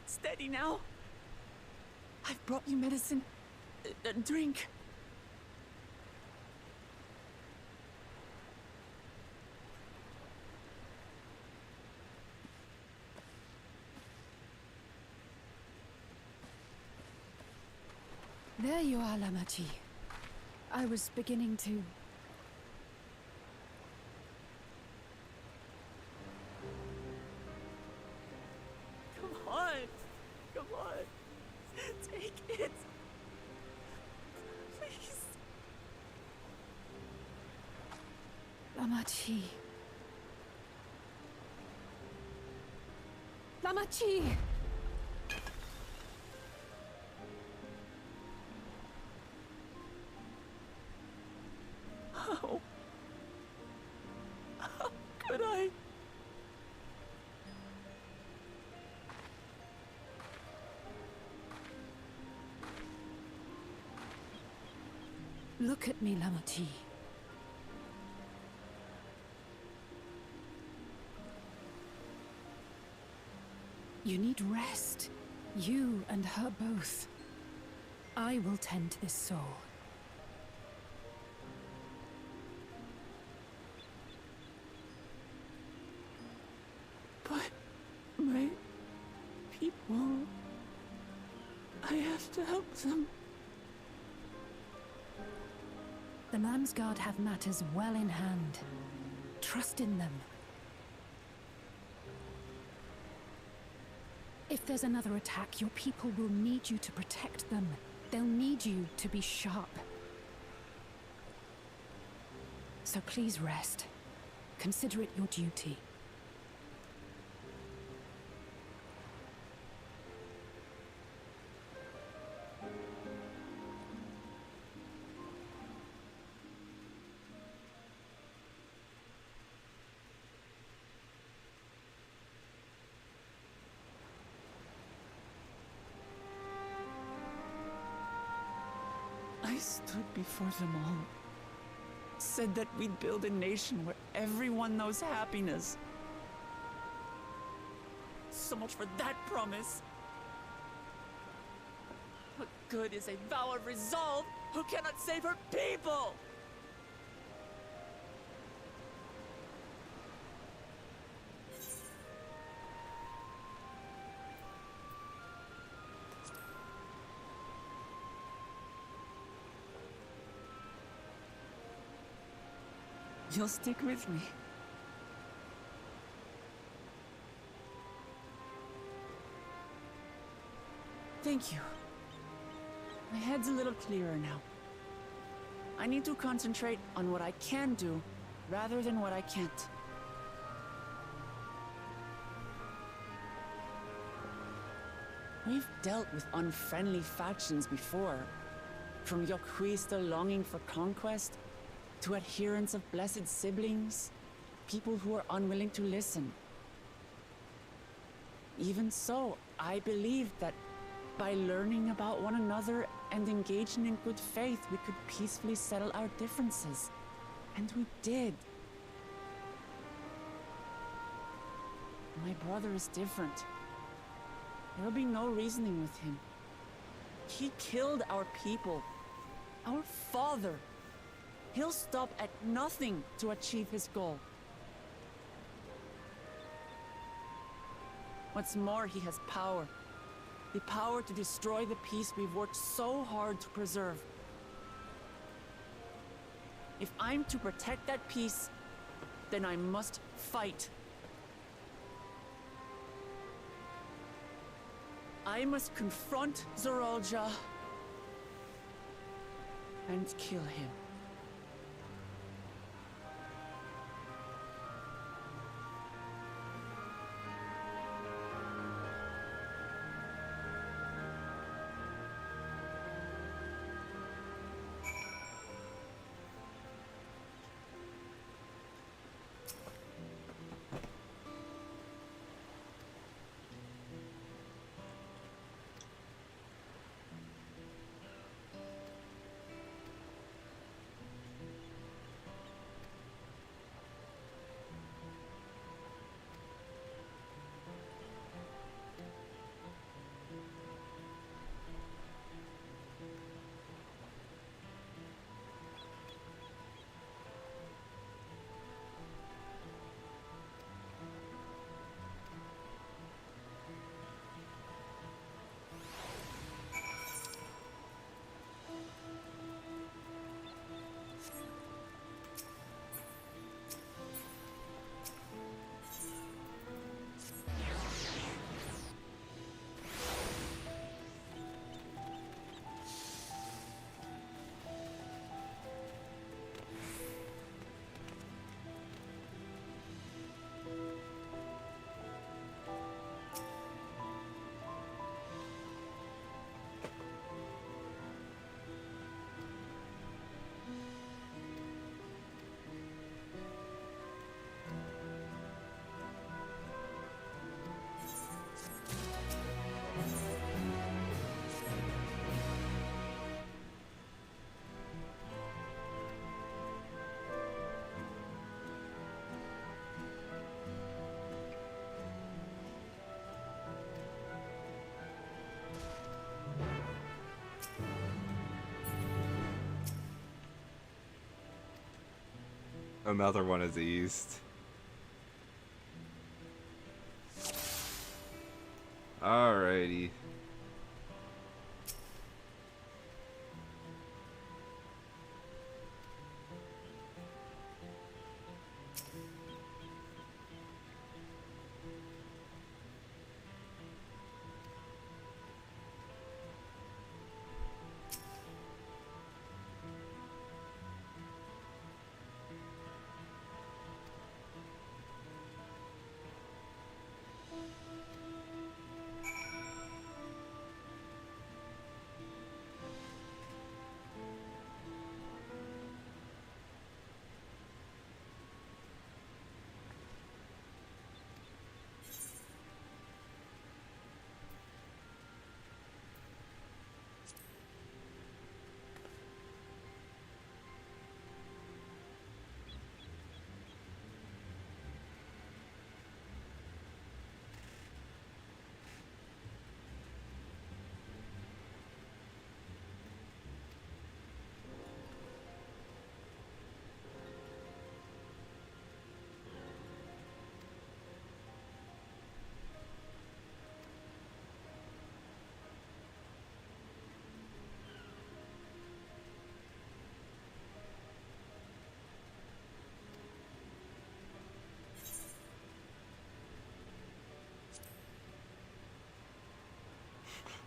Speaker 6: Steady now. I've brought you medicine. A drink.
Speaker 2: There you are, Lamachi. I was beginning to...
Speaker 6: Come on. Come on. Take it. Please.
Speaker 2: Lamachi. Lamachi!
Speaker 6: How could I?
Speaker 2: Look at me, Lamachi. You need rest. You and her both. I will tend to this soul.
Speaker 6: But my people... I have to help them.
Speaker 2: The Lambsguard have matters well in hand. Trust in them. If there's another attack, your people will need you to protect them. They'll need you to be sharp. So please rest. Consider it your duty.
Speaker 6: I stood before them all. Said that we'd build a nation where everyone knows happiness. So much for that promise. What good is a vow of resolve who cannot save her people? You'll stick with me. Thank you. My head's a little clearer now. I need to concentrate on what I can do, rather than what I can't. We've dealt with unfriendly factions before. From Yokuista longing for conquest, to adherents of blessed siblings, people who are unwilling to listen. Even so, I believed that by learning about one another and engaging in good faith, we could peacefully settle our differences. And we did. My brother is different. There will be no reasoning with him. He killed our people, our father. He'll stop at nothing to achieve his goal. What's more, he has power. The power to destroy the peace we've worked so hard to preserve. If I'm to protect that peace, then I must fight. I must confront Zorolja and kill him.
Speaker 1: Another one is eased. Alrighty.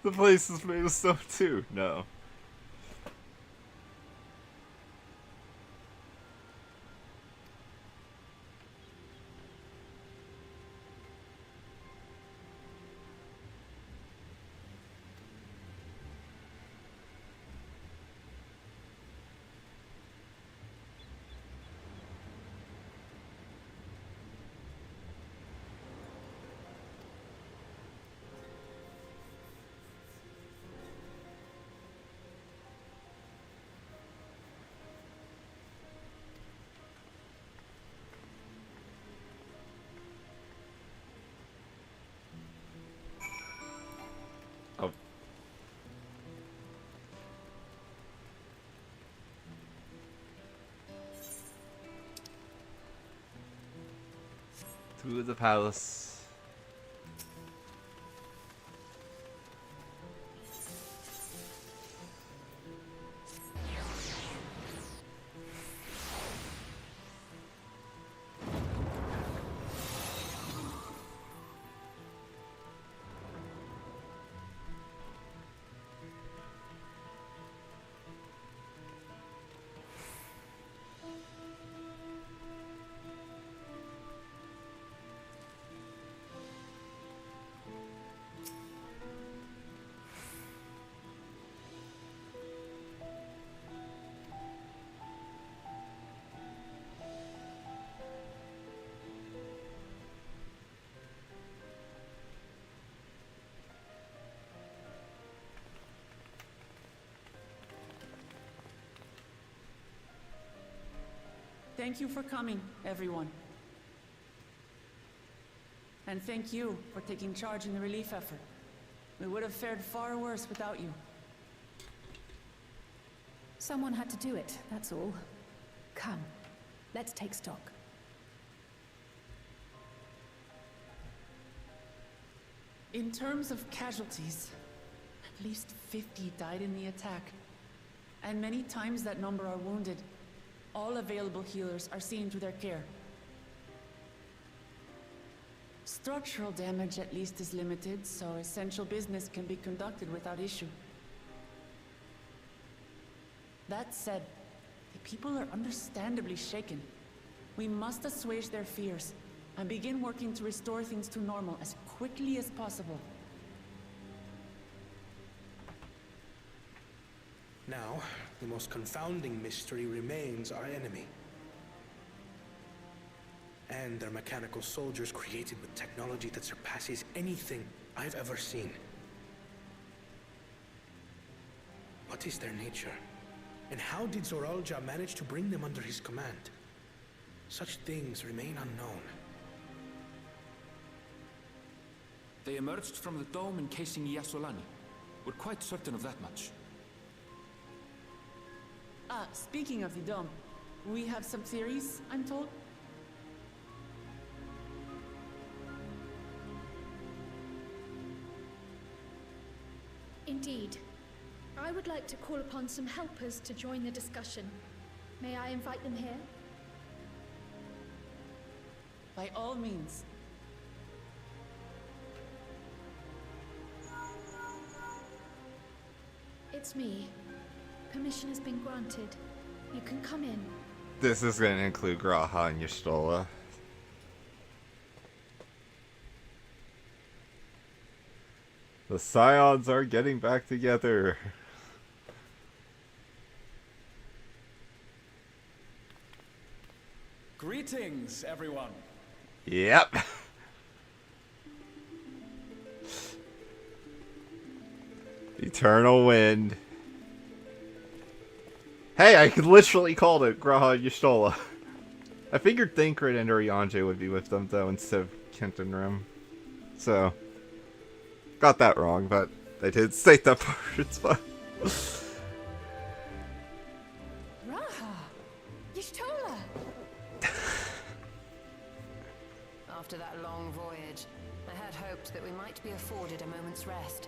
Speaker 1: The place is made of stone too. No. To the palace.
Speaker 6: Thank you for coming, everyone. And thank you for taking charge in the relief effort. We would have fared far worse without you.
Speaker 2: Someone had to do it, that's all. Come, let's take stock.
Speaker 6: In terms of casualties, at least 50 died in the attack. And many times that number are wounded. All available healers are seen to their care. Structural damage at least is limited, so essential business can be conducted without issue. That said, the people are understandably shaken. We must assuage their fears and begin working to restore things to normal as quickly as possible.
Speaker 5: Now, the most confounding mystery remains our enemy. And their mechanical soldiers created with technology that surpasses anything I've ever seen. What is their nature? And how did ReZaHydra manage to bring them under his command? Such things remain unknown.
Speaker 3: They emerged from the dome encasing Yasolani. We're quite certain of that much.
Speaker 6: Speaking of the dome, we have some theories, I'm told.
Speaker 10: Indeed. I would like to call upon some helpers to join the discussion. May I invite them here?
Speaker 6: By all means.
Speaker 10: It's me. Permission has been granted. You can come in.
Speaker 1: This is going to include Graha and Y'shtola. The Scions are getting back together.
Speaker 20: Greetings, everyone.
Speaker 1: Yep. Eternal Wind. Hey, I could literally call it Graha and Y'shtola. I figured Thancred and Urianger would be with them, though, instead of Kenton Rim. So, got that wrong, but they did state that part. It's fine.
Speaker 7: Raha! Y'shtola! After that long voyage, I had hoped that we might be afforded a moment's rest.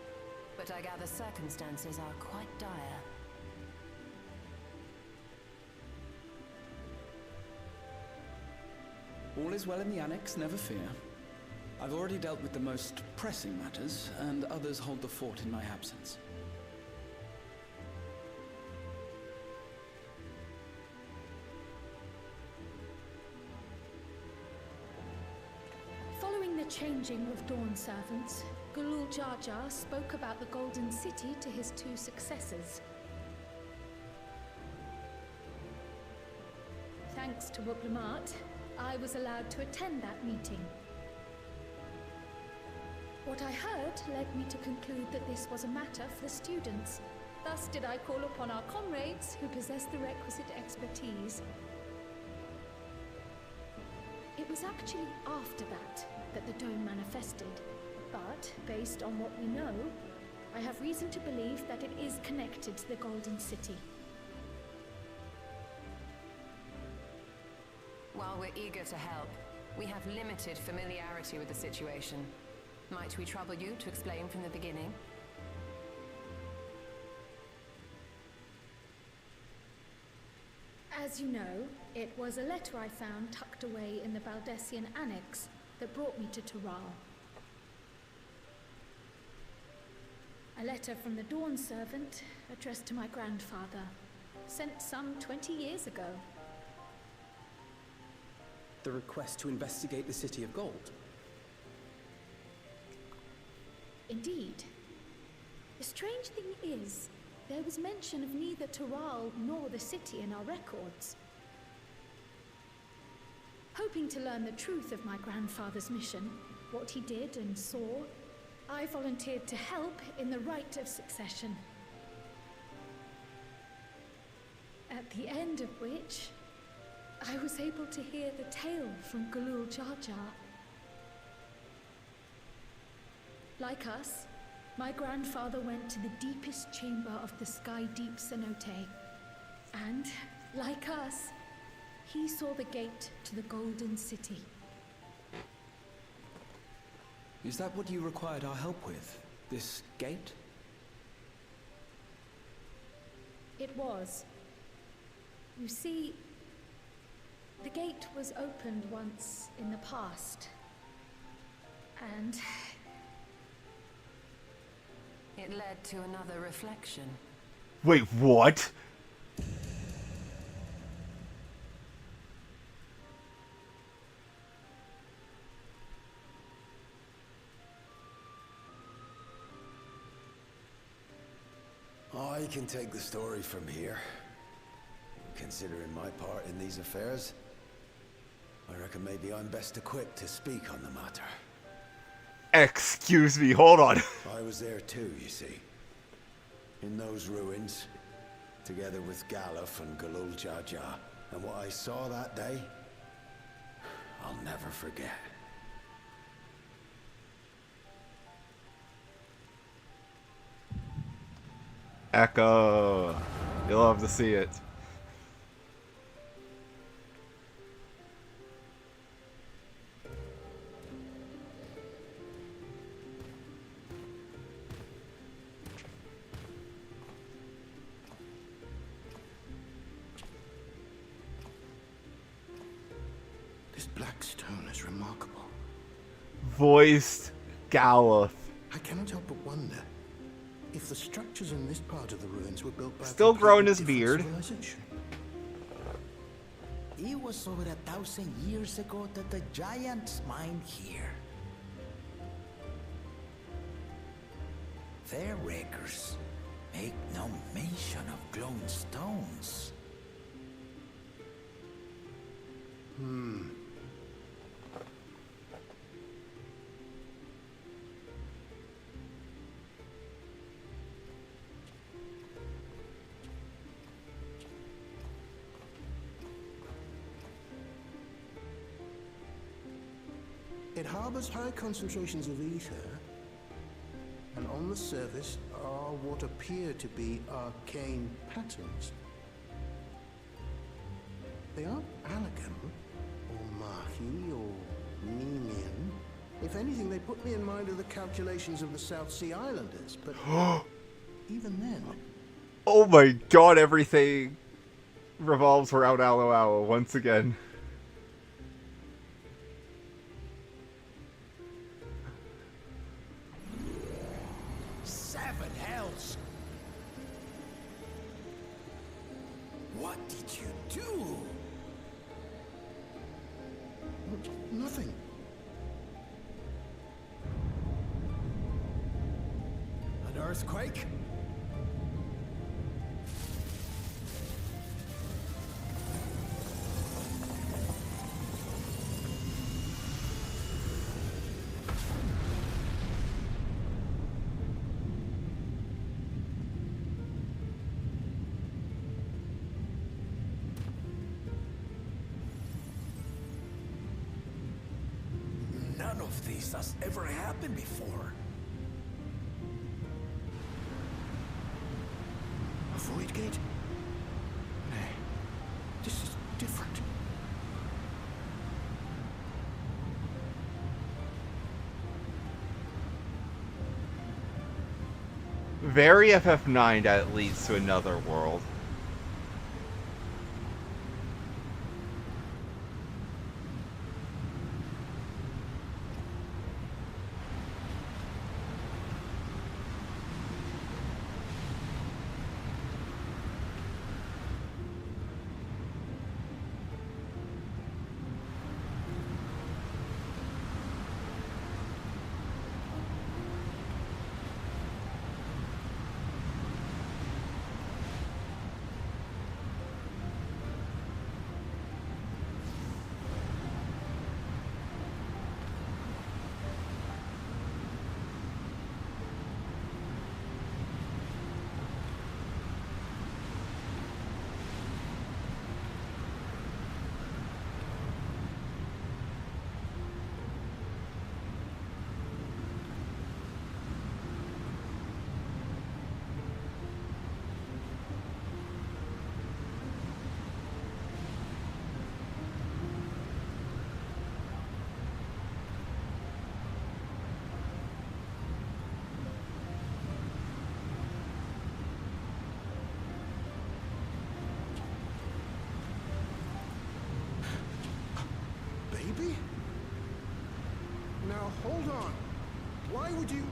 Speaker 7: But I gather circumstances are quite dire.
Speaker 20: All is well in the Annex, never fear. I've already dealt with the most pressing matters, and others hold the fort in my absence.
Speaker 10: Following the changing of Dawn servants, Gulul Jar Jar spoke about the Golden City to his two successors. Thanks to Wublamat, I was allowed to attend that meeting. What I heard led me to conclude that this was a matter for the students. Thus did I call upon our comrades who possess the requisite expertise. It was actually after that the dome manifested. But, based on what we know, I have reason to believe that it is connected to the Golden City.
Speaker 7: While we're eager to help, We have limited familiarity with the situation. Might we trouble you to explain from the beginning?
Speaker 10: As you know, it was a letter I found tucked away in the Baldessian Annex that brought me to Tural. A letter from the Dawn servant addressed to my grandfather, sent some 20 years ago.
Speaker 9: The request to investigate the City of Gold?
Speaker 10: Indeed. The strange thing is, there was mention of neither Tural nor the city in our records. Hoping to learn the truth of my grandfather's mission, what he did and saw, I volunteered to help in the rite of succession. At the end of which, I was able to hear the tale from VoiceOver. Like us, my grandfather went to the deepest chamber of the Sky Deep Cenote. And, like us, he saw the gate to the Golden City.
Speaker 20: Is that what you required our help with? This gate?
Speaker 10: It was. You see, the gate was opened once in the past. And
Speaker 7: it led to another reflection.
Speaker 1: Wait, what?
Speaker 8: I can take the story from here. Considering my part in these affairs, I reckon maybe I'm best equipped to speak on the matter.
Speaker 1: Excuse me, hold on.
Speaker 8: I was there too, you see. In those ruins, together with Galuf and VoiceOver. And what I saw that day, I'll never forget.
Speaker 1: Echo. You'll love to see it.
Speaker 21: This black stone is remarkable.
Speaker 1: Voiced Galuf.
Speaker 21: I cannot help but wonder if the structures in this part of the ruins were built by
Speaker 1: Still growing his beard.
Speaker 22: It was over 1,000 years ago that the giants mined here. Their records make no mention of glowing stones.
Speaker 21: It harbors high concentrations of ether, and on the surface are what appear to be arcane patterns. They aren't Allegan, or Mahi, or Minion. If anything, they put me in mind of the calculations of the South Sea Islanders, but even then...
Speaker 1: Oh my god, everything revolves around Alo Alo once again.
Speaker 4: Seven hells! What did you do?
Speaker 21: Nothing.
Speaker 4: An earthquake? None of this has ever happened before.
Speaker 21: A void gate? Nay, this is different.
Speaker 1: Very FF9 that leads to another world.
Speaker 21: Baby? Now hold on. Why would you...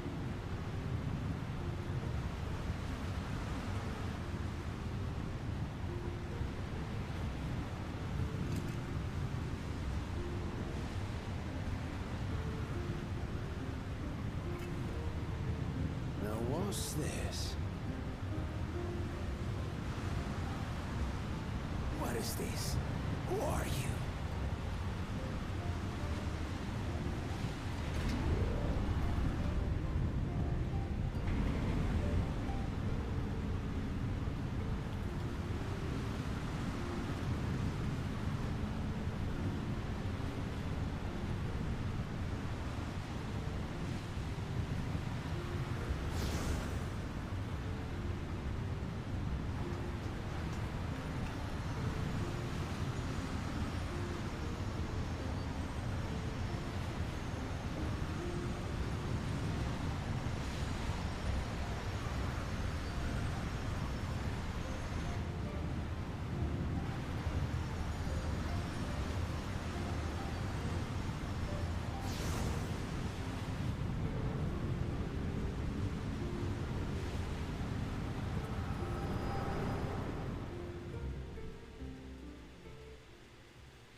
Speaker 8: Now what's this?
Speaker 11: What is this? Who are you?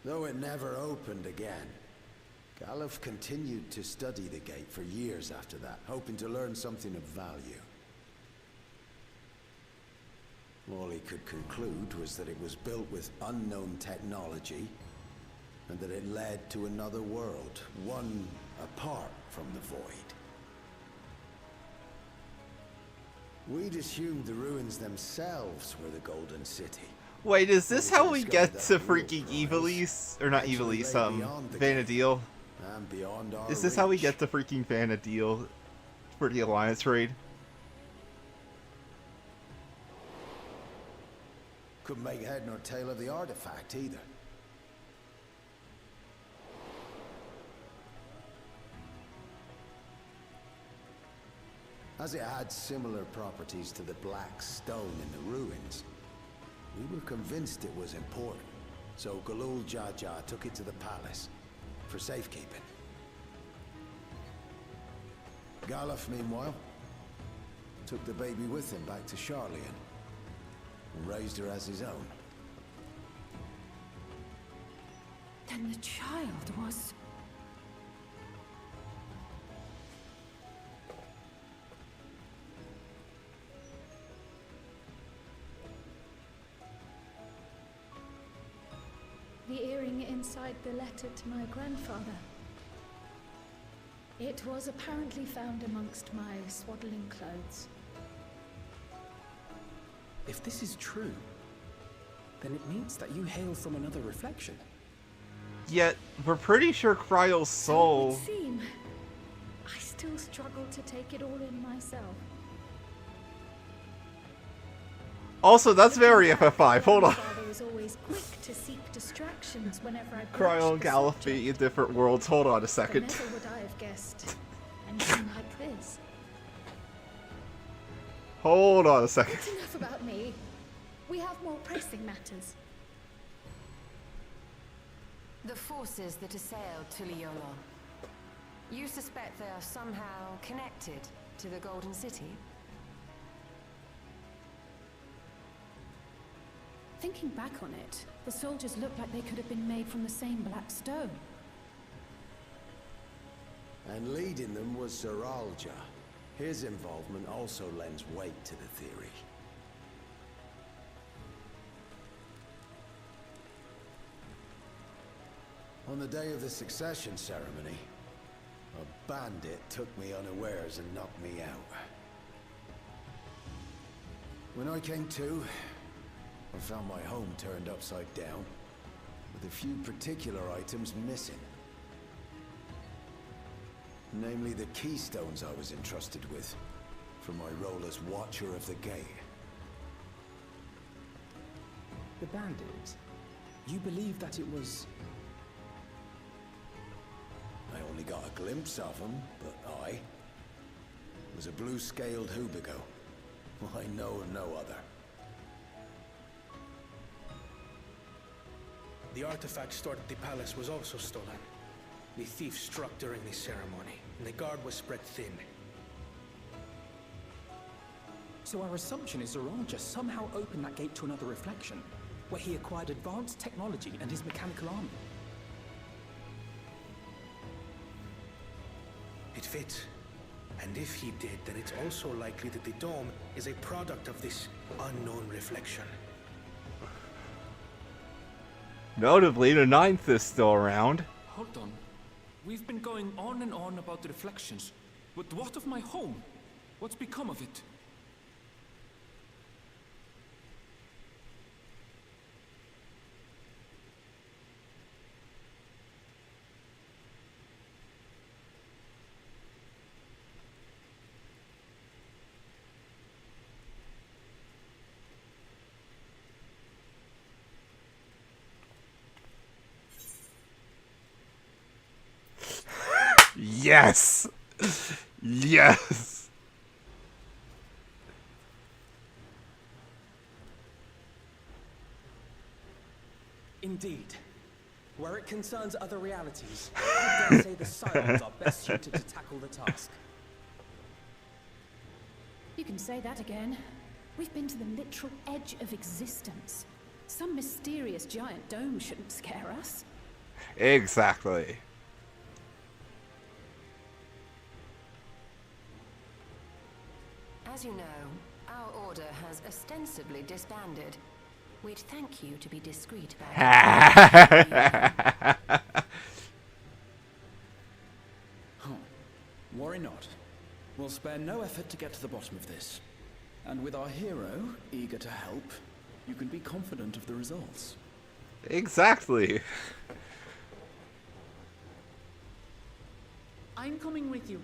Speaker 8: Though it never opened again, Galuf continued to study the gate for years after that, hoping to learn something of value. All he could conclude was that it was built with unknown technology, and that it led to another world, one apart from the Void. We'd assumed the ruins themselves were the Golden City.
Speaker 1: Wait, is this how we get to freaking Evilise? Or not Evilise, Vanadil?
Speaker 8: And beyond our
Speaker 1: Is this how we get to freaking Vanadil for the Alliance raid?
Speaker 8: Couldn't make head nor tail of the artifact either. As it had similar properties to the black stone in the ruins, we were convinced it was important, so ReZaHydra took it to the palace for safekeeping. Galuf, meanwhile, took the baby with him back to Charlian and raised her as his own.
Speaker 2: Then the child was...
Speaker 10: The earring inside the letter to my grandfather. It was apparently found amongst my swaddling clothes.
Speaker 9: If this is true, then it means that you hail from another reflection.
Speaker 1: Yet, we're pretty sure Cryal's soul...
Speaker 10: So it would seem. I still struggle to take it all in myself.
Speaker 1: Also, that's very FF5. Hold on.
Speaker 10: Father is always quick to seek distractions whenever I
Speaker 1: Cryal and Galuf being in different worlds. Hold on a second.
Speaker 10: Never would I have guessed anything like this.
Speaker 1: Hold on a second.
Speaker 10: It's enough about me. We have more pressing matters.
Speaker 7: The forces that assailed Tuliyola. You suspect they are somehow connected to the Golden City?
Speaker 2: Thinking back on it, the soldiers looked like they could have been made from the same black stone.
Speaker 8: And leading them was ReZaHydra. His involvement also lends weight to the theory. On the day of the succession ceremony, a bandit took me unawares and knocked me out. When I came to, I found my home turned upside down, with a few particular items missing. Namely the keystones I was entrusted with, from my role as Watcher of the Gate.
Speaker 9: The bandit? You believe that it was...
Speaker 8: I only got a glimpse of him, but I was a blue-scaled Hubigo. I know of no other.
Speaker 5: The artifact stored at the palace was also stolen. The thief struck during the ceremony, and the guard was spread thin.
Speaker 9: So our assumption is ReZaHydra somehow opened that gate to another reflection, where he acquired advanced technology and his mechanical army.
Speaker 5: It fits. And if he did, then it's also likely that the dome is a product of this unknown reflection.
Speaker 1: Notably, the ninth is still around.
Speaker 3: Hold on. We've been going on and on about the reflections. But what of my home? What's become of it?
Speaker 1: Yes! Yes!
Speaker 9: Indeed. Where it concerns other realities, I dare say the Scions are best suited to tackle the task.
Speaker 2: You can say that again. We've been to the literal edge of existence. Some mysterious giant dome shouldn't scare us.
Speaker 1: Exactly.
Speaker 7: As you know, our order has ostensibly disbanded. We'd thank you to be discreet about it.
Speaker 20: Worry not. We'll spare no effort to get to the bottom of this. And with our hero eager to help, you can be confident of the results.
Speaker 1: Exactly.
Speaker 6: I'm coming with you.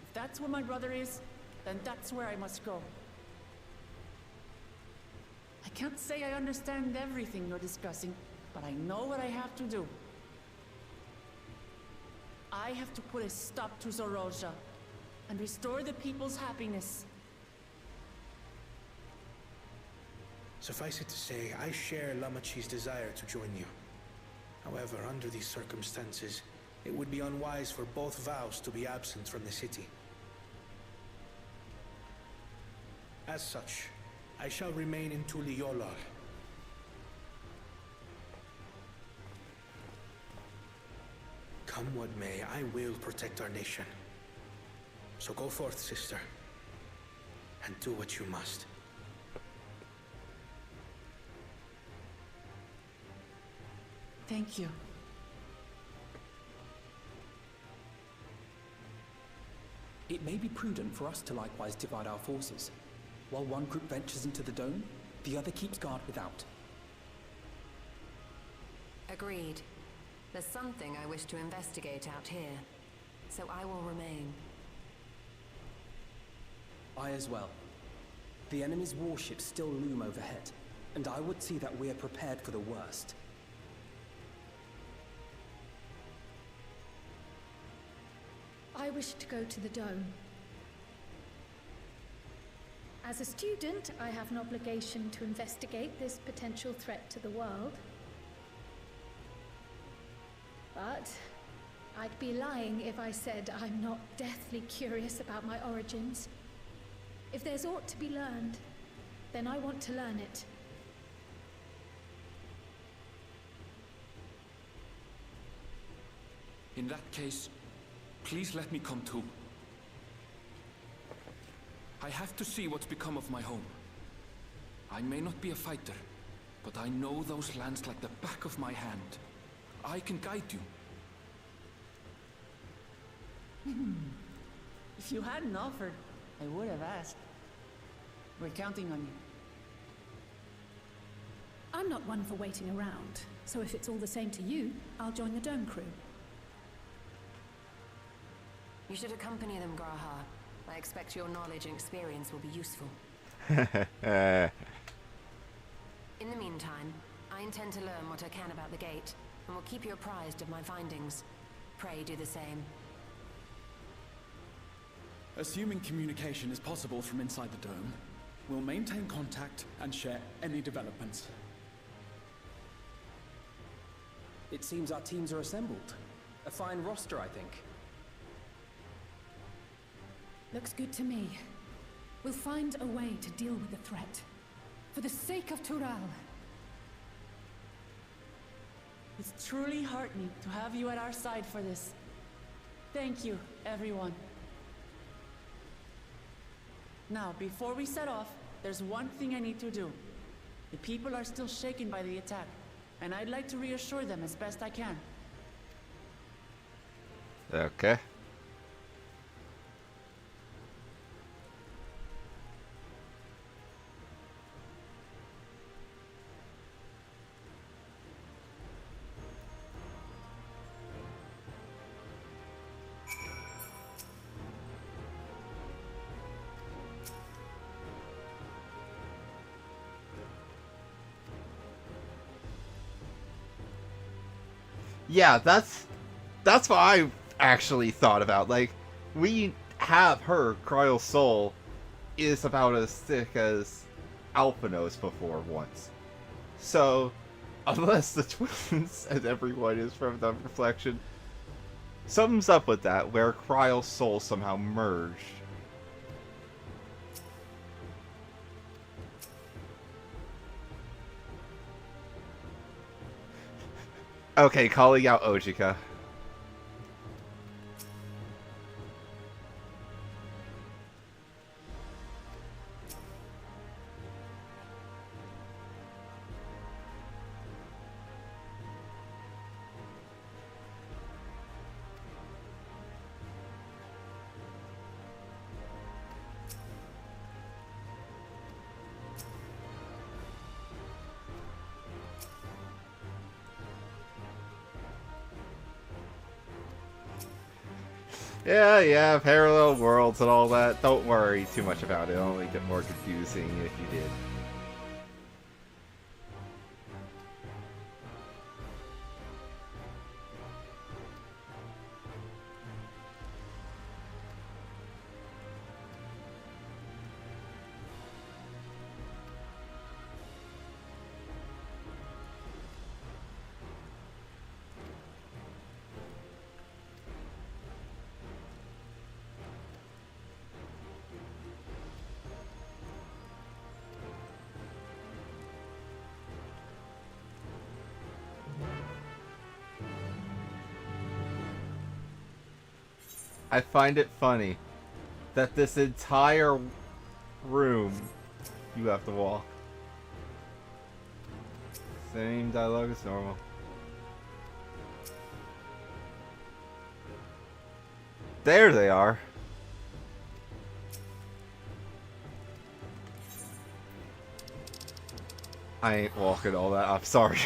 Speaker 6: If that's where my brother is, then that's where I must go. I can't say I understand everything you're discussing, but I know what I have to do. I have to put a stop to ReZaHydra and restore the people's happiness.
Speaker 5: Suffice it to say, I share Lamachi's desire to join you. However, under these circumstances, it would be unwise for both vows to be absent from the city. As such, I shall remain in Tuliyola. Come what may, I will protect our nation. So go forth, sister, and do what you must.
Speaker 6: Thank you.
Speaker 9: It may be prudent for us to likewise divide our forces. While one group ventures into the dome, the other keeps guard without.
Speaker 7: Agreed. There's something I wish to investigate out here, so I will remain.
Speaker 9: I as well. The enemy's warships still loom overhead, and I would see that we are prepared for the worst.
Speaker 10: I wish to go to the dome. As a student, I have an obligation to investigate this potential threat to the world. But I'd be lying if I said I'm not deathly curious about my origins. If there's aught to be learned, then I want to learn it.
Speaker 3: In that case, please let me come too. I have to see what's become of my home. I may not be a fighter, but I know those lands like the back of my hand. I can guide you.
Speaker 6: If you hadn't offered, I would have asked. We're counting on you.
Speaker 2: I'm not one for waiting around, so if it's all the same to you, I'll join the Dome crew.
Speaker 7: You should accompany them, Graha. I expect your knowledge and experience will be useful. In the meantime, I intend to learn what I can about the gate, and will keep you apprised of my findings. Pray do the same.
Speaker 20: Assuming communication is possible from inside the dome, we'll maintain contact and share any developments.
Speaker 9: It seems our teams are assembled. A fine roster, I think.
Speaker 2: Looks good to me. We'll find a way to deal with the threat. For the sake of Tural.
Speaker 6: It's truly heartening to have you at our side for this. Thank you, everyone. Now, before we set off, there's one thing I need to do. The people are still shaken by the attack, and I'd like to reassure them as best I can.
Speaker 1: Okay. Yeah, that's what I actually thought about. Like, we have heard Cryal Soul is about as thick as Alphanos before once. So, unless the twins and everyone is from the reflection, something's up with that, where Cryal Soul somehow merged. Okay, calling out Ojika. Yeah, parallel worlds and all that. Don't worry too much about it. It'll only get more confusing if you did. I find it funny that this entire room you have to walk. Same dialogue as normal. There they are. I ain't walking all that. I'm sorry.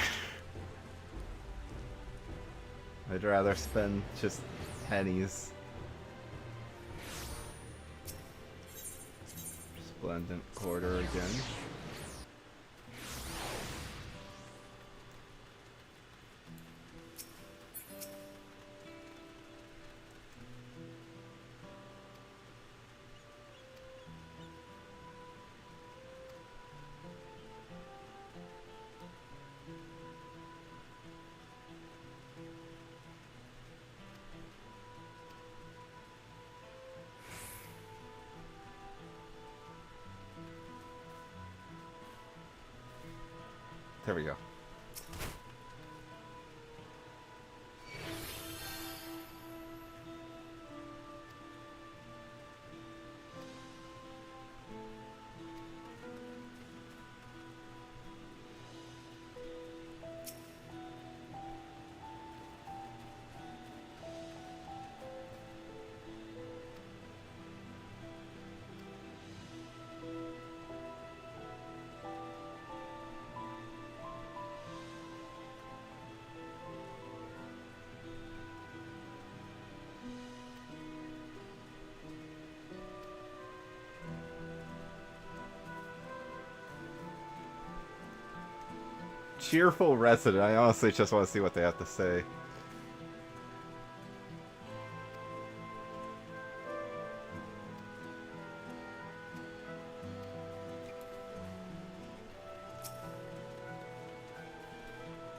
Speaker 1: I'd rather spend just pennies. Splendid quarter again. There we go. Cheerful resident. I honestly just want to see what they have to say.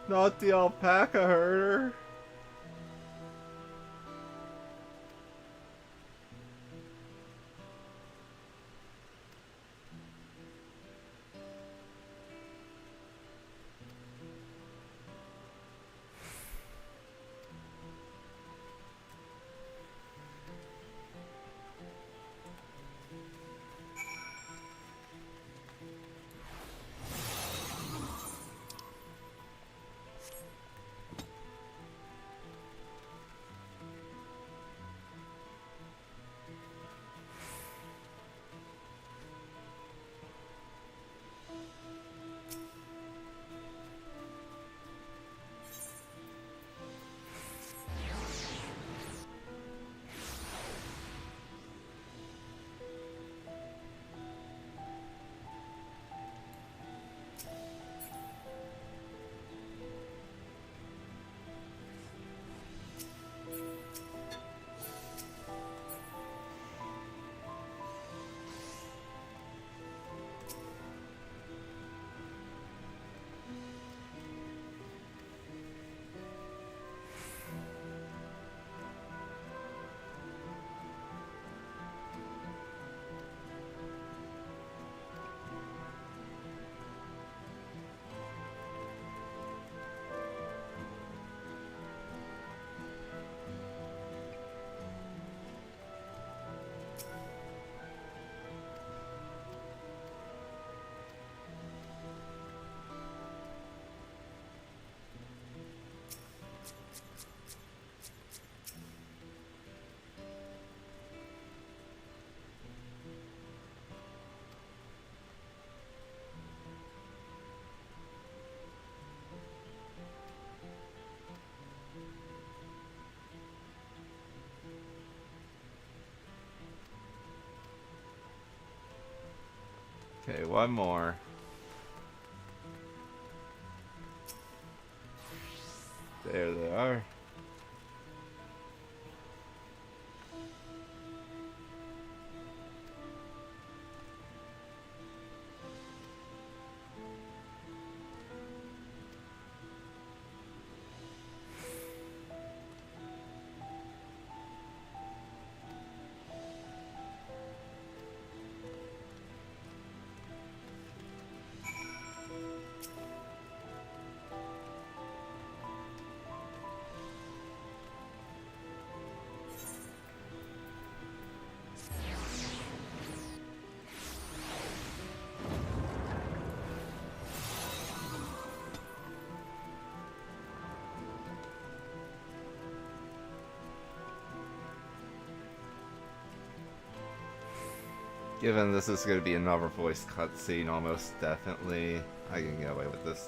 Speaker 1: Not the alpaca herder. Okay, one more. There they are. Given this is going to be another voice cutscene, almost definitely, I can get away with this.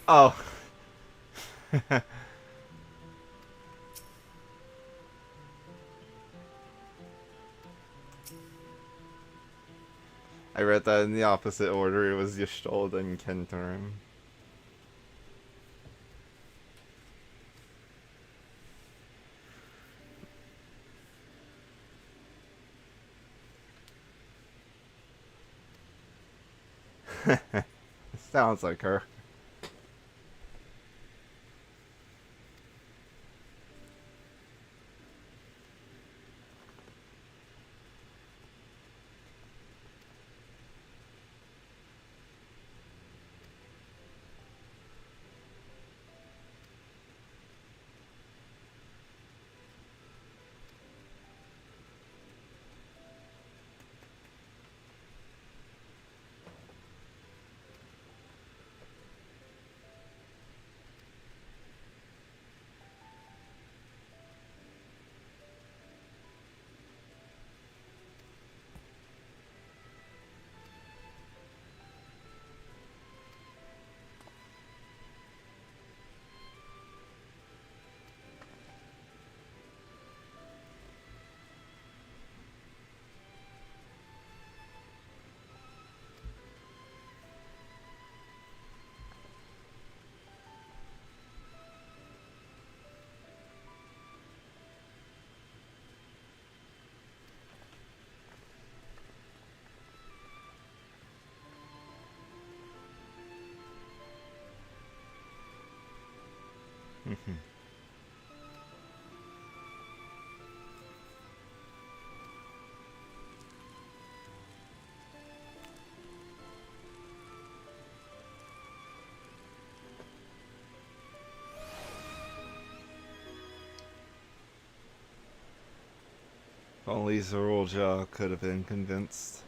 Speaker 1: Oh. I read that in the opposite order. It was Ystold and Kentorum. Sounds like her. Only Zorulja could have been convinced.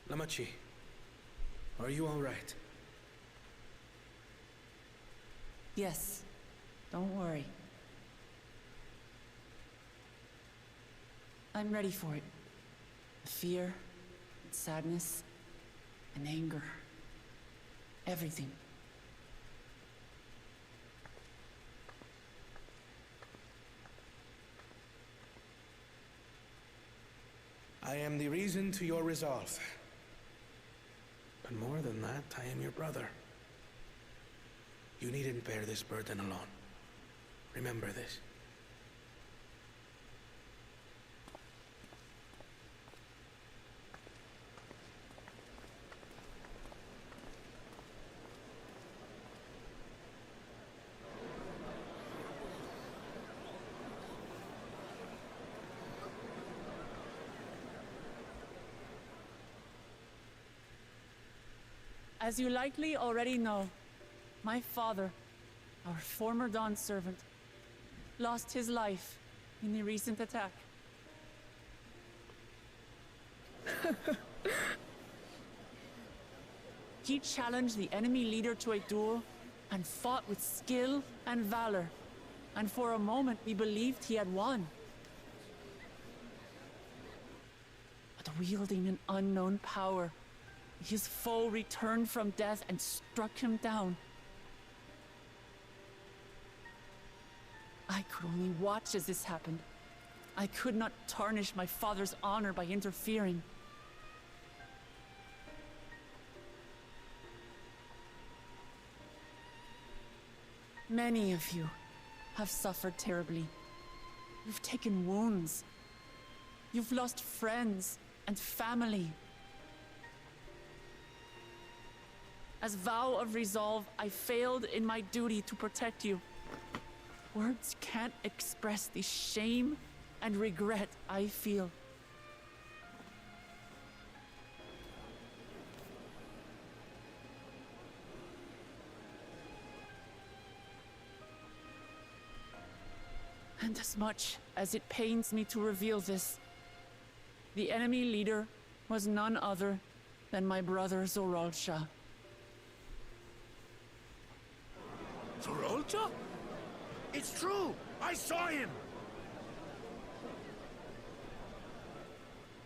Speaker 5: Namachi, are you all right?
Speaker 6: Yes, don't worry. I'm ready for it. The fear, and sadness, and anger. Everything.
Speaker 5: I am the reason to your resolve. But more than that, I am your brother. You needn't bear this burden alone. Remember this.
Speaker 6: As you likely already know, my father, our former Dawn servant, lost his life in the recent attack. He challenged the enemy leader to a duel and fought with skill and valor, and for a moment we believed he had won. But wielding an unknown power, his foe returned from death and struck him down. I could only watch as this happened. I could not tarnish my father's honor by interfering. Many of you have suffered terribly. You've taken wounds. You've lost friends and family. As vow of resolve, I failed in my duty to protect you. Words can't express the shame and regret I feel. And as much as it pains me to reveal this, the enemy leader was none other than my brother Zorulja.
Speaker 4: Zorulja? It's true! I saw him!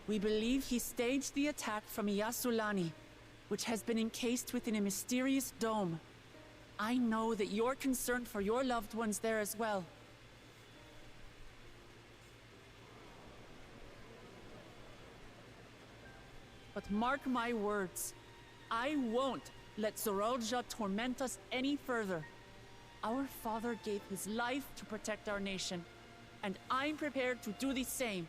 Speaker 6: We believe he staged the attack from Yasulani which has been encased within a mysterious dome. I know that you're concerned for your loved ones there as well. But mark my words, I won't let Zoraljah torment us any further. Our father gave his life to protect our nation, and I'm prepared to do the same.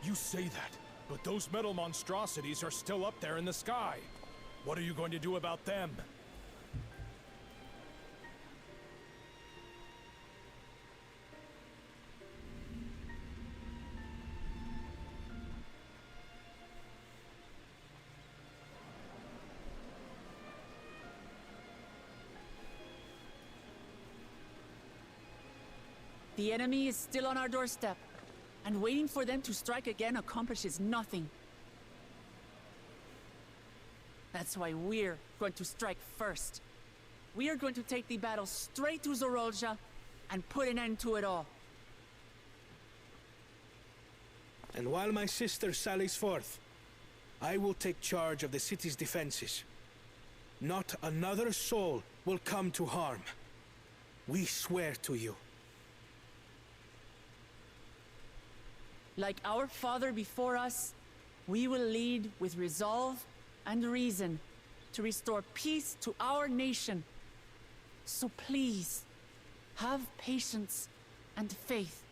Speaker 13: You say that, but those metal monstrosities are still up there in the sky. What are you going to do about them?
Speaker 6: The enemy is still on our doorstep, and waiting for them to strike again accomplishes nothing. That's why we're going to strike first. We are going to take the battle straight to Zoraljah and put an end to it all.
Speaker 5: And while my sister sallies forth, I will take charge of the city's defenses. Not another soul will come to harm. We swear to you.
Speaker 6: Like our father before us, we will lead with resolve and reason to restore peace to our nation. So please, have patience and faith.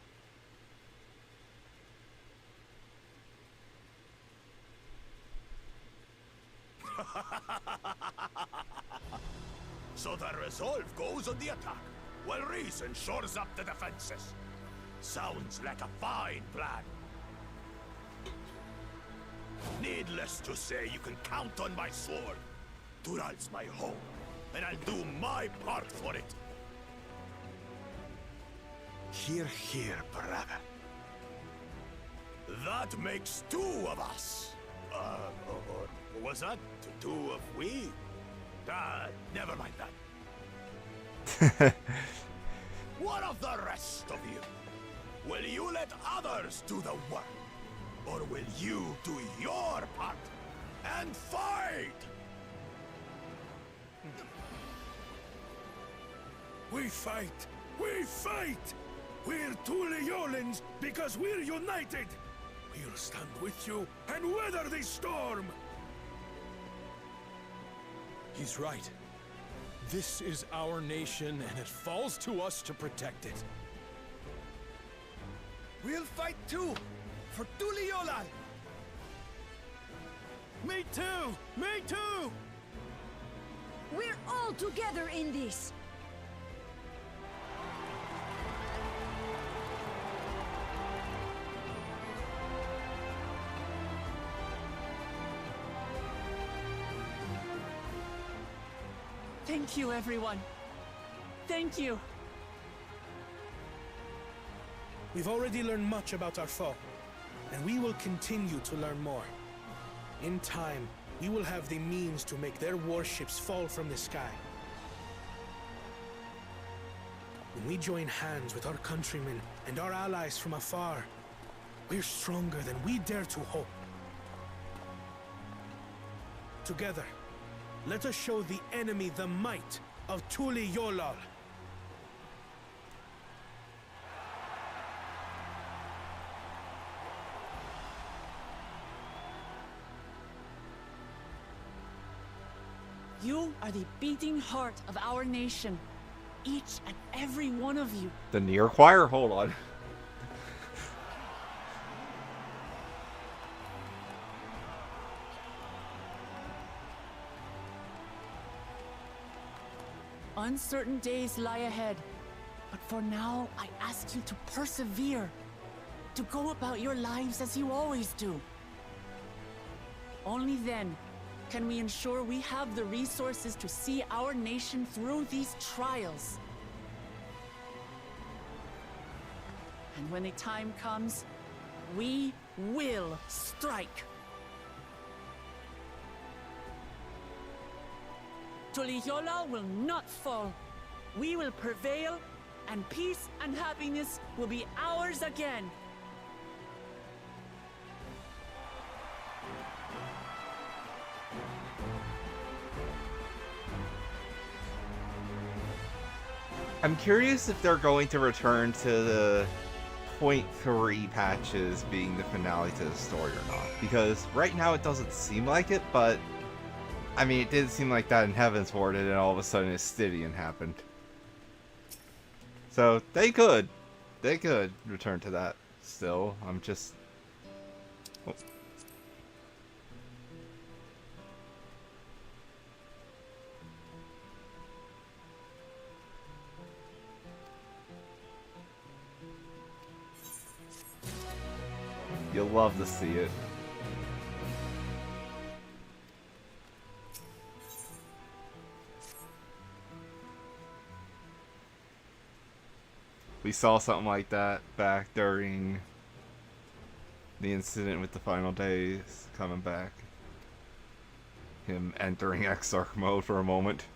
Speaker 4: So the resolve goes on the attack, while reason shores up the defenses. Sounds like a fine plan. Needless to say, you can count on my sword. Tural's my home, and I'll do my part for it. Hear, hear, brother. That makes two of us. Or was that two of we? Never mind that. What of the rest of you? Will you let others do the work? Or will you do your part and fight?
Speaker 21: We fight! We fight! We're Tuliolans because we're united! We'll stand with you and weather this storm!
Speaker 13: He's right. This is our nation, and it falls to us to protect it.
Speaker 16: We'll fight too! For Tuliyolan!
Speaker 21: Me too! Me too!
Speaker 15: We're all together in this!
Speaker 6: Thank you, everyone. Thank you.
Speaker 5: We've already learned much about our foe, and we will continue to learn more. In time, we will have the means to make their warships fall from the sky. When we join hands with our countrymen and our allies from afar, we're stronger than we dare to hope. Together, let us show the enemy the might of Tuliyollal.
Speaker 6: You are the beating heart of our nation. Each and every one of you.
Speaker 1: The near choir? Hold on.
Speaker 6: Uncertain days lie ahead, but for now, I ask you to persevere, to go about your lives as you always do. Only then can we ensure we have the resources to see our nation through these trials. And when the time comes, we will strike. Tuliyollal will not fall. We will prevail, and peace and happiness will be ours again.
Speaker 1: I'm curious if they're going to return to the .3 patches being the finale to the story or not. Because right now it doesn't seem like it, but I mean, it did seem like that in Heaven's Ward, and then all of a sudden Stydian happened. So they could return to that still. I'm just... Oh. You'll love to see it. We saw something like that back during the incident with the final days coming back. Him entering Exarch mode for a moment.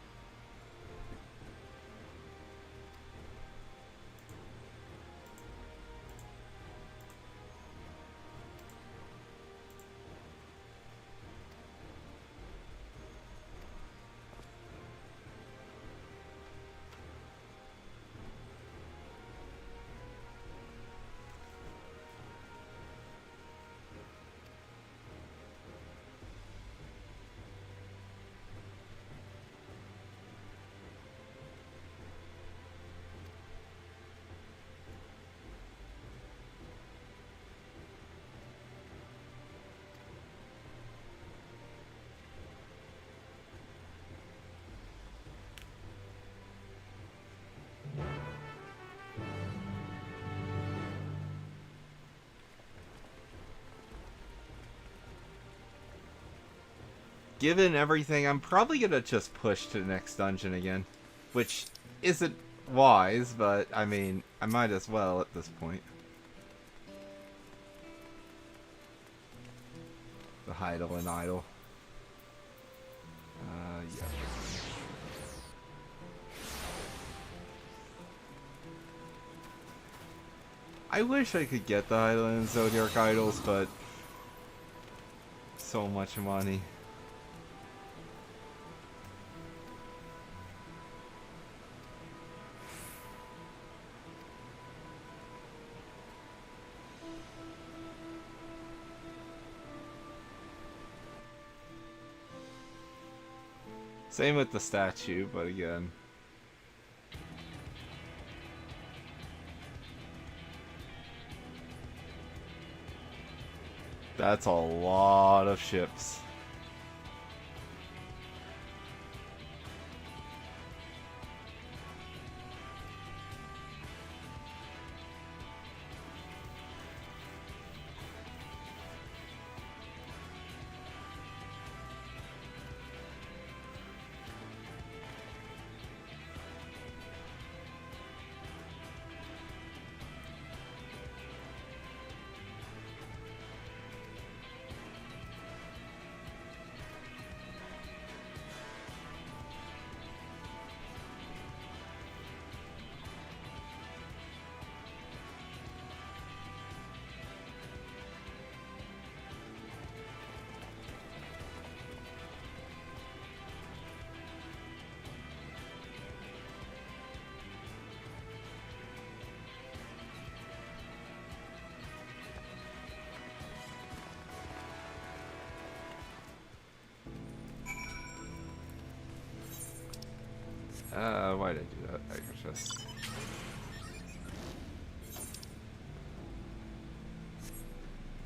Speaker 1: Given everything, I'm probably gonna just push to the next dungeon again. Which isn't wise, but I mean, I might as well at this point. The Heidel and Idol. Yeah. I wish I could get the Heidel and Zodiac Idols, but so much money. Same with the statue, but again. That's a lot of ships. Why did I do that? I could just...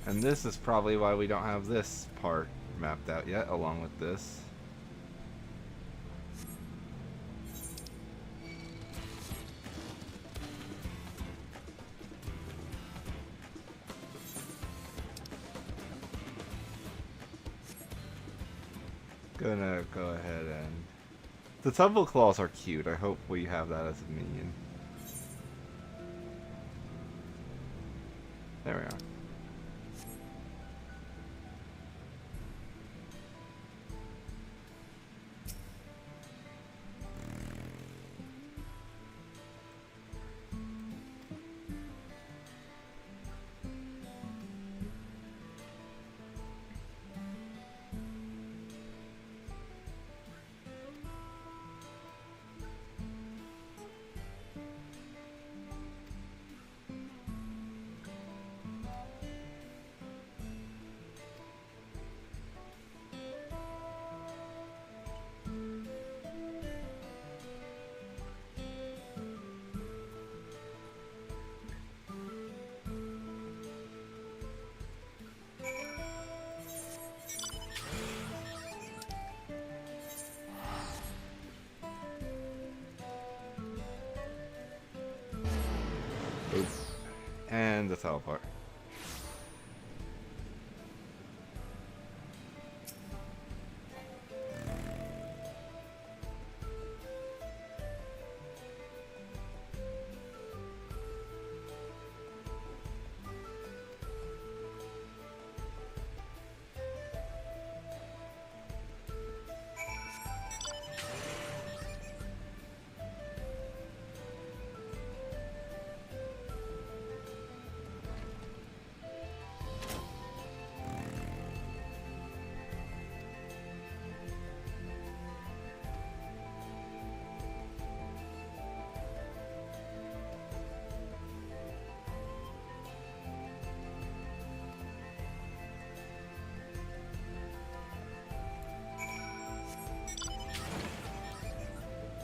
Speaker 1: And this is probably why we don't have this part mapped out yet, along with this. Gonna go ahead and... The Tumble Claws are cute. I hope we have that as a minion. There we are. to teleport.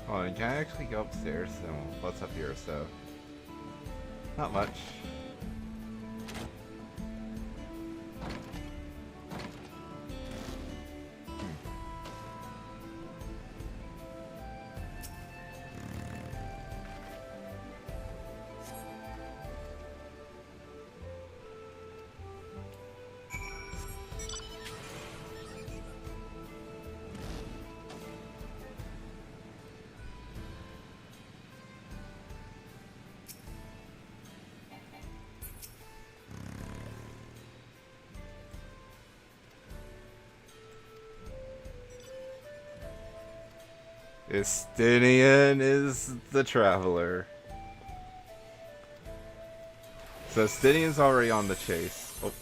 Speaker 1: Oh, and can I actually go upstairs? So what's up here? So not much. Estinian is the traveler. So Estinian's already on the chase. Oh.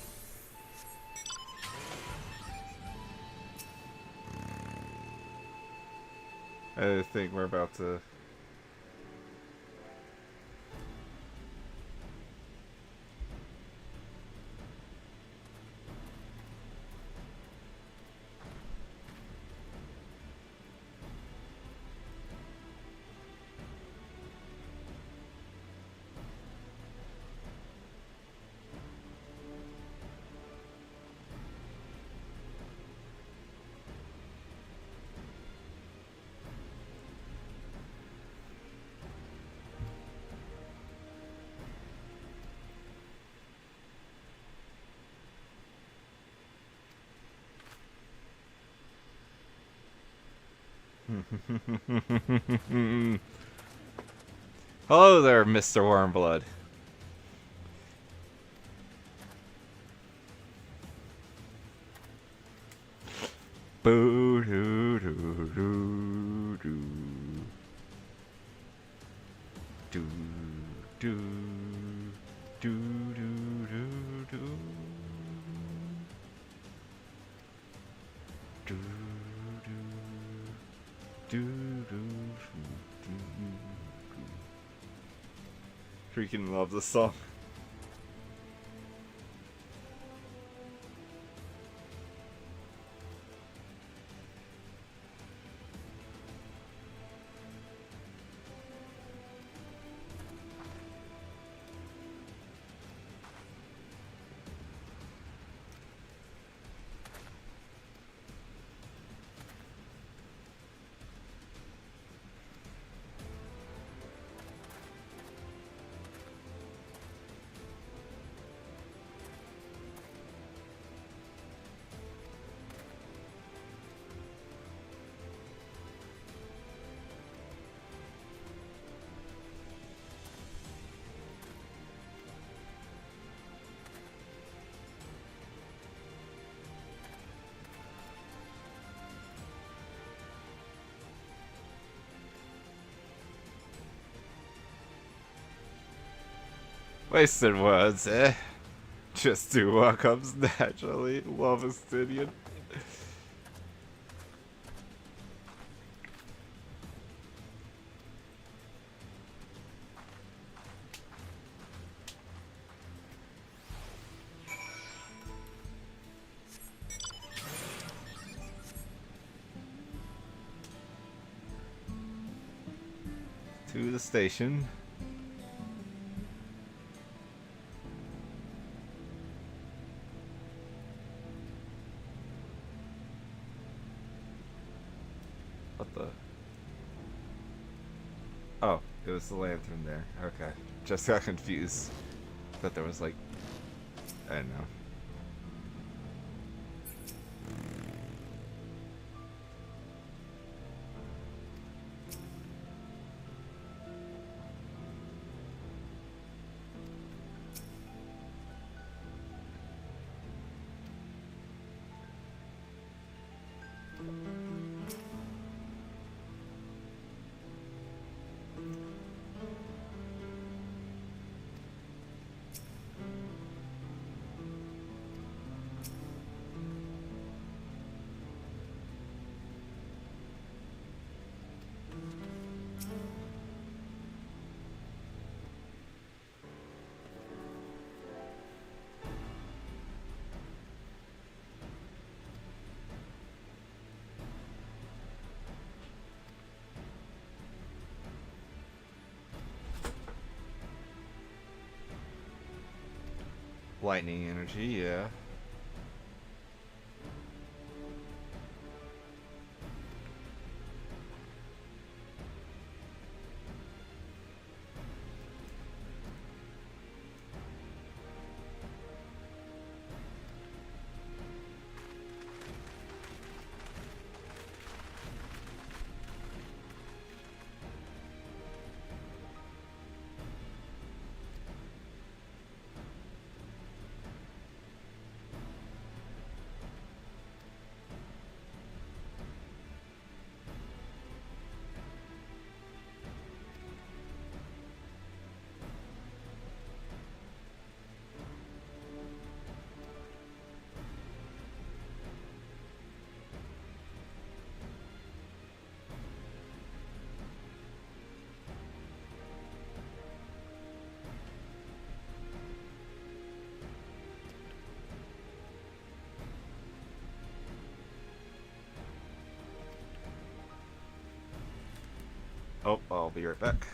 Speaker 1: I think we're about to... Hello there, Mr. Warmblood. Boo doo doo doo doo. Doo doo doo doo doo doo. Doo freaking love this song. Wasted words, eh? Just do what comes naturally. Love Estinian. To the station. What the? Oh, it was the lantern there. Okay. Just got confused. that there was like, I don't know. Lightning energy, yeah. Oh, I'll be right back.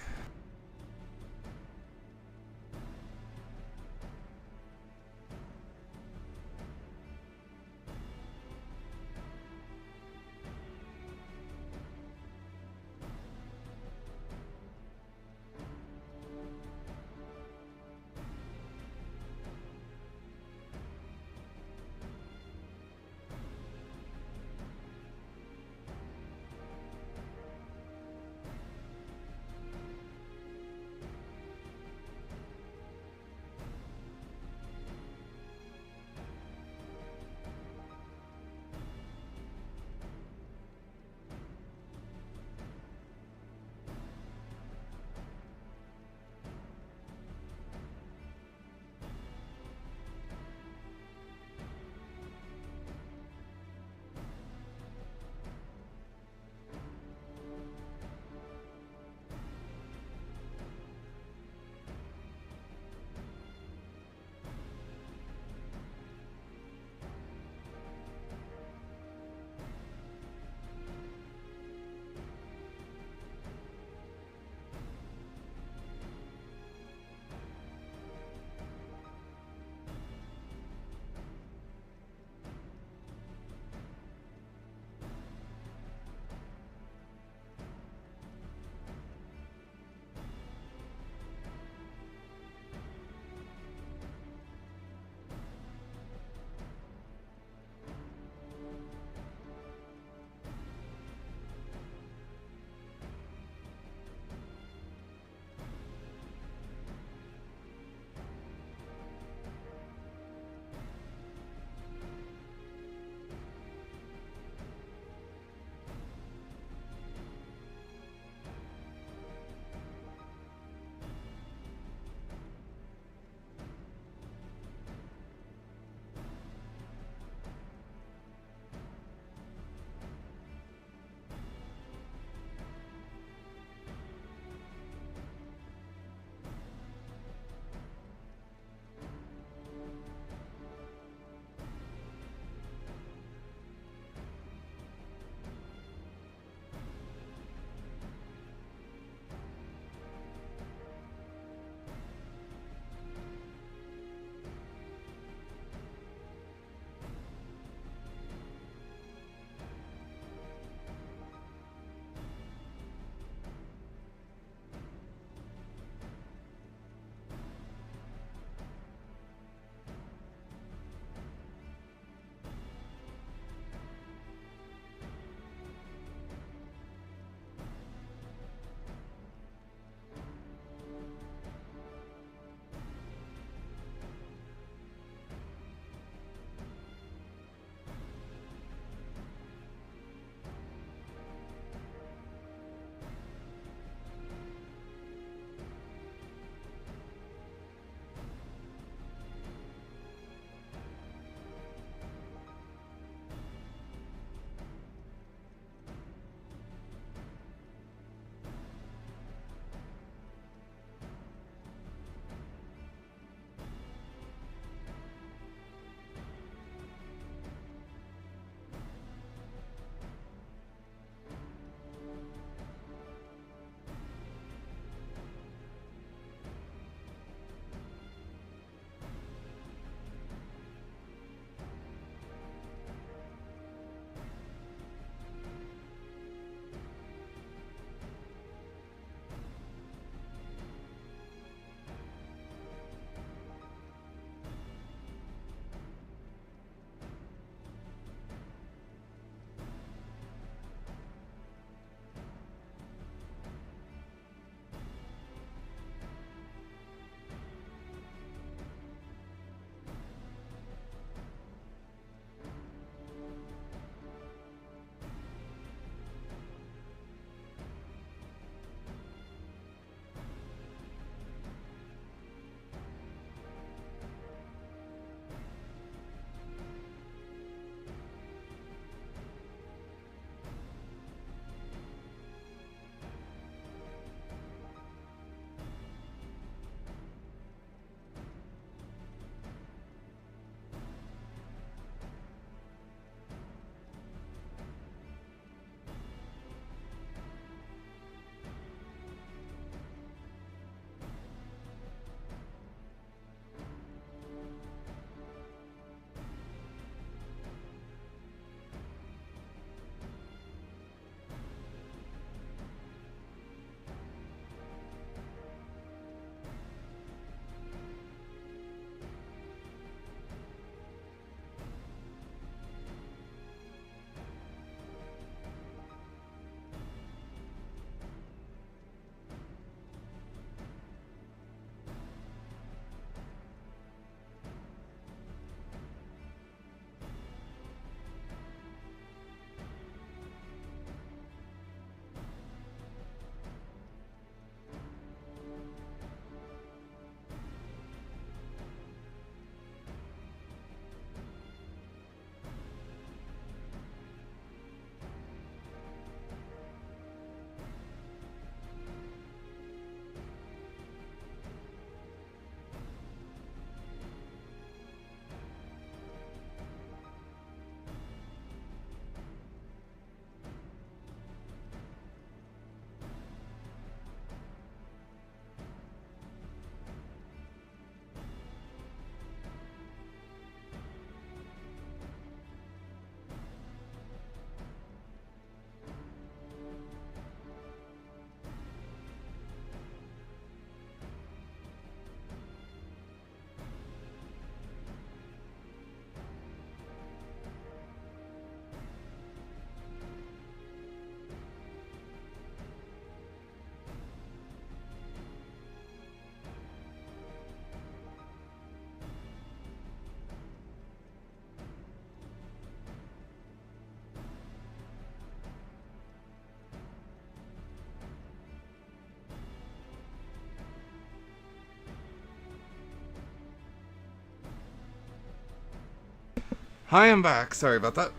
Speaker 1: I am back. Sorry about that.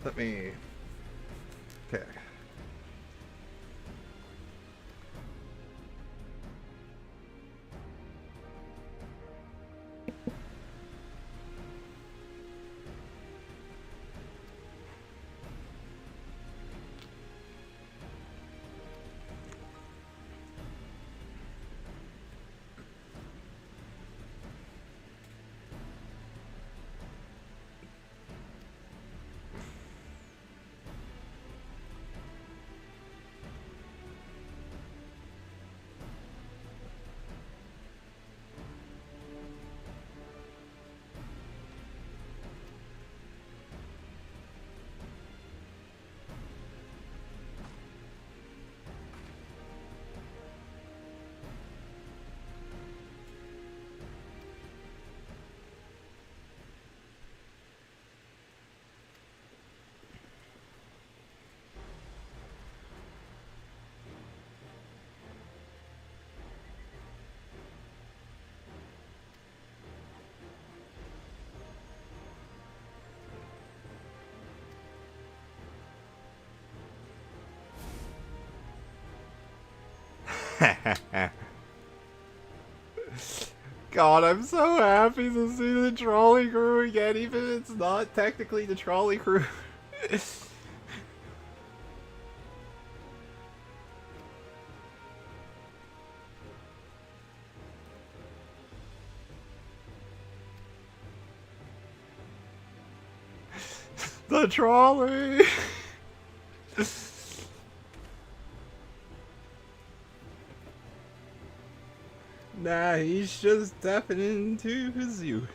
Speaker 1: Let me... Okay. God, I'm so happy to see the trolley crew again, even if it's not technically the trolley crew. The trolley! Nah, he's just tapping into his youth.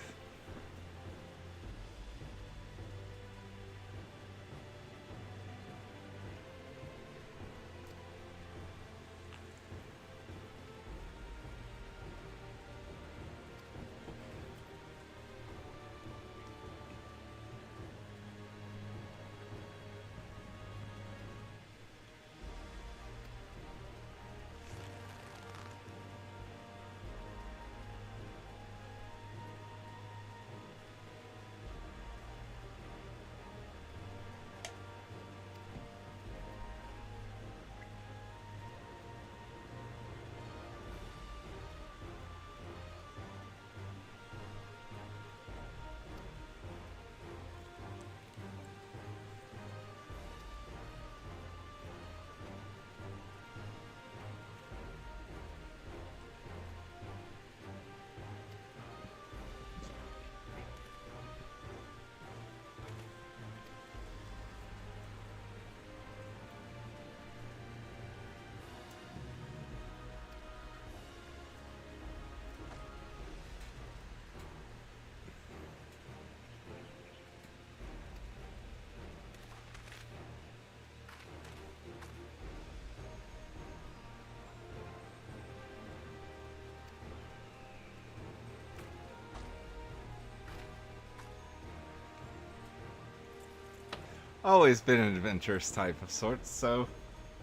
Speaker 1: Always been an adventurous type of sorts, so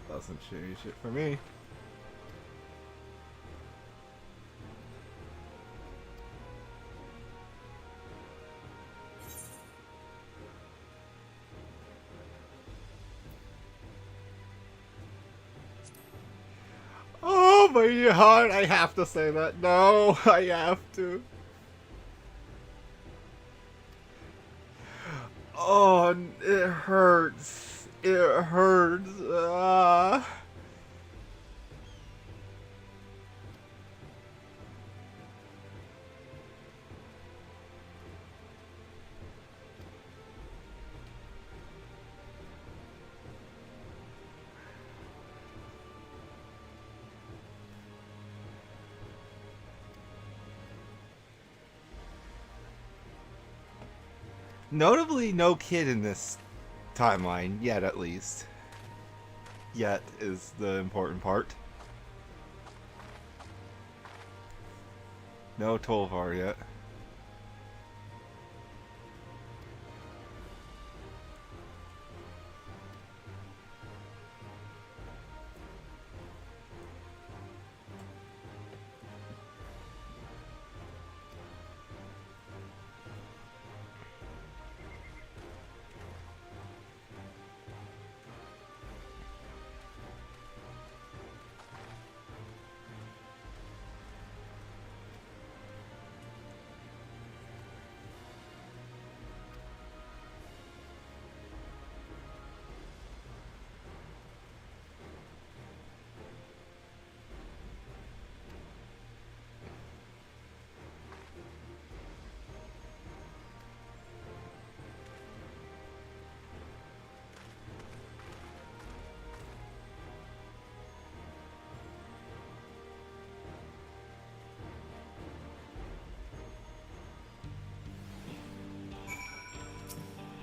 Speaker 1: doesn't change it for me. Oh my heart, I have to say that. No, I have to. Oh, it hurts. It hurts. Notably, no kid in this timeline, yet at least. Yet is the important part. No Tolvar yet.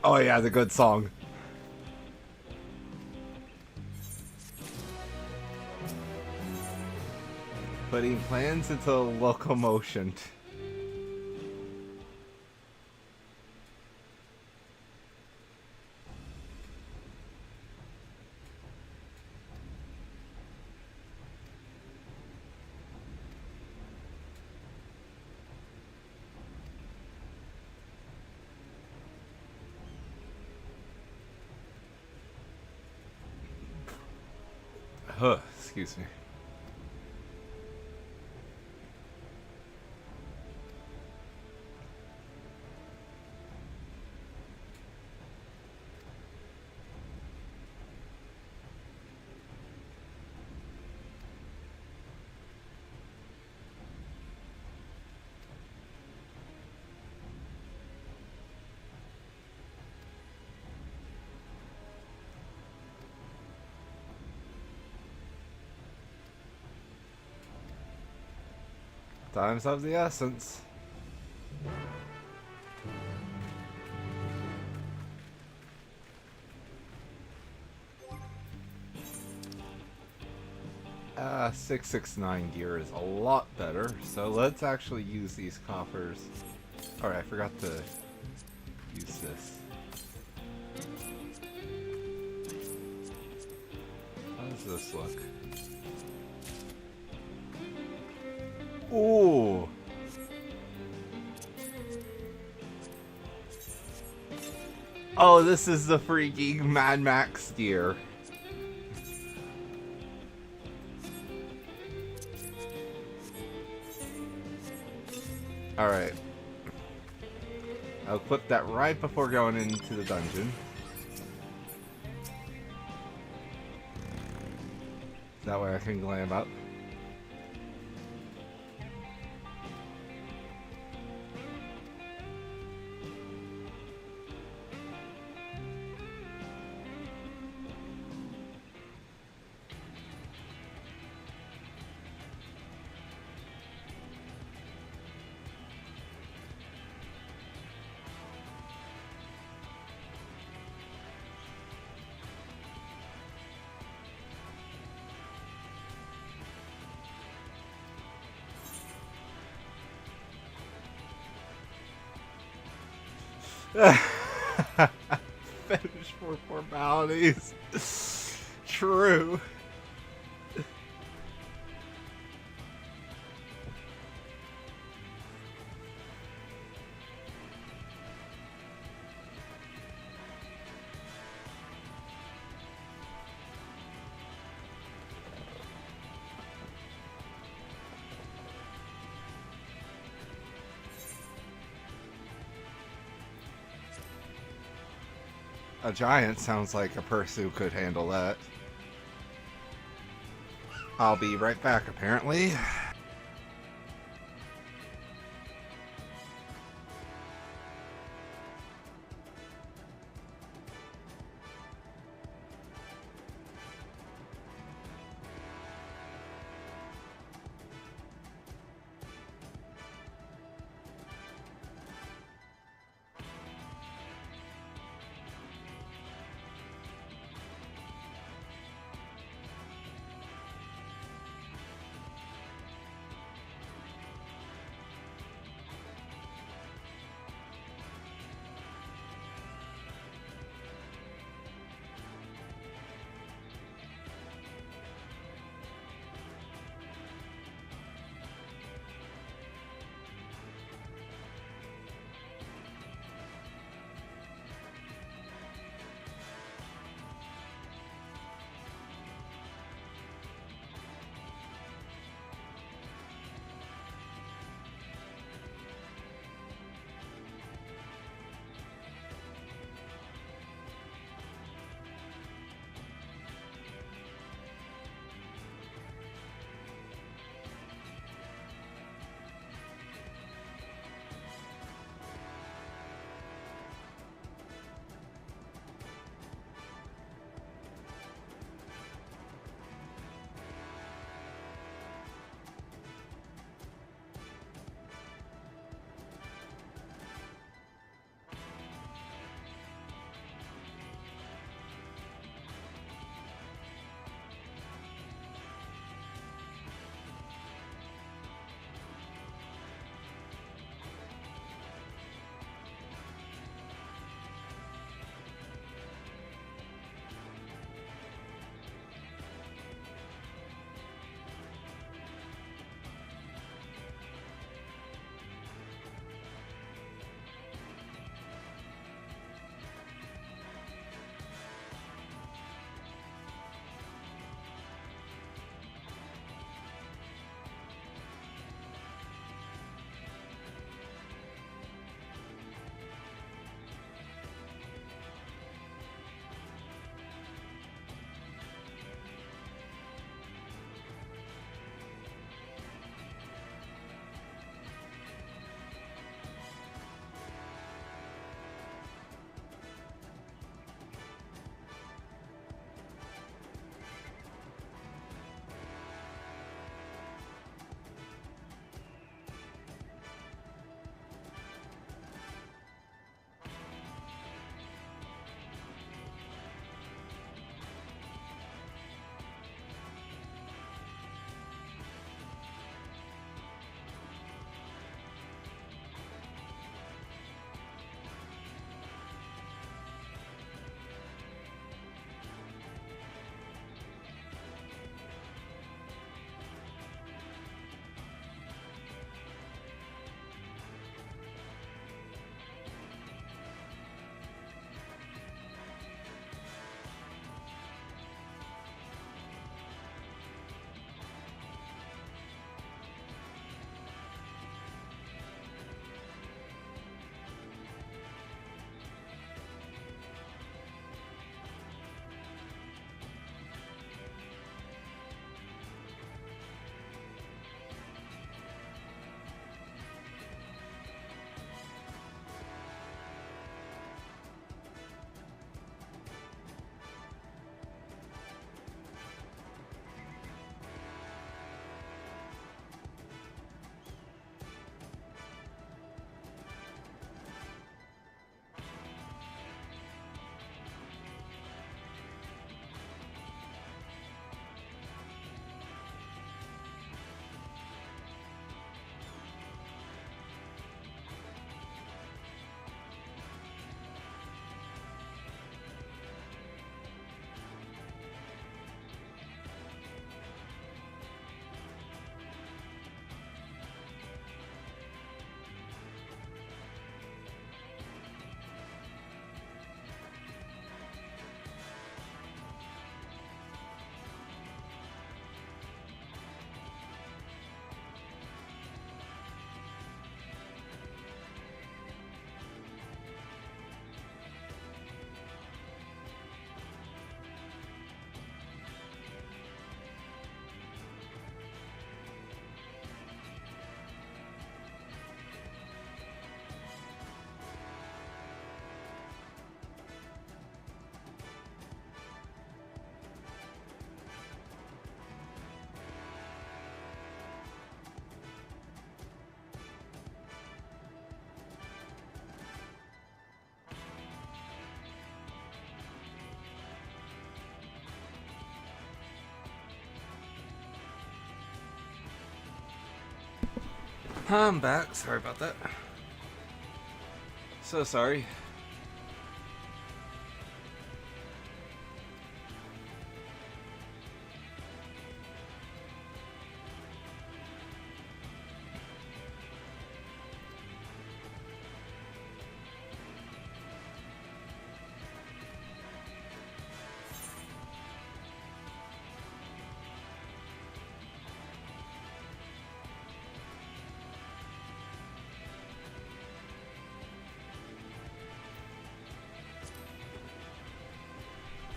Speaker 1: Oh yeah, the good song. Putting plans into locomotion. Excuse me. Time's of the essence. Ah, 669 gear is a lot better, so let's actually use these coffers. Alright, I forgot to use this. How does this look? Ooh! Oh, this is the freaking Mad Max gear. Alright. I'll equip that right before going into the dungeon. That way I can glam up. Finish for formalities. True. A giant sounds like a person who could handle that. I'll be right back, apparently. I'm back. Sorry about that. So sorry.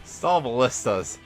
Speaker 1: Stall ballistas.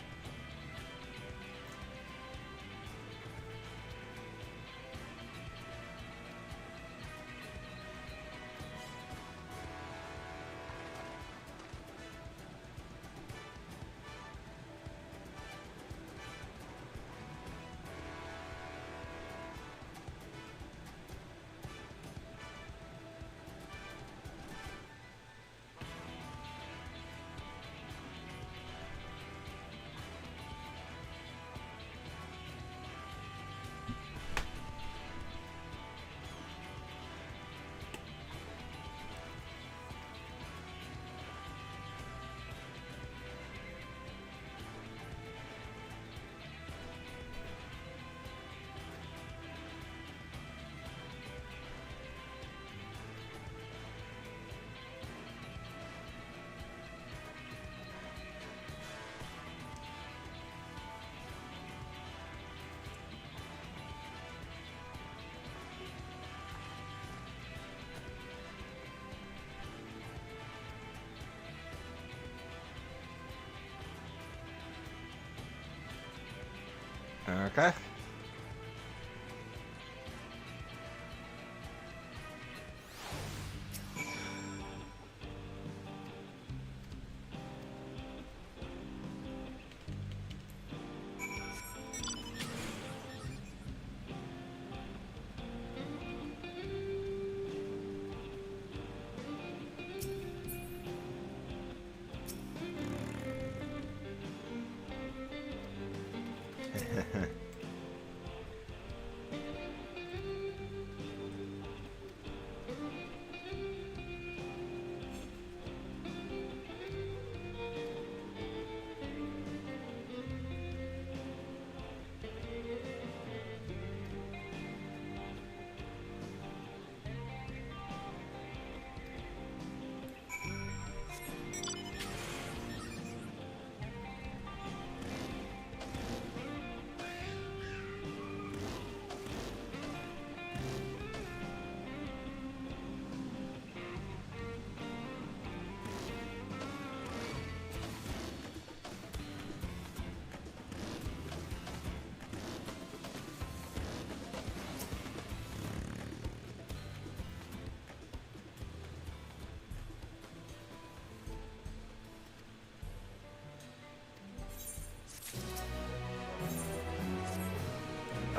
Speaker 1: Okay.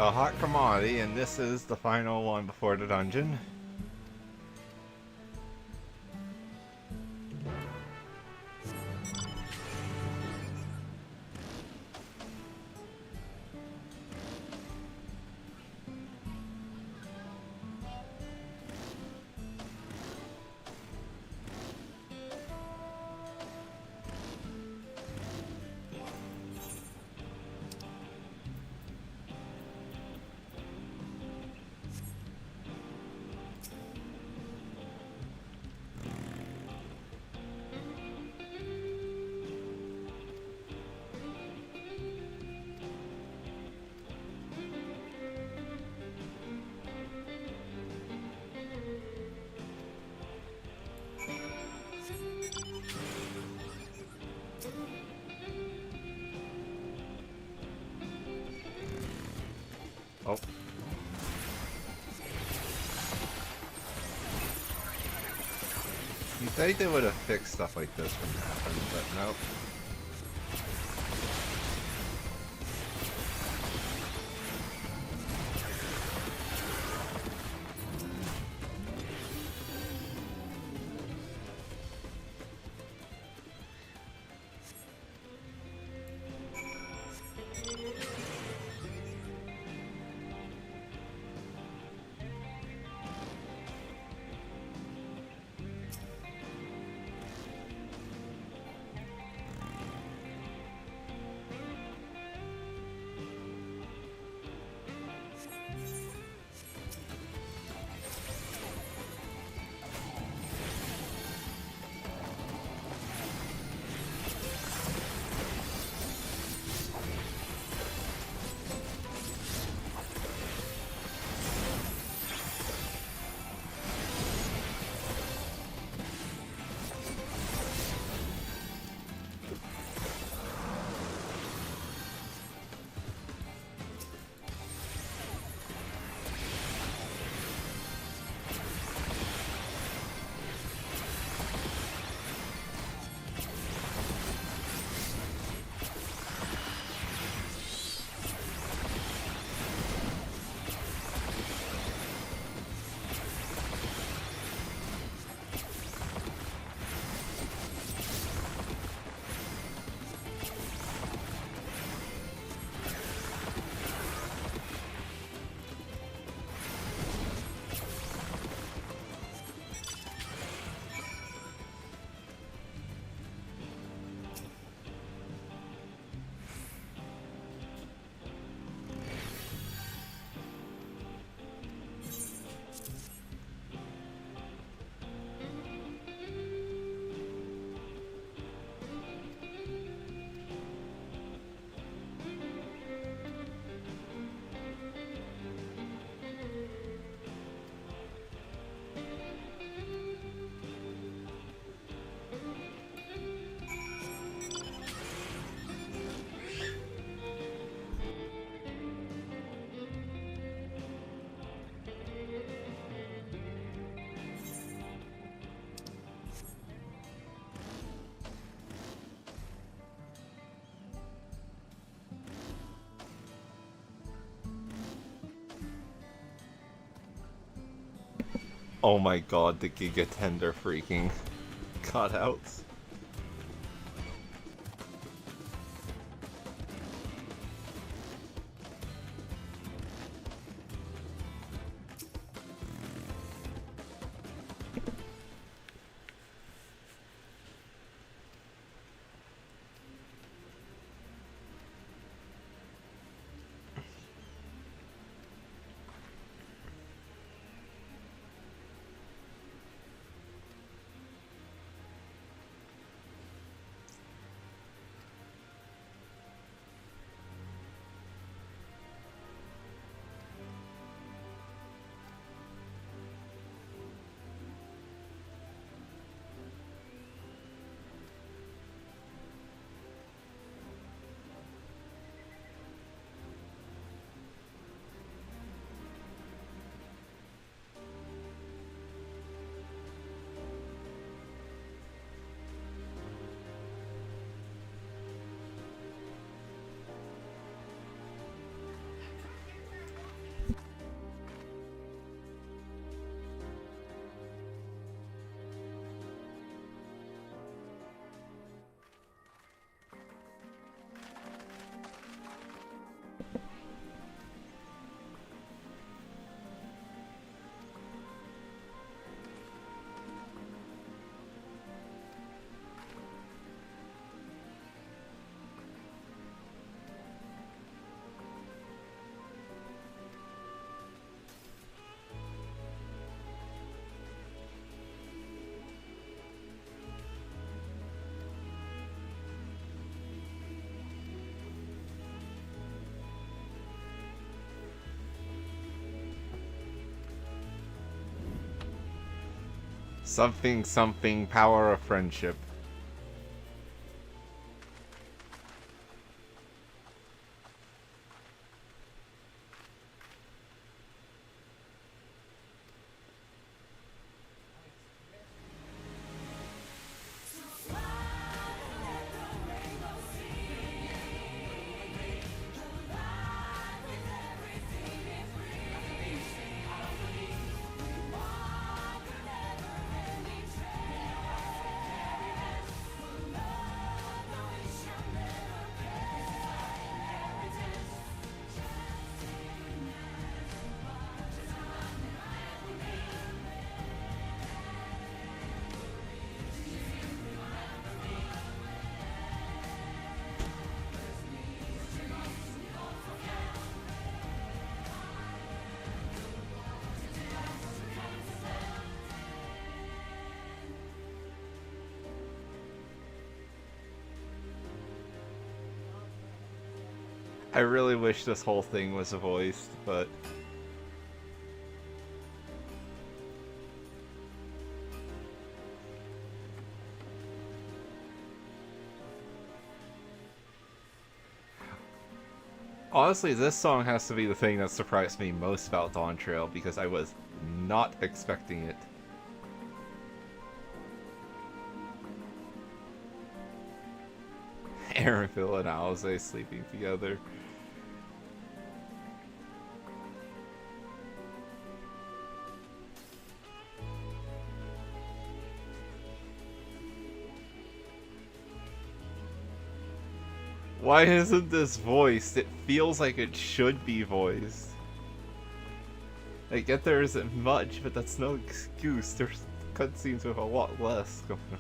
Speaker 1: A hot commodity, and this is the final one before the dungeon. Oh. You'd think they would have fixed stuff like this from happening, but nope. Oh my god, the Giga Tender freaking cutouts. Something, something, power of friendship. I really wish this whole thing was voiced, but... honestly, this song has to be the thing that surprised me most about Dawntrail, because I was not expecting it. Aaron, Phil, and Alize sleeping together. Why isn't this voiced? It feels like it should be voiced. I get there isn't much, but that's no excuse. There's cutscenes with a lot less going on.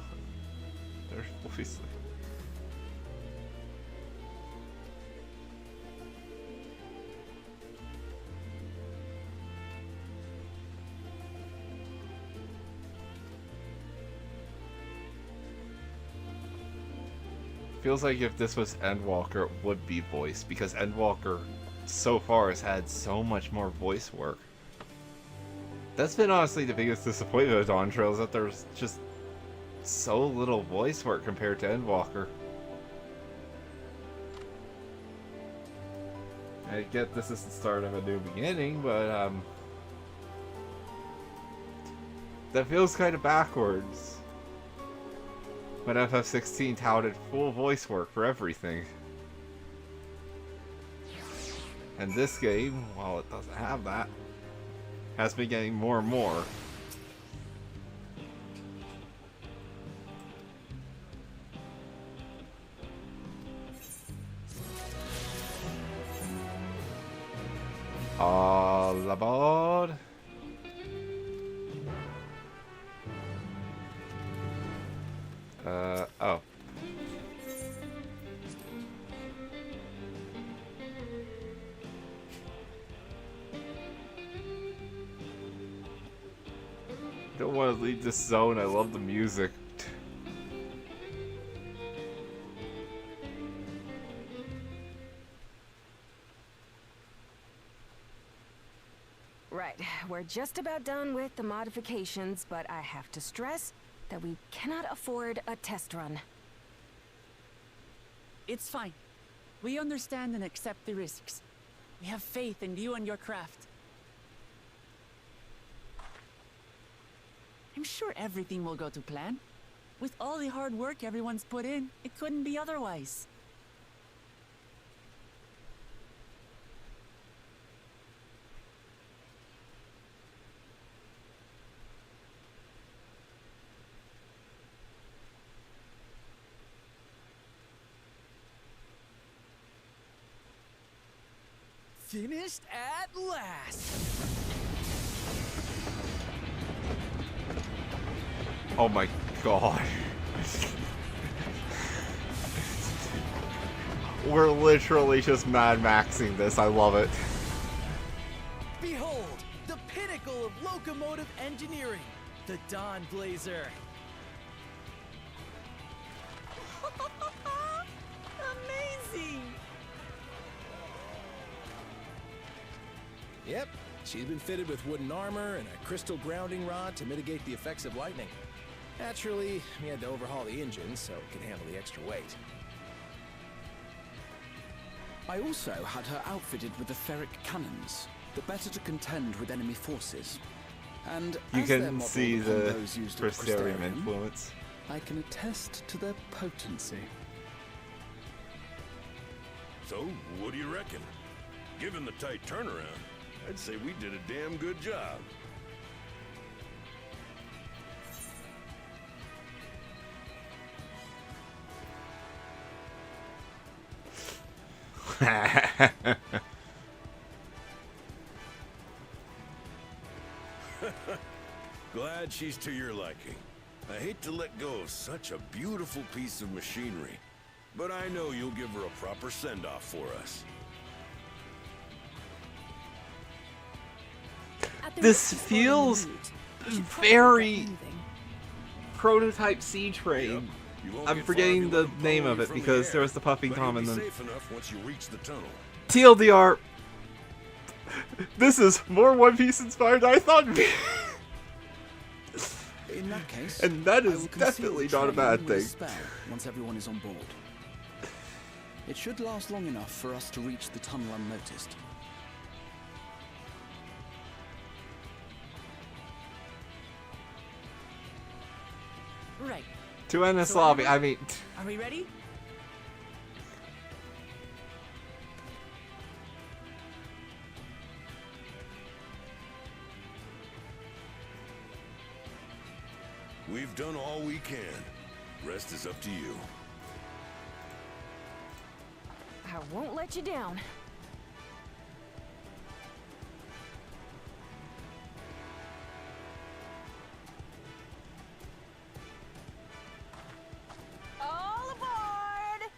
Speaker 1: There's voices. Feels like if this was Endwalker, it would be voiced, because Endwalker so far has had so much more voice work. That's been honestly the biggest disappointment with Dawntrail, is that there's just so little voice work compared to Endwalker. I get this is the start of a new beginning, but that feels kind of backwards. When FF16 touted full voice work for everything. And this game, while it doesn't have that, has been getting more and more. aboard. Oh. I don't want to leave this zone. I love the music.
Speaker 14: Right, we're just about done with the modifications, but I have to stress that we cannot afford a test run.
Speaker 6: It's fine. We understand and accept the risks. We have faith in you and your craft. I'm sure everything will go to plan. With all the hard work everyone's put in, it couldn't be otherwise.
Speaker 16: Finished at last!
Speaker 1: Oh my god. We're literally just Mad Maxing this. I love it.
Speaker 16: Behold, the pinnacle of locomotive engineering, the Dawn Blazer.
Speaker 6: Amazing!
Speaker 19: Yep, she's been fitted with wooden armor and a crystal grounding rod to mitigate the effects of lightning. Naturally, we had to overhaul the engine so it could handle the extra weight.
Speaker 20: I also had her outfitted with the ferric cannons, the better to contend with enemy forces. And
Speaker 1: You
Speaker 20: as they're
Speaker 1: can
Speaker 20: modeled
Speaker 1: see
Speaker 20: upon
Speaker 1: the
Speaker 20: those used at
Speaker 1: Crystarium
Speaker 20: Crystarium,
Speaker 1: influence.
Speaker 20: I can attest to their potency.
Speaker 18: So, what do you reckon? Given the tight turnaround, I'd say we did a damn good job. Glad she's to your liking. I hate to let go of such a beautiful piece of machinery, but I know you'll give her a proper send-off for us.
Speaker 1: This feels very prototype Sea Train. I'm forgetting the name of it because there was the puffing tom and then
Speaker 18: Safe enough once you reach the tunnel.
Speaker 1: TLDR. This is more One Piece inspired than I thought it'd be.
Speaker 20: In that case,
Speaker 1: And that
Speaker 20: I
Speaker 1: is
Speaker 20: will conceal
Speaker 1: definitely
Speaker 20: the
Speaker 1: not a
Speaker 20: train
Speaker 1: bad
Speaker 20: with a
Speaker 1: thing.
Speaker 20: spell once everyone is on board. It should last long enough for us to reach the tunnel unnoticed.
Speaker 6: Right.
Speaker 1: To end this
Speaker 6: So
Speaker 1: lobby,
Speaker 6: everyone-
Speaker 1: I mean,
Speaker 6: Are we ready?
Speaker 18: We've done all we can. Rest is up to you.
Speaker 14: I won't let you down. All aboard!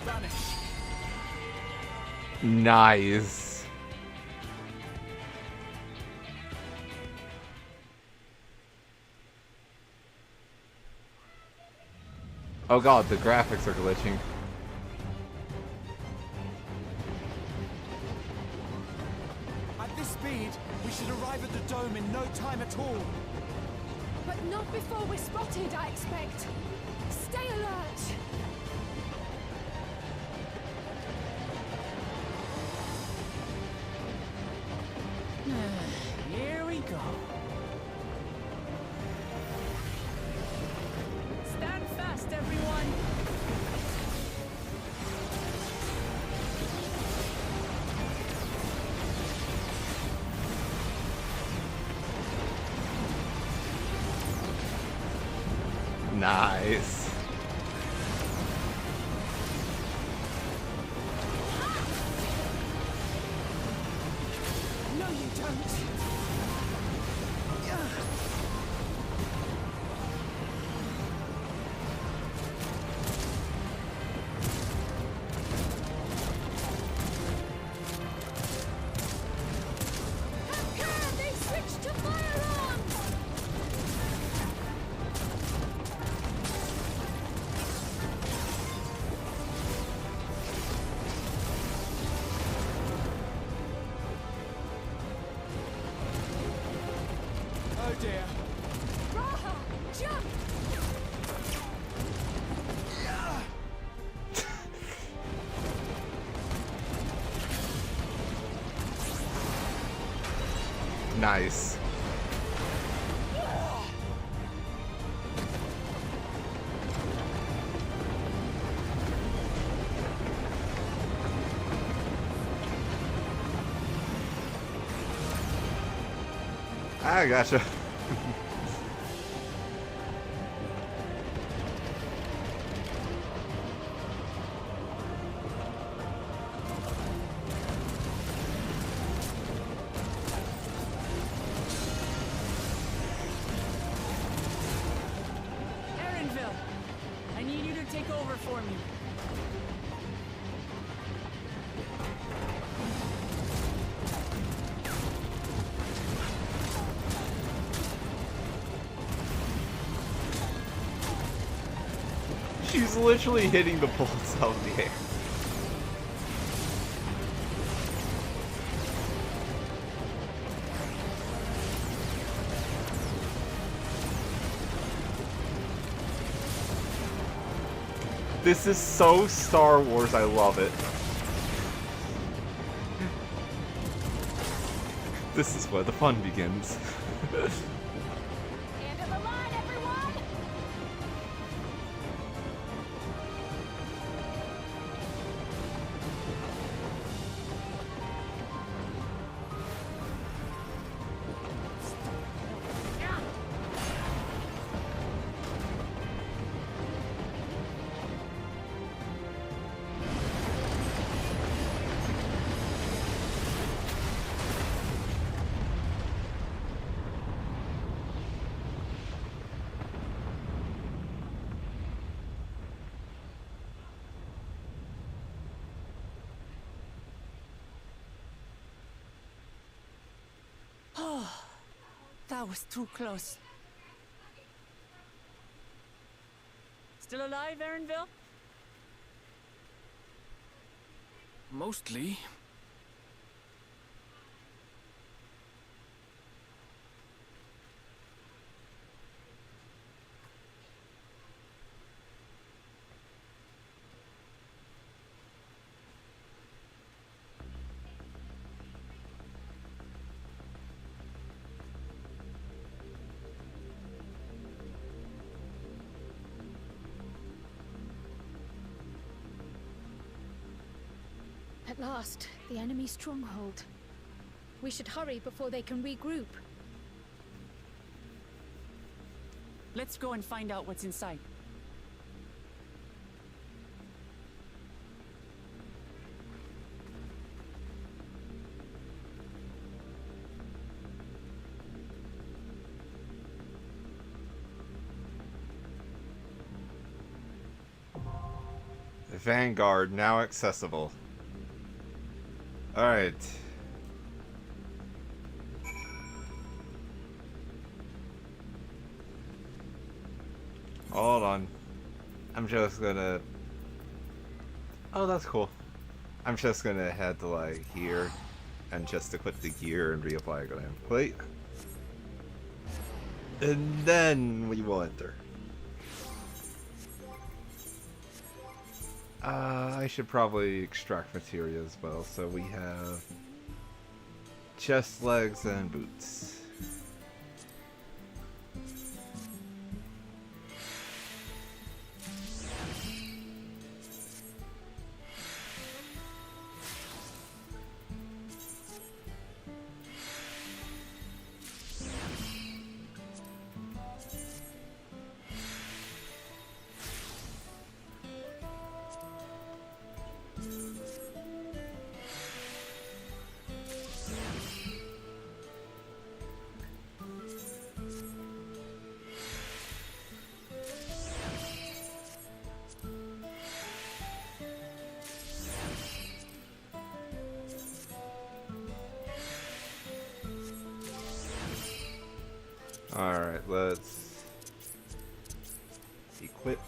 Speaker 16: Vanish.
Speaker 1: nice. Oh god, the graphics are glitching.
Speaker 16: At this speed, we should arrive at the dome in no time at all.
Speaker 10: But not before we're spotted, I expect. Stay alert!
Speaker 6: Here we go. Stand fast, everyone.
Speaker 1: Nice.
Speaker 6: No, you don't.
Speaker 15: They switched to firearms!
Speaker 16: Oh dear.
Speaker 15: Raha, jump!
Speaker 1: Nice. I gotcha.
Speaker 6: Erinville, I need you to take over for me.
Speaker 1: She's literally hitting the bullets out of the air. This is so Star Wars, I love it. This is where the fun begins.
Speaker 15: End of the line, everyone!
Speaker 6: Oh, that was too close. Still alive, Erinville?
Speaker 3: Mostly.
Speaker 10: At last, the enemy stronghold. We should hurry before they can regroup.
Speaker 6: Let's go and find out what's inside.
Speaker 1: The Vanguard now accessible. Alright. Hold on. I'm just gonna... Oh, that's cool. I'm just gonna head to like here and just equip the gear and reapply a glam plate. And then we will enter. I should probably extract materia as well, so we have chest, legs, and boots. Alright, let's equip.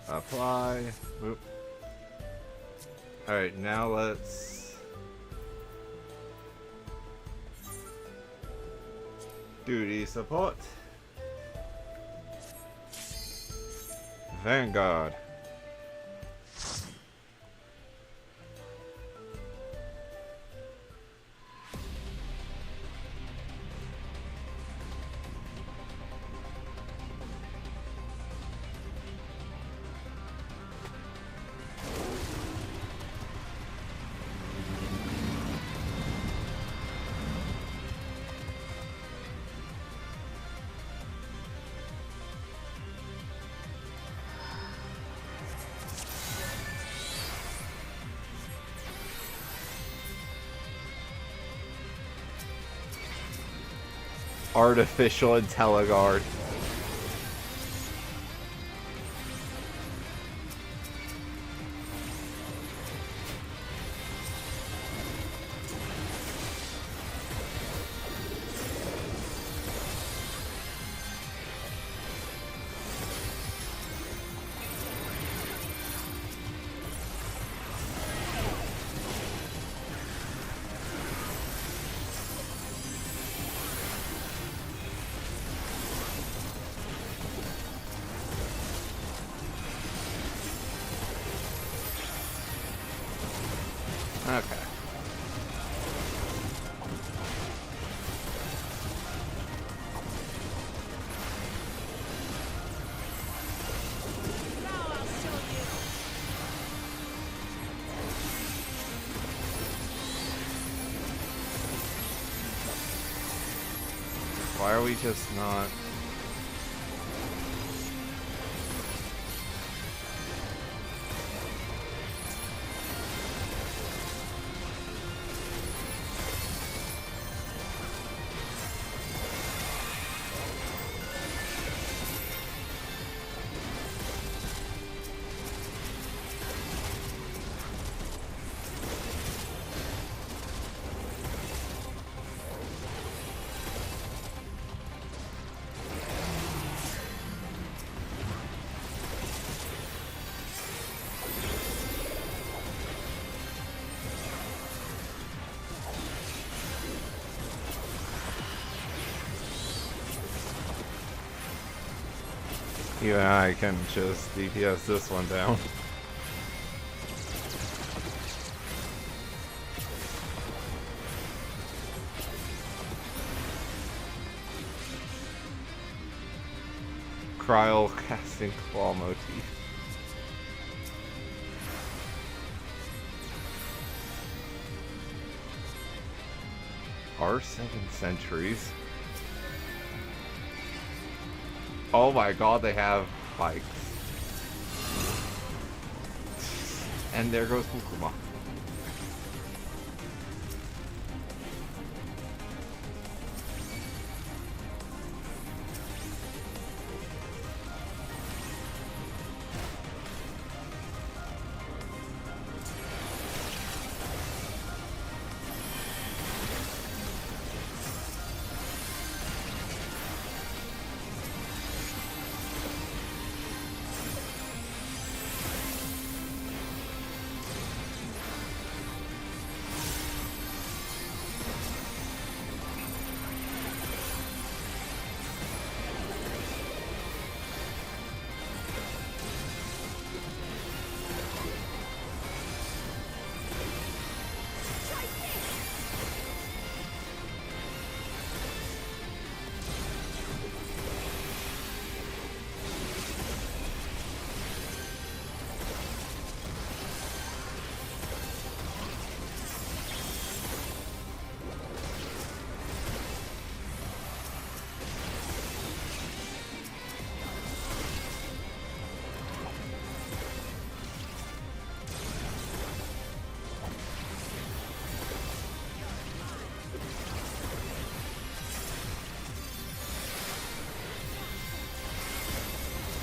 Speaker 1: Apply. Whoop. Alright, now let's duty support. Vanguard. Artificial IntelliGuard. Okay. Why are we just not... Even I can just DPS this one down. Cryo casting claw motif. R7 centuries. Oh my god, they have bikes. And there goes Fukuma.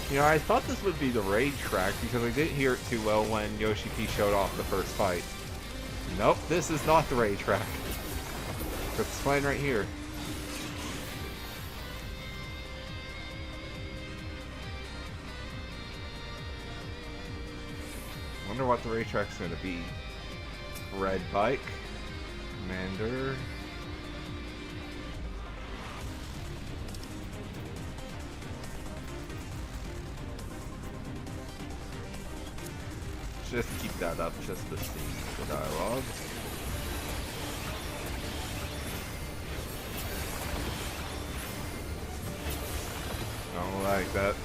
Speaker 1: You know, I thought this would be the raid track because I didn't hear it too well when Yoshi P showed off the first fight. Nope, this is not the raid track. It's fine right here. Wonder what the racetrack's gonna be. Red bike, Commander. Just keep that up just to see the dialogue. Don't like that.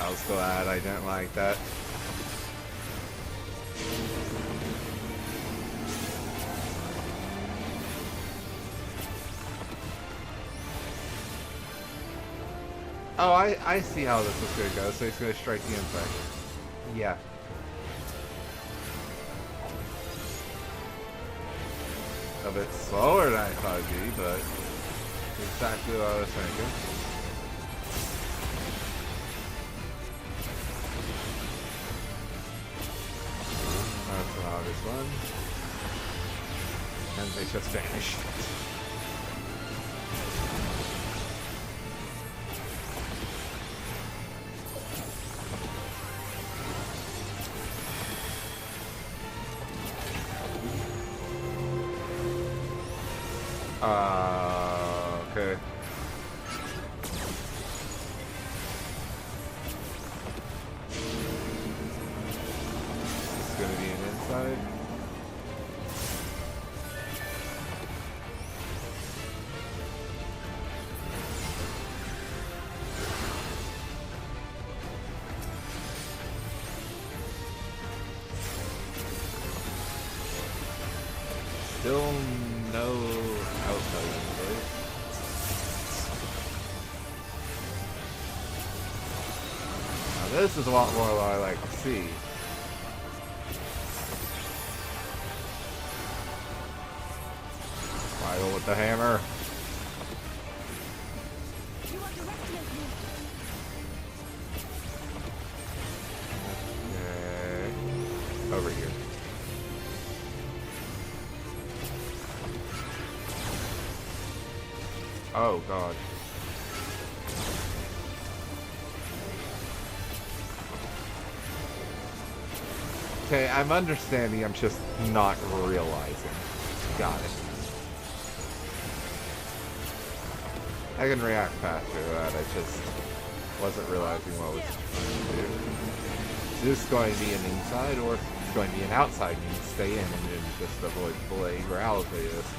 Speaker 1: I was glad I didn't like that. Oh, I see how this is gonna go. So he's gonna strike the inside. Yeah. A bit slower than I thought it'd be, but exactly what I was thinking. That's an obvious one. And they just vanished. Okay. It's gonna be an inside. Still no outside inside. Now this is a lot more what I like to see. Final with the hammer. Okay. Over here. Oh god. Okay, I'm understanding, I'm just not realizing. Got it. I can react faster to that, I just wasn't realizing what I was trying to do. Is this going to be an inside or going to be an outside? You can stay in and then just avoid blade reality of this.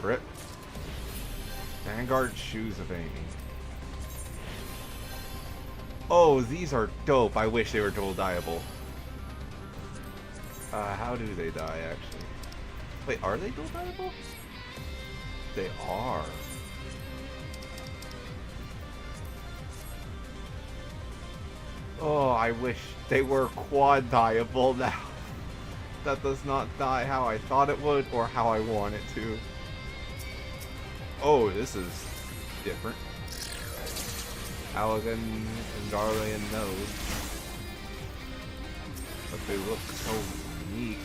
Speaker 1: Rip. Vanguard Shoes of Aiming. Oh, these are dope. I wish they were dual dieable. How do they die, actually? Wait, are they dual dieable? They are. Oh, I wish they were quad dieable now. That does not die how I thought it would or how I want it to. Oh, this is different. Allegan and Darlian nodes. But they look so unique.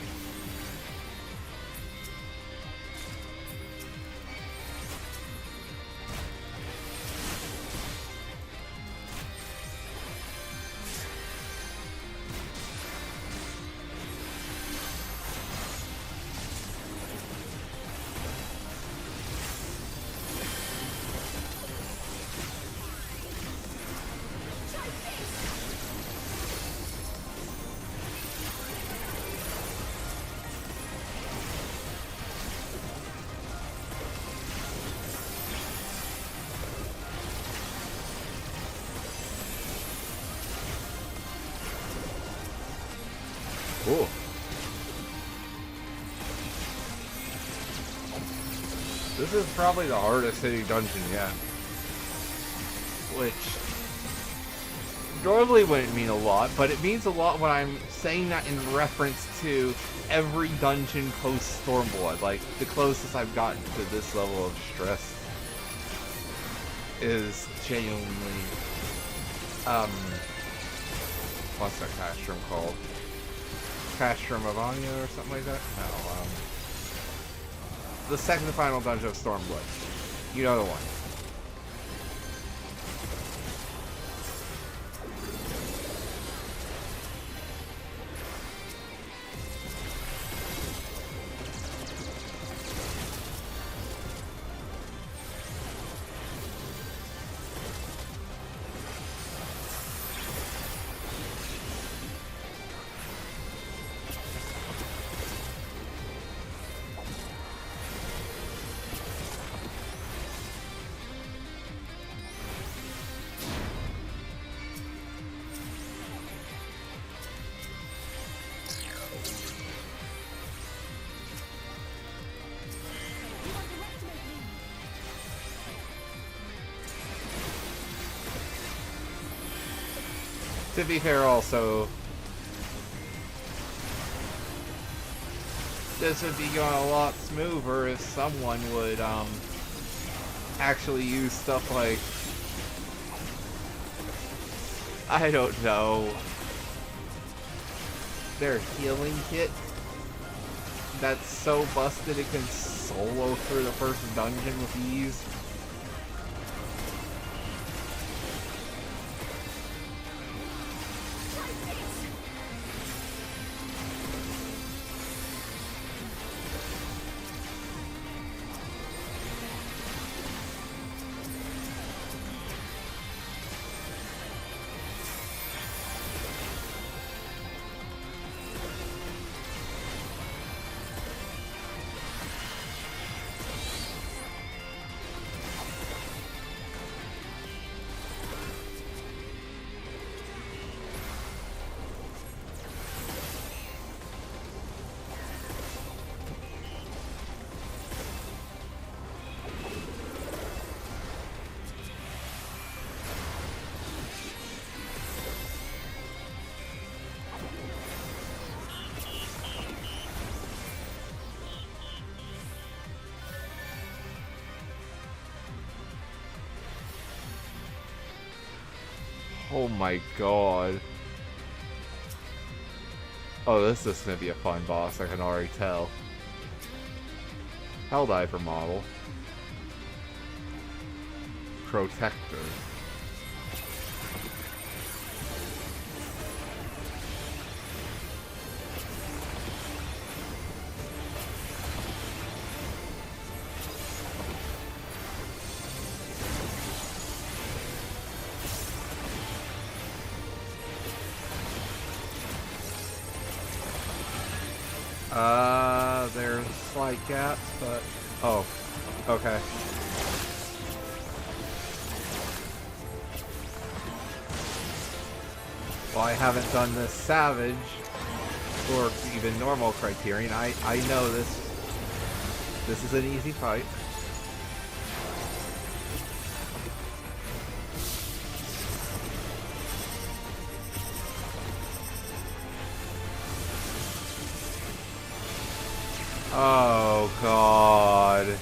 Speaker 1: Cool. is probably the hardest hitting dungeon yet. Which normally wouldn't mean a lot, but it means a lot when I'm saying that in reference to every dungeon post Stormblood. Like, the closest I've gotten to this level of stress is genuinely, what's that castrum called? Castrum of Anya or something like that? No, the second and final dungeon of Stormblood. You know the one. To be fair, also, this would be going a lot smoother if someone would actually use stuff like, I don't know, their healing kit that's so busted it can solo through the first dungeon with ease. Oh my god. Oh, this is gonna be a fun boss, I can already tell. Helldiver model. Protector. There's slight gaps, but... Oh, okay. Well, I haven't done this Savage, or even normal Criterion. I know this is an easy fight. Oh, God.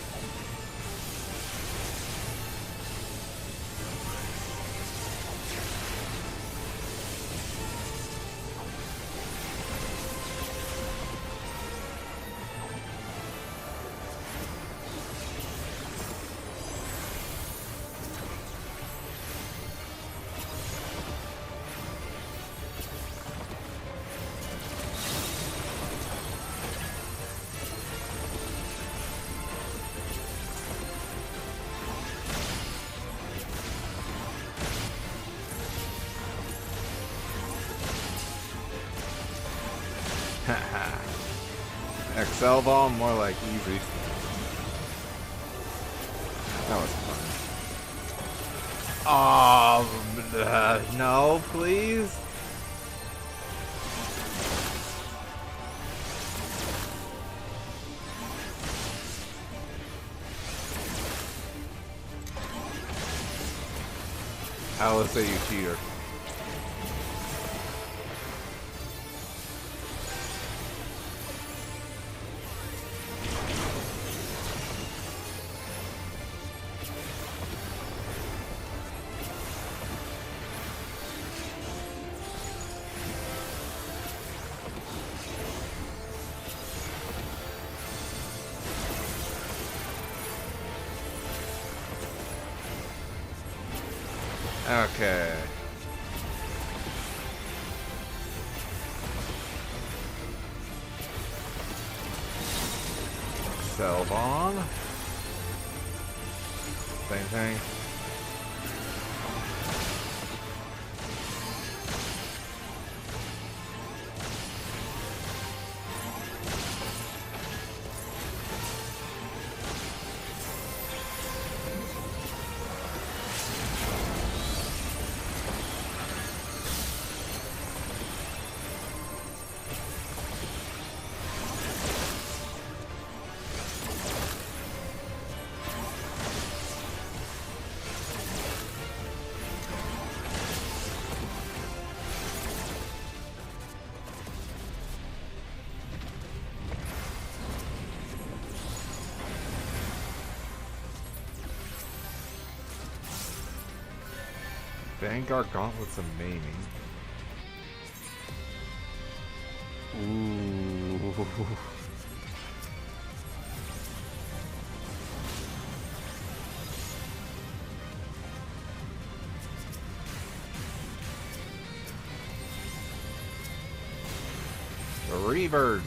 Speaker 1: XL bomb, more like easy. That was fun. No, please. I'll say you cheater. Okay. Cell bomb. Same thing. Vanguard Gauntlets of Maiming. Ooh. The Reavers.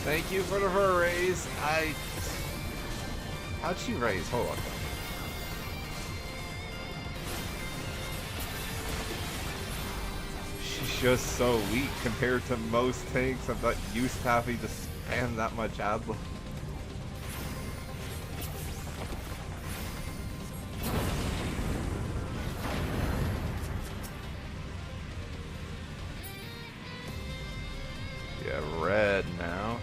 Speaker 1: Thank you for the her raise. How'd she raise? Hold on. She's just so weak compared to most tanks. I'm not used to having to spam that much ad load. Yeah, red now.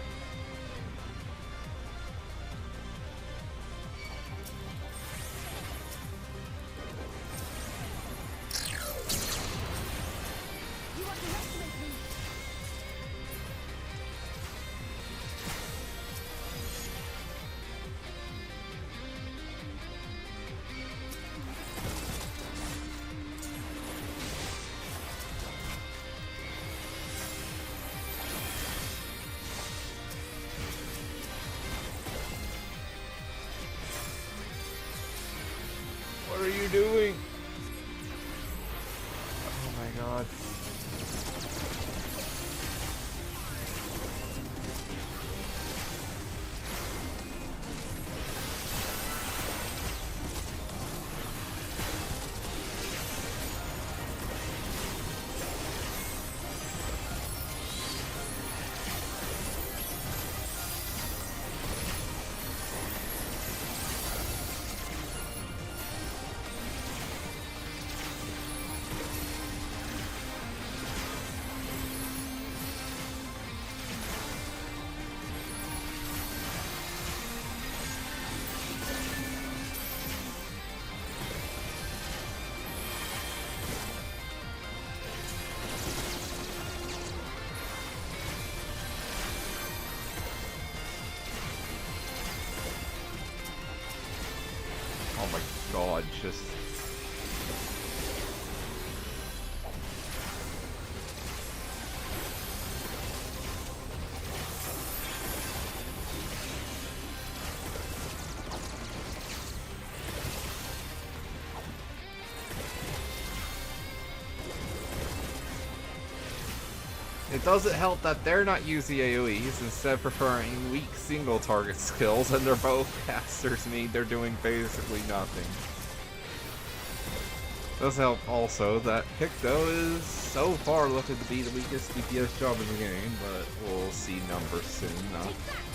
Speaker 1: What are you doing? Oh my god. god, just... It doesn't help that they're not using AoEs, instead preferring weak single target skills, and their bowcasters mean they're doing basically nothing. Doesn't help also that Picto is so far looking to be the weakest DPS job in the game, but we'll see numbers soon enough.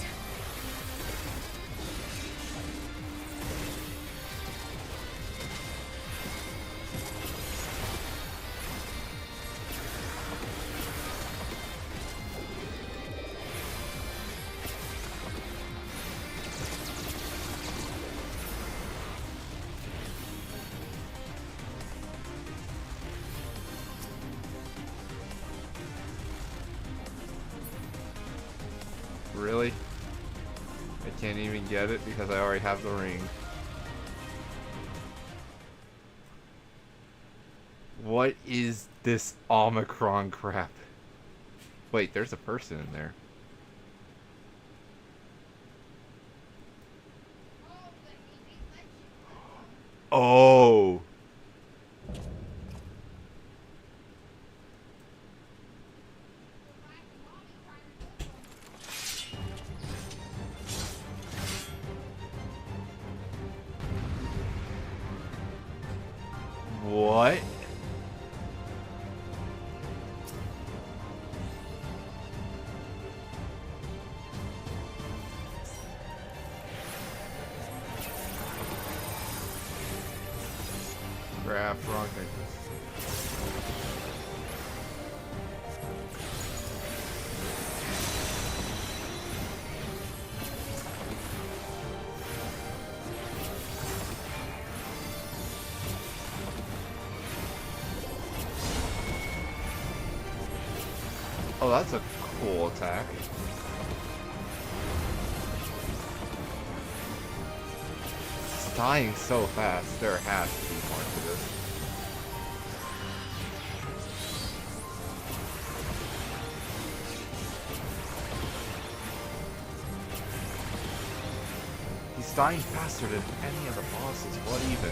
Speaker 1: Really? I can't even get it because I already have the ring. What is this Omicron crap? Wait, there's a person in there. Oh! What? Crap, wrong thing. Oh, that's a cool attack. It's dying so fast. There has to be more to this. He's dying faster than any of the bosses. What even?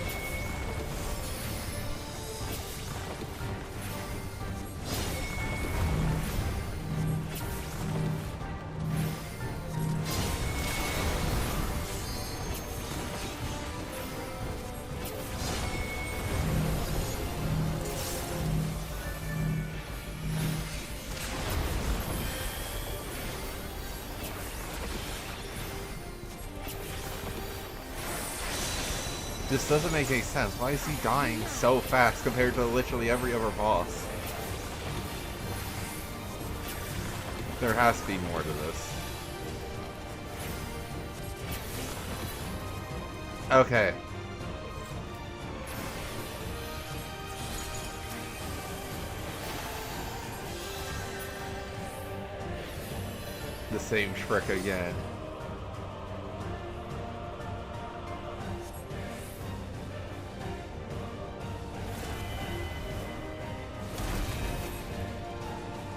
Speaker 1: This doesn't make any sense. Why is he dying so fast compared to literally every other boss? There has to be more to this. Okay. The same trick again.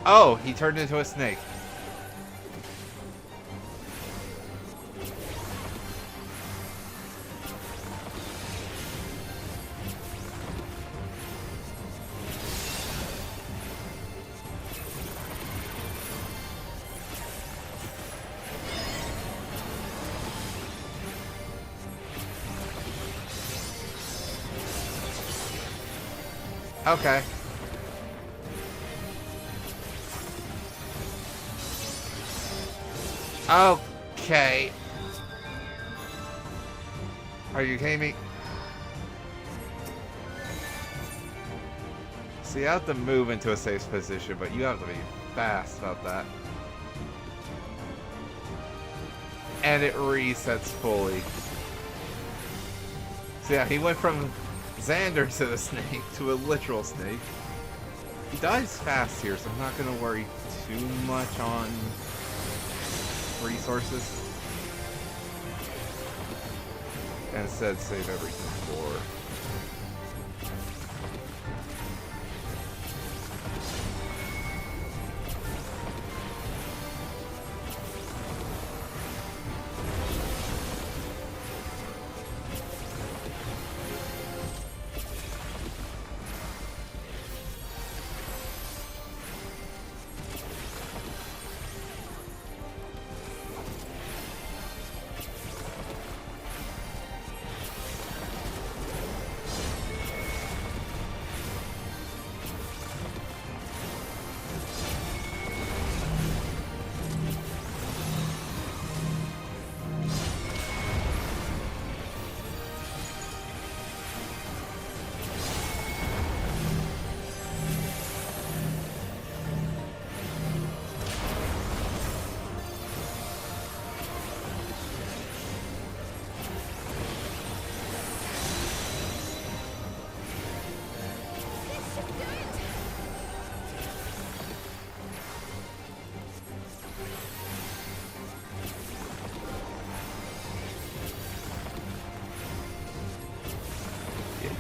Speaker 1: Oh, he turned into a snake. Okay. Okay. Are you kidding me? So you have to move into a safe position, but you have to be fast about that. And it resets fully. So yeah, he went from Xander to the snake to a literal snake. He dies fast here, so I'm not going to worry too much on resources. And instead save everything for...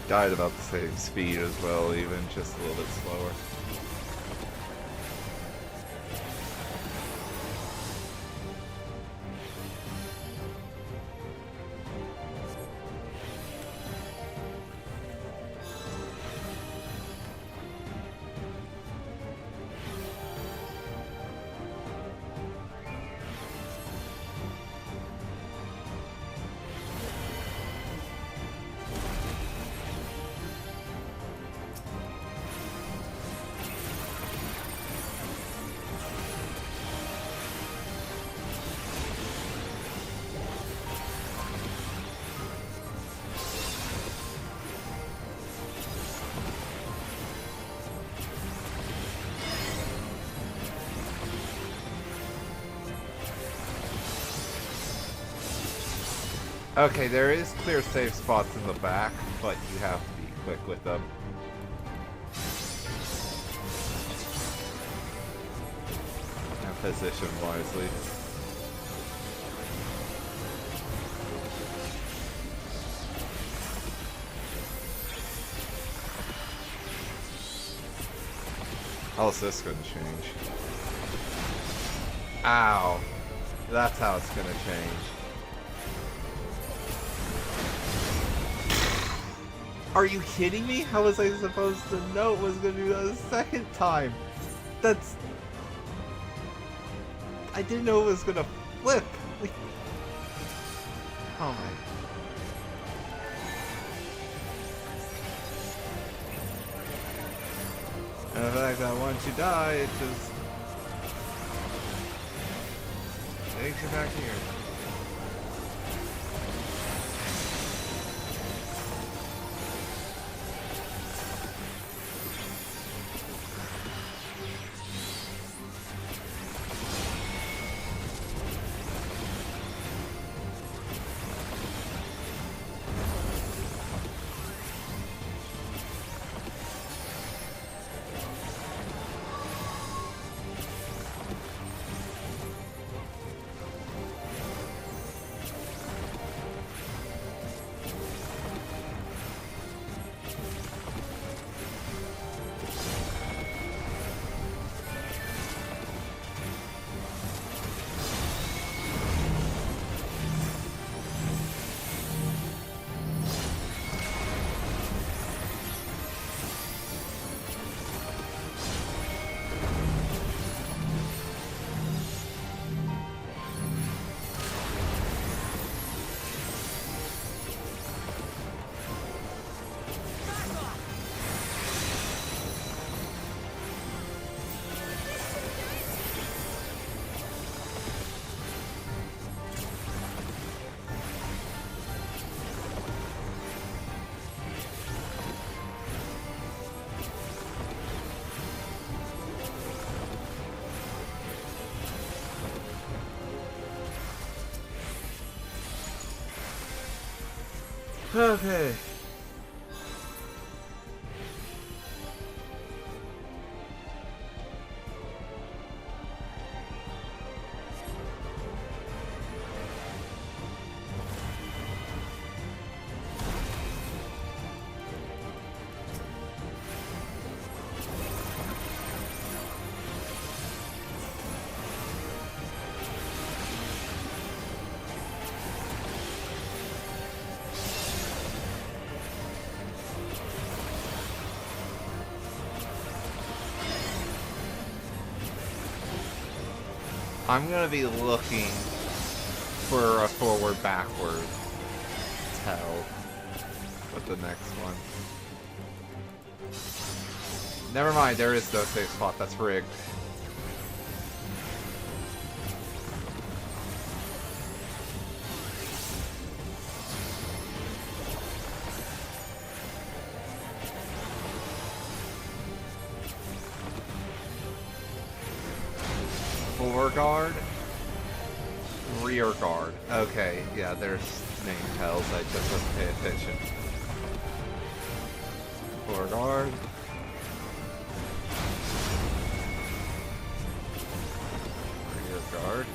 Speaker 1: Died about the same speed as well, even just a little bit slower. Okay, there is clear save spots in the back, but you have to be quick with them. And position wisely. How's this gonna change? Ow. That's how it's gonna change. Are you kidding me? How was I supposed to know it was going to do that a second time? That's... I didn't know it was going to flip. Like... Oh my... And the fact that once you die, it just... takes you back here. Okay. I'm gonna be looking for a forward-backward tell with the next one. Never mind, there is no safe spot. That's rigged. Guard, rear guard. Okay, yeah, there's name tells. I just wasn't paying attention. Fore guard. Rear guard.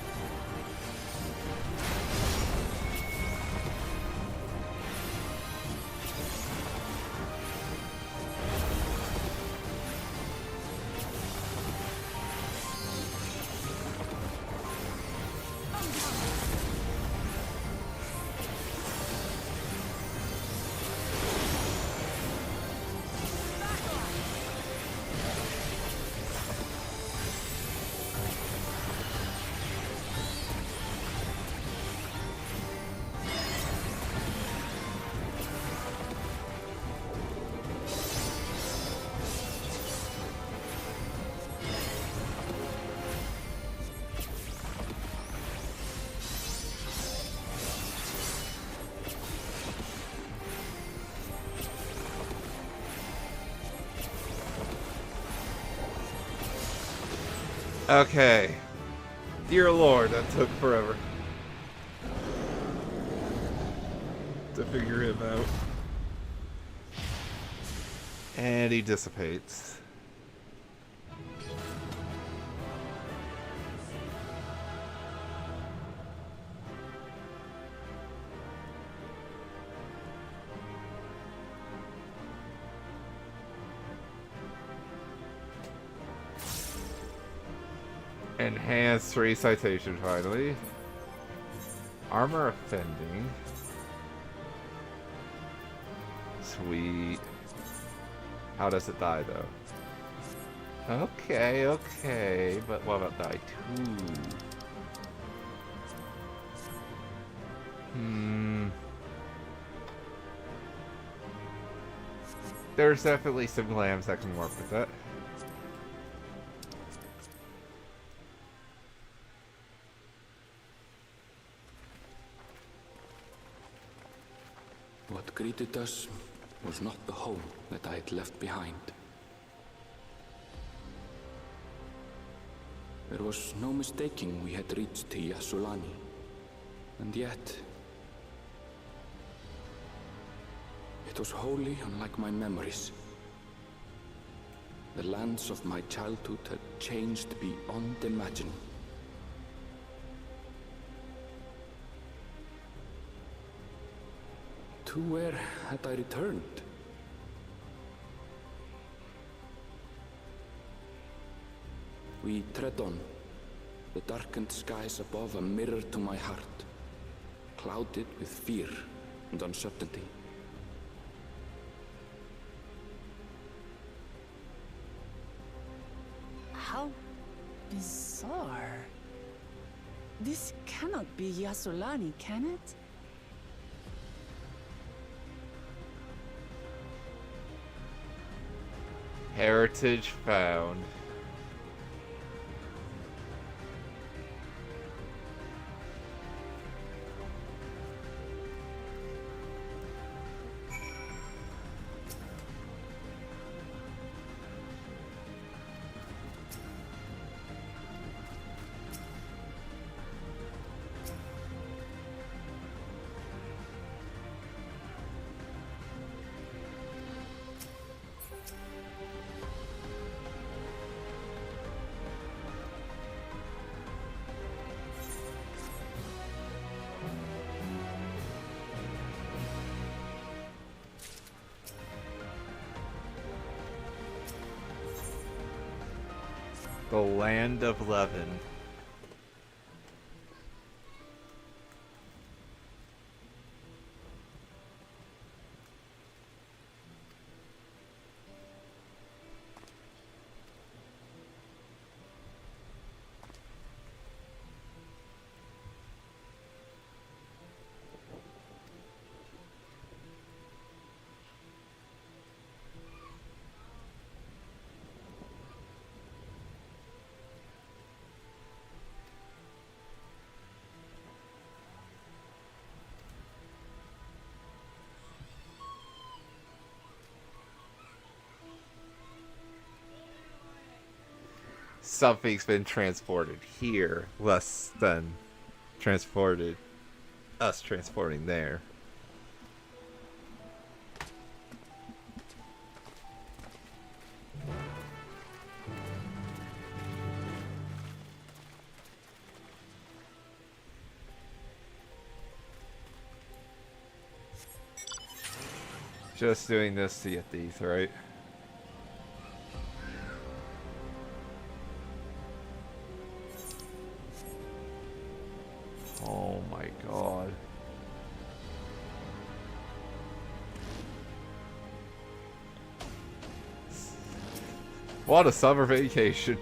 Speaker 1: Okay. Dear Lord, that took forever to figure him out. And he dissipates. Enhanced recitation finally. Armor offending. Sweet. How does it die though? Okay, okay. But what about die 2? There's definitely some glams that can work with that.
Speaker 3: What greeted us was not the home that I had left behind. There was no mistaking we had reached Yassulani, and yet it was wholly unlike my memories. The lands of my childhood had changed beyond imagining. To where had I returned? We tread on, the darkened skies above a mirror to my heart, clouded with fear and uncertainty.
Speaker 6: How bizarre. This cannot be Yassulani, can it?
Speaker 1: Heritage found. The Land of Levin. something's been transported here, less than transported us transporting there. Just doing this to get these, right? Oh my god. What a summer vacation.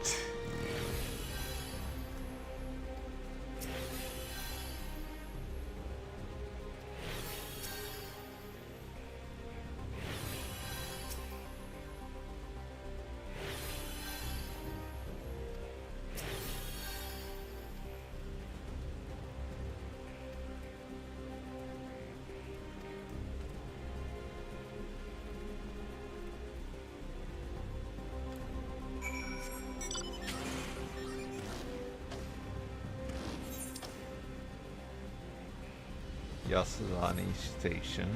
Speaker 1: Yasulani Station.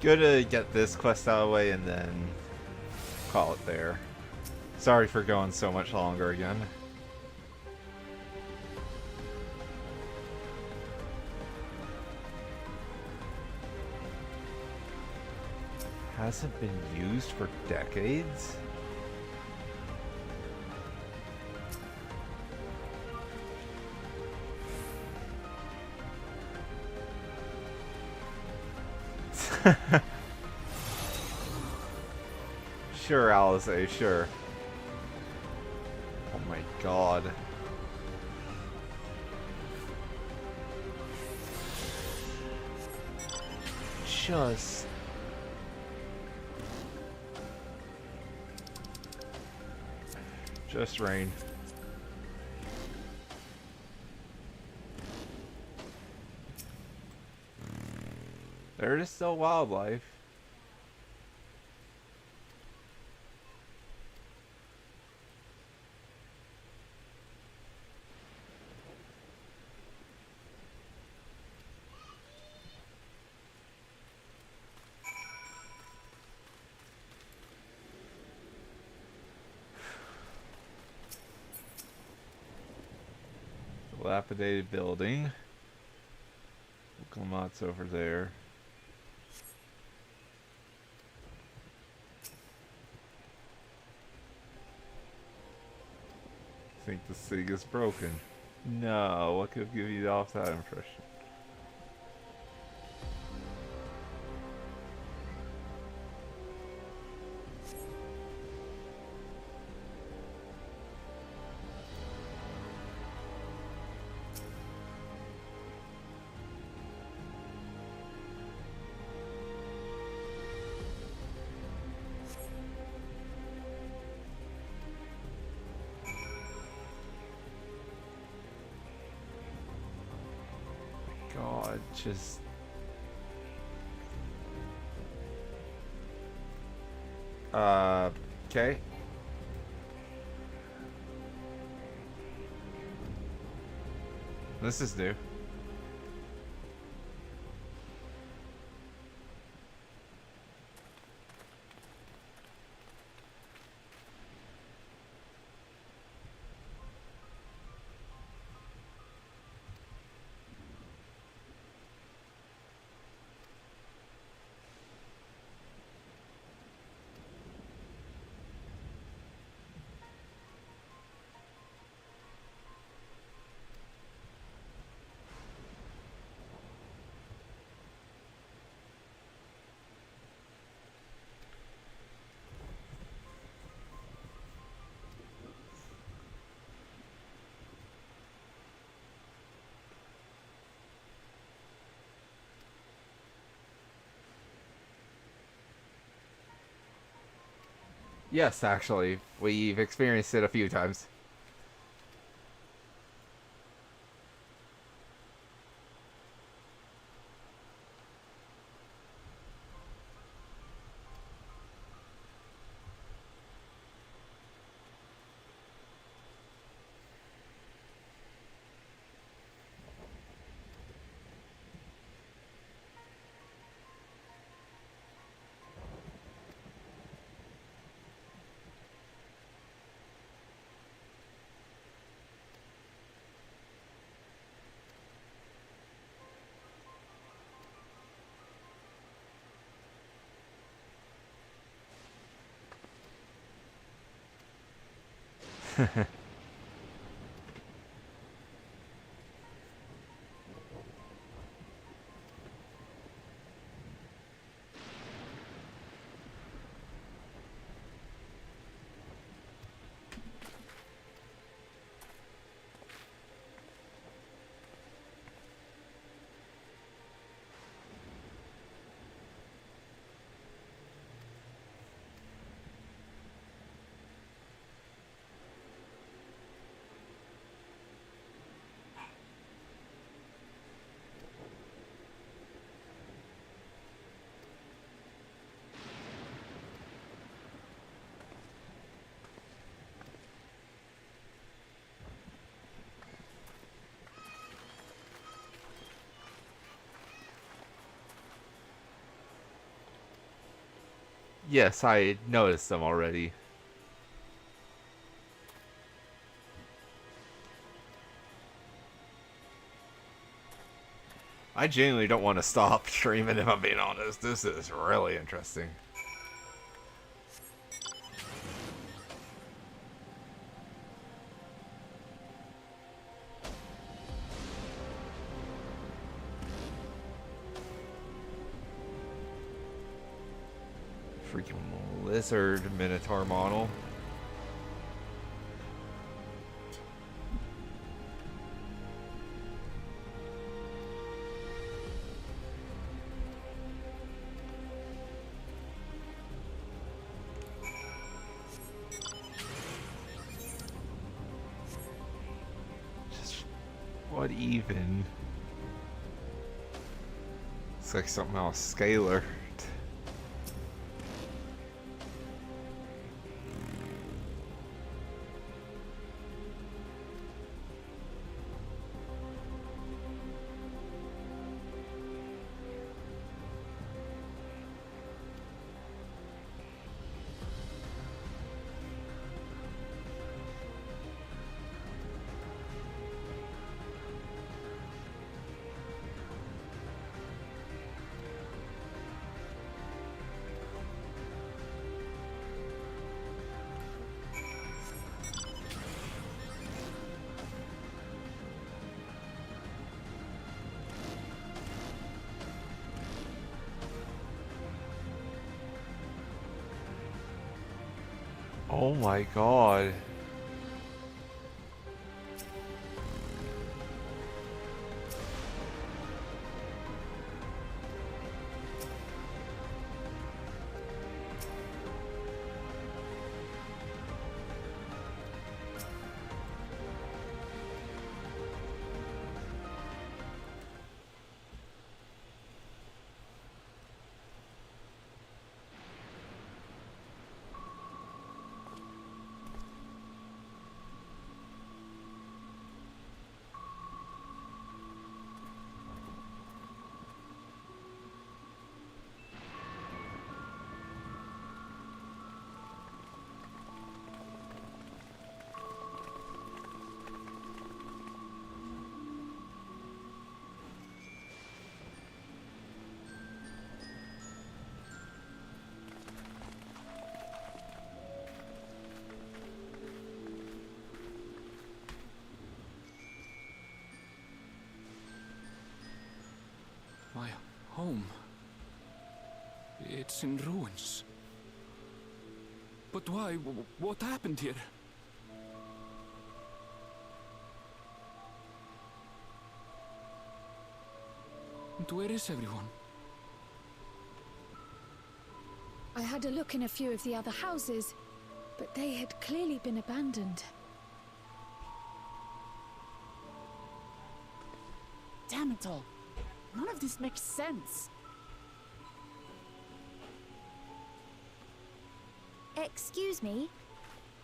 Speaker 1: Gonna get this quest out of the way and then call it there. Sorry for going so much longer again. Hasn't been used for decades? Sure, Alice, sure. Oh my god. Just rain. There is still wildlife. Dilapidated building. Wilmot's over there. Think the sig is broken. No, what could give you off that impression? Just okay. This is new. Yes, actually. We've experienced it a few times. Yes, I noticed them already. I genuinely don't want to stop streaming if I'm being honest. This is really interesting. Freaking lizard minotaur model. Just what even? It's like something else scalar. Oh my god.
Speaker 3: My home. It's in ruins. But why? What happened here? And where is everyone?
Speaker 10: I had a look in a few of the other houses. but they had clearly been abandoned.
Speaker 6: Damn it all. None of this makes sense.
Speaker 12: Excuse me?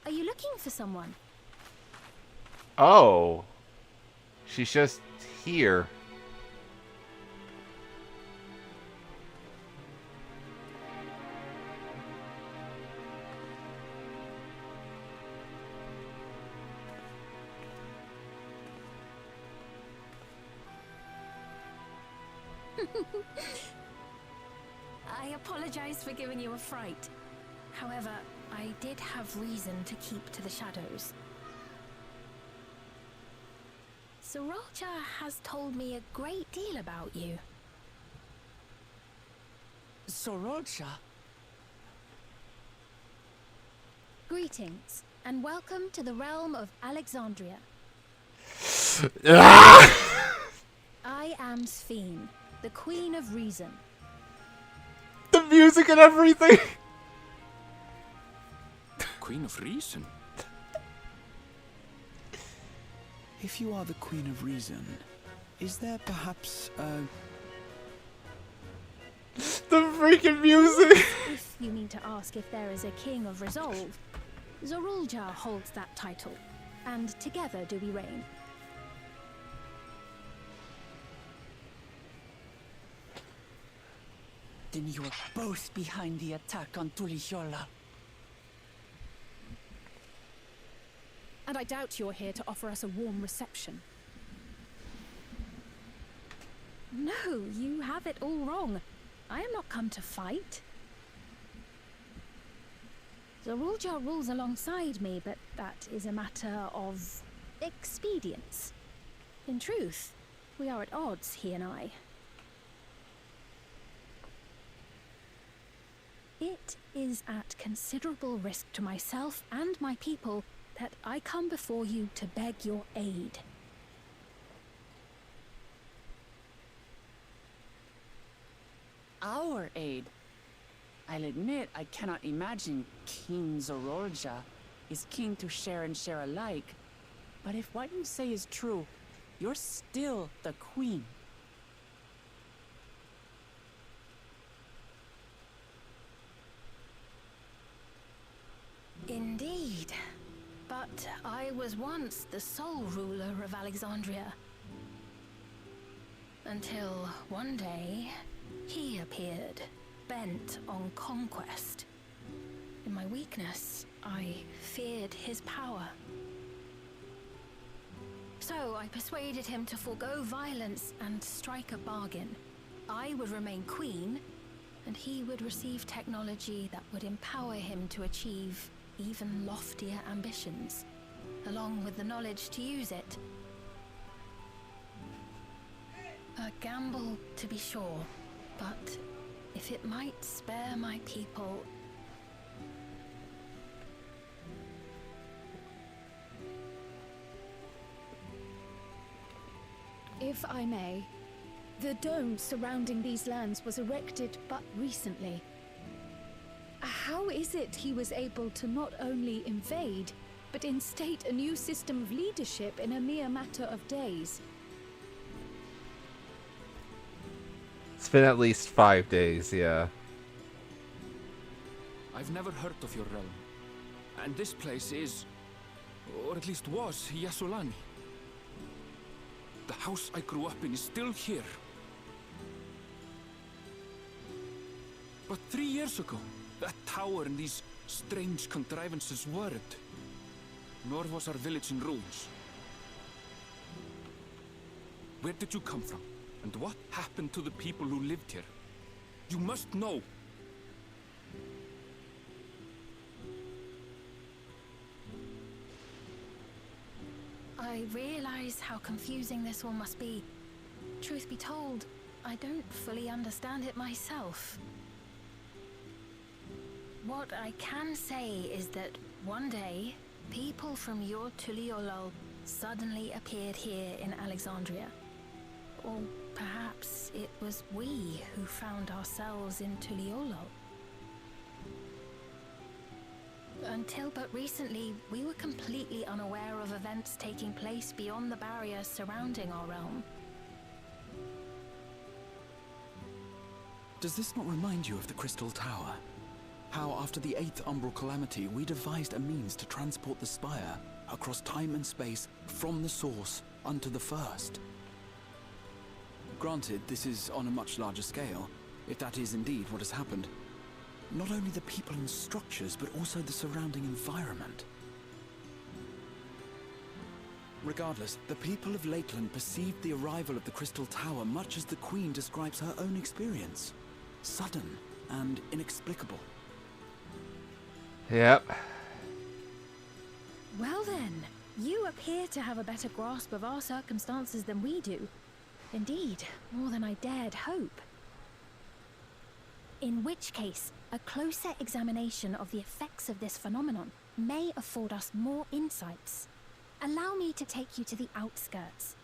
Speaker 12: Are you looking for someone?
Speaker 1: Oh. She's just here.
Speaker 12: I apologize for giving you a fright. However, I did have reason to keep to the shadows. Sriracha has told me a great deal about you.
Speaker 6: Sriracha?
Speaker 12: Greetings, and welcome to the realm of Alexandria. I am Sphene, the Queen of Reason.
Speaker 1: The music and everything!
Speaker 3: Queen of Reason?
Speaker 20: If you are the Queen of Reason, is there perhaps
Speaker 1: The freaking music!
Speaker 12: If you mean to ask if there is a King of Resolve, Zorulja holds that title, and together do we reign.
Speaker 6: Then you are both behind the attack on Tural.
Speaker 2: And I doubt you're here to offer us a warm reception.
Speaker 12: No, you have it all wrong. I am not come to fight. Zorulja rules alongside me, but that is a matter of expedience. In truth, we are at odds, he and I. It is at considerable risk to myself and my people that I come before you to beg your aid.
Speaker 6: Our aid? I'll admit I cannot imagine King Zorulja is keen to share and share alike. But if what you say is true, you're still the Queen.
Speaker 12: Indeed. But I was once the sole ruler of Alexandria. Until one day, he appeared, bent on conquest. In my weakness, I feared his power. So I persuaded him to forego violence and strike a bargain. I would remain queen, and he would receive technology that would empower him to achieve even loftier ambitions, along with the knowledge to use it. A gamble, to be sure, but if it might spare my people...
Speaker 10: If I may, the dome surrounding these lands was erected but recently. How is it he was able to not only invade, but instate a new system of leadership in a mere matter of days?
Speaker 1: It's been at least 5 days, yeah.
Speaker 3: I've never heard of your realm. And this place is, or at least was, Yasulani. The house I grew up in is still here. But 3 years ago, that tower and these strange contrivances weren't. Nor was our village in ruins. Where did you come from? And what happened to the people who lived here? You must know!
Speaker 12: I realize how confusing this all must be. Truth be told, I don't fully understand it myself. What I can say is that one day, people from your Tuliolol suddenly appeared here in Alexandria. Or perhaps it was we who found ourselves in Tuliolol. Until but recently, we were completely unaware of events taking place beyond the barrier surrounding our realm.
Speaker 20: Does this not remind you of the Crystal Tower? How after the 8th Umbral Calamity, we devised a means to transport the Spire across time and space from the source unto the first. Granted, this is on a much larger scale, if that is indeed what has happened. Not only the people and structures, but also the surrounding environment. Regardless, the people of Lakeland perceived the arrival of the Crystal Tower much as the Queen describes her own experience. Sudden and inexplicable.
Speaker 1: Yep.
Speaker 12: Well then, you appear to have a better grasp of our circumstances than we do. Indeed, more than I dared hope. In which case, a closer examination of the effects of this phenomenon may afford us more insights. Allow me to take you to the outskirts.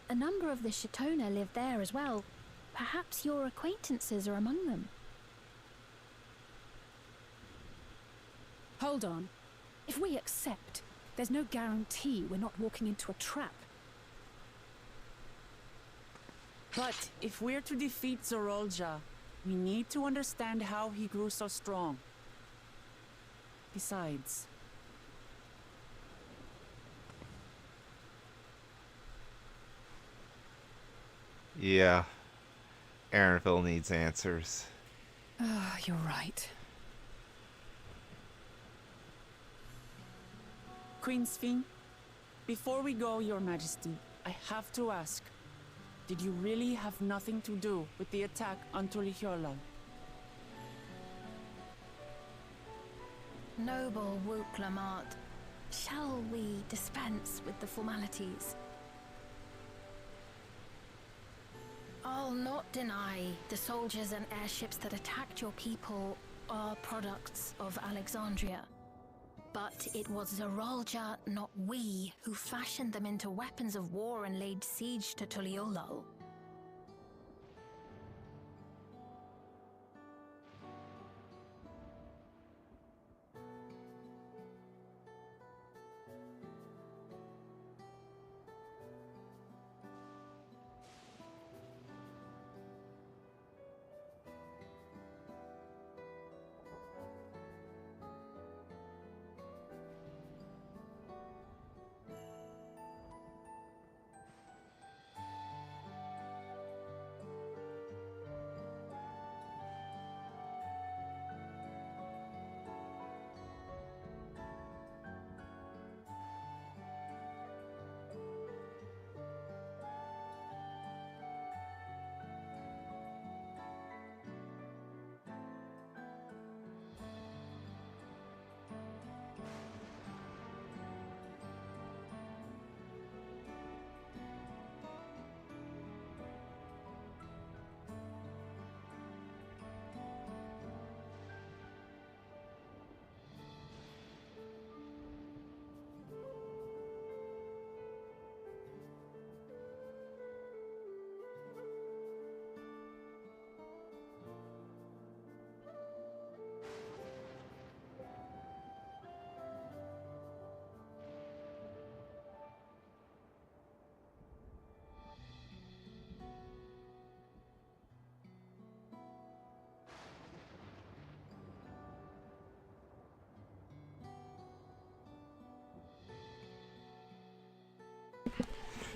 Speaker 12: A number of the Shatona live there as well. Perhaps your acquaintances are among them.
Speaker 2: Hold on. If we accept, there's no guarantee we're not walking into a trap.
Speaker 6: But if we're to defeat Zorolja, we need to understand how he grew so strong. Besides...
Speaker 1: Yeah. Aaronville needs answers.
Speaker 2: You're right.
Speaker 6: Queen Sphene, before we go, Your Majesty, I have to ask, did you really have nothing to do with the attack on Tural?
Speaker 12: Noble Wook Lamart, shall we dispense with the formalities? I'll not deny the soldiers and airships that attacked your people are products of Alexandria. But it was Zorolja, not we, who fashioned them into weapons of war and laid siege to Tuliolal.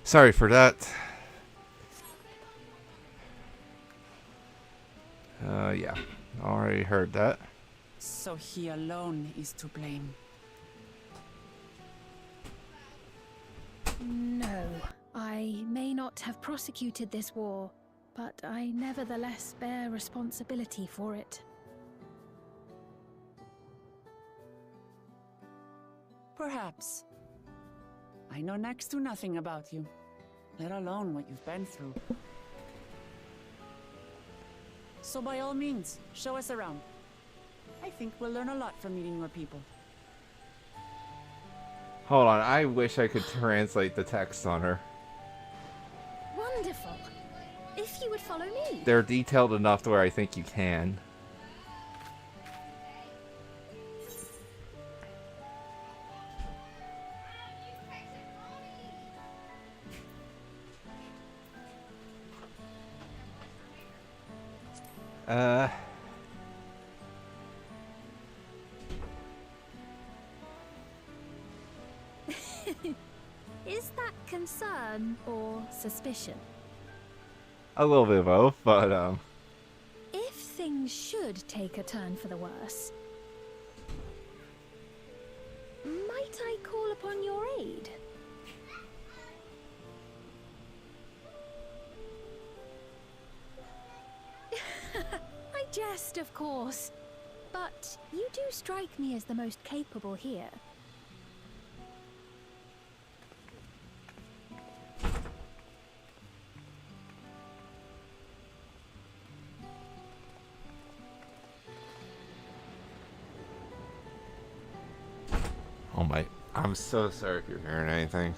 Speaker 1: Sorry for that. Yeah. Already heard that.
Speaker 6: So he alone is to blame.
Speaker 12: No, I may not have prosecuted this war, but I nevertheless bear responsibility for it.
Speaker 6: Perhaps. I know next to nothing about you, let alone what you've been through. So by all means, show us around. I think we'll learn a lot from meeting your people.
Speaker 1: Hold on, I wish I could translate the text on her.
Speaker 12: Wonderful. If you would follow me.
Speaker 1: They're detailed enough to where I think you can.
Speaker 12: Is that concern or suspicion?
Speaker 1: A little bit of both, but
Speaker 12: If things should take a turn for the worse, might I call upon your aid? I jest, of course, but you do strike me as the most capable here.
Speaker 1: oh my, I'm so sorry if you're hearing anything.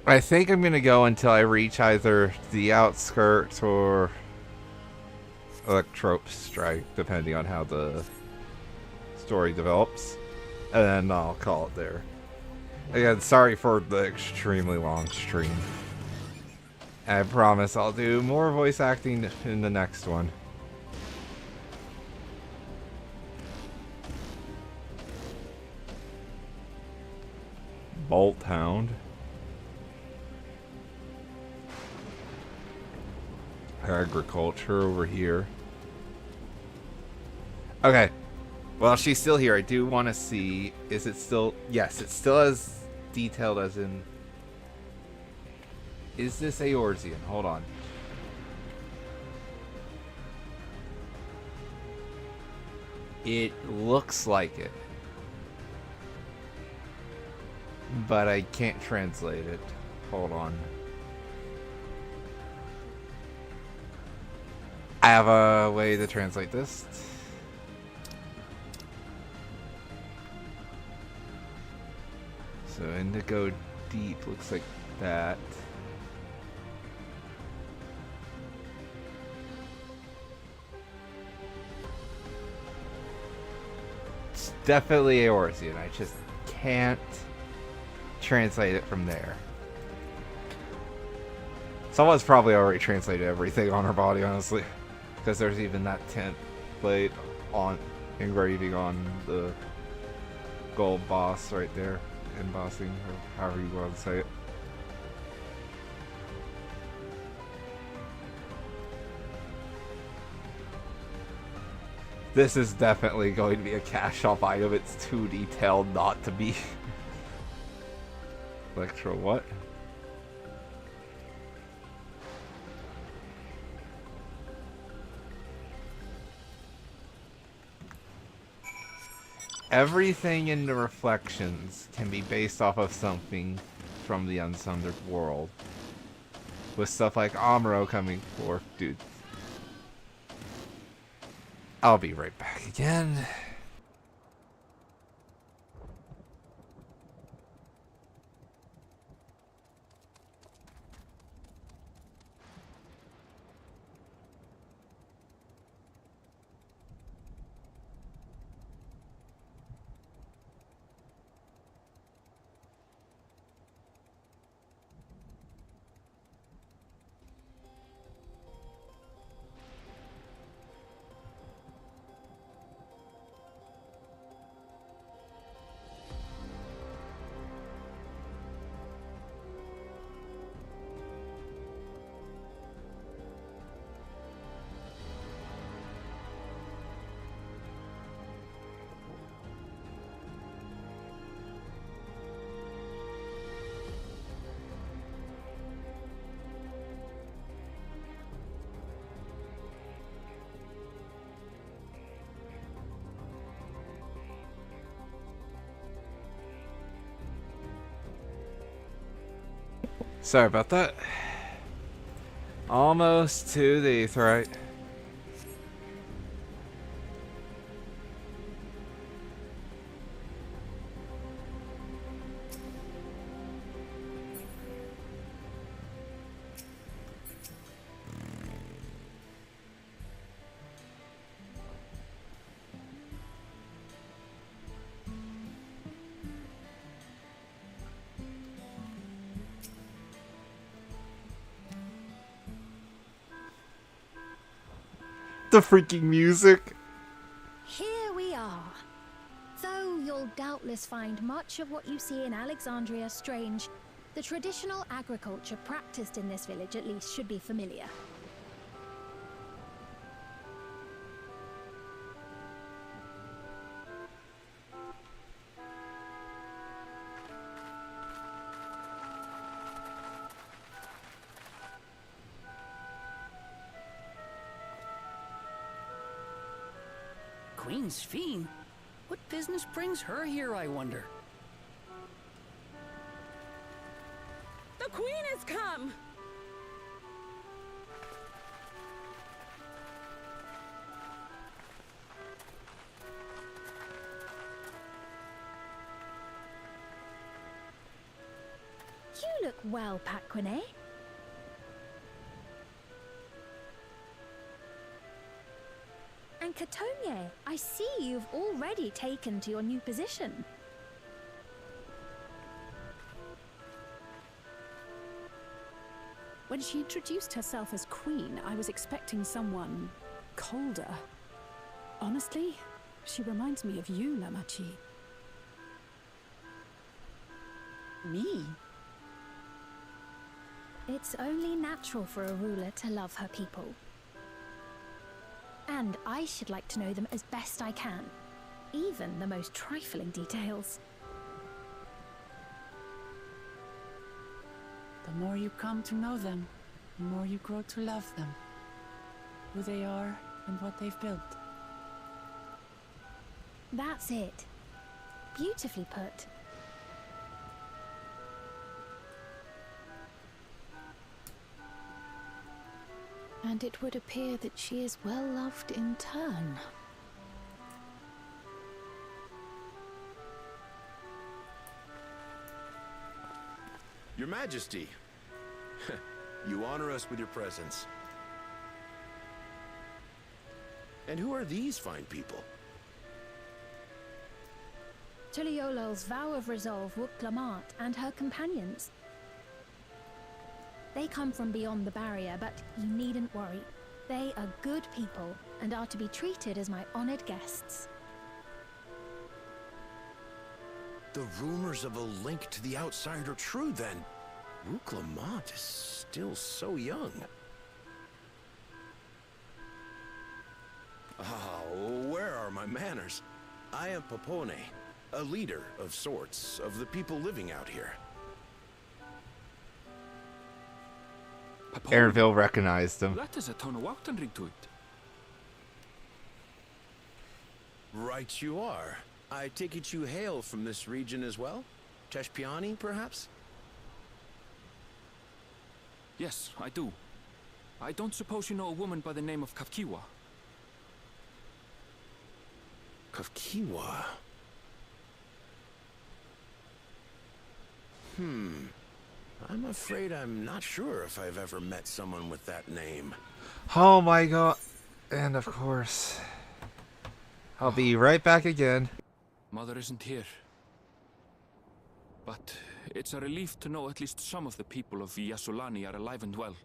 Speaker 1: I think I'm gonna go until I reach either the outskirts or Electrope Strike, depending on how the story develops, and then I'll call it there. Again, sorry for the extremely long stream. I promise I'll do more voice acting in the next one. Bolt Hound. Agriculture over here. Okay. Well, she's still here. I do want to see. Is it still? Yes, it's still as detailed as in. Is this Eorzean? Hold on. It looks like it. But I can't translate it. Hold on. I have a way to translate this. So Indigo Deep looks like that. It's definitely Eorzean. I just can't translate it from there. Someone's probably already translated everything on her body, honestly. Because there's even that template on engraving on the gold boss right there. Embossing, or however you want to say it. This is definitely going to be a cash shop item. It's too detailed not to be. Electro what? Everything in the reflections can be based off of something from the Unsundered world. With stuff like Amuro coming forth, dude. I'll be right back again. Sorry about that. Almost to the right. The freaking music.
Speaker 12: Here we are. Though you'll doubtless find much of what you see in Alexandria strange, the traditional agriculture practiced in this village at least should be familiar.
Speaker 17: Queen's Fiend? What business brings her here, I wonder?
Speaker 15: The Queen has come!
Speaker 12: You look well, Paquine. And Catogne, I see you've already taken to your new position.
Speaker 2: When she introduced herself as queen, I was expecting someone colder. Honestly, she reminds me of you, Lamachi.
Speaker 6: Me?
Speaker 12: It's only natural for a ruler to love her people. And I should like to know them as best I can, even the most trifling details.
Speaker 6: The more you come to know them, the more you grow to love them. Who they are and what they've built.
Speaker 12: That's it. Beautifully put.
Speaker 2: And it would appear that she is well loved in turn.
Speaker 18: Your Majesty, you honor us with your presence. And who are these fine people?
Speaker 12: Tuliolol's vow of resolve Wuk-Lamat and her companions. They come from beyond the barrier, but you needn't worry. They are good people and are to be treated as my honored guests.
Speaker 18: The rumors of a link to the outside are true, then. Wuk-Lamat is still so young. Where are my manners? I am Popone, a leader of sorts of the people living out here.
Speaker 1: Aaronville recognized him.
Speaker 3: That is a Tonawaktan ring to it.
Speaker 18: Right you are. I take it you hail from this region as well? Teshpiani, perhaps?
Speaker 3: Yes, I do. I don't suppose you know a woman by the name of Kafkiwa?
Speaker 18: Kafkiwa? I'm afraid I'm not sure if I've ever met someone with that name.
Speaker 1: Oh my god. And of course, I'll be right back again.
Speaker 3: Mother isn't here. But it's a relief to know at least some of the people of Yasulani are alive and well.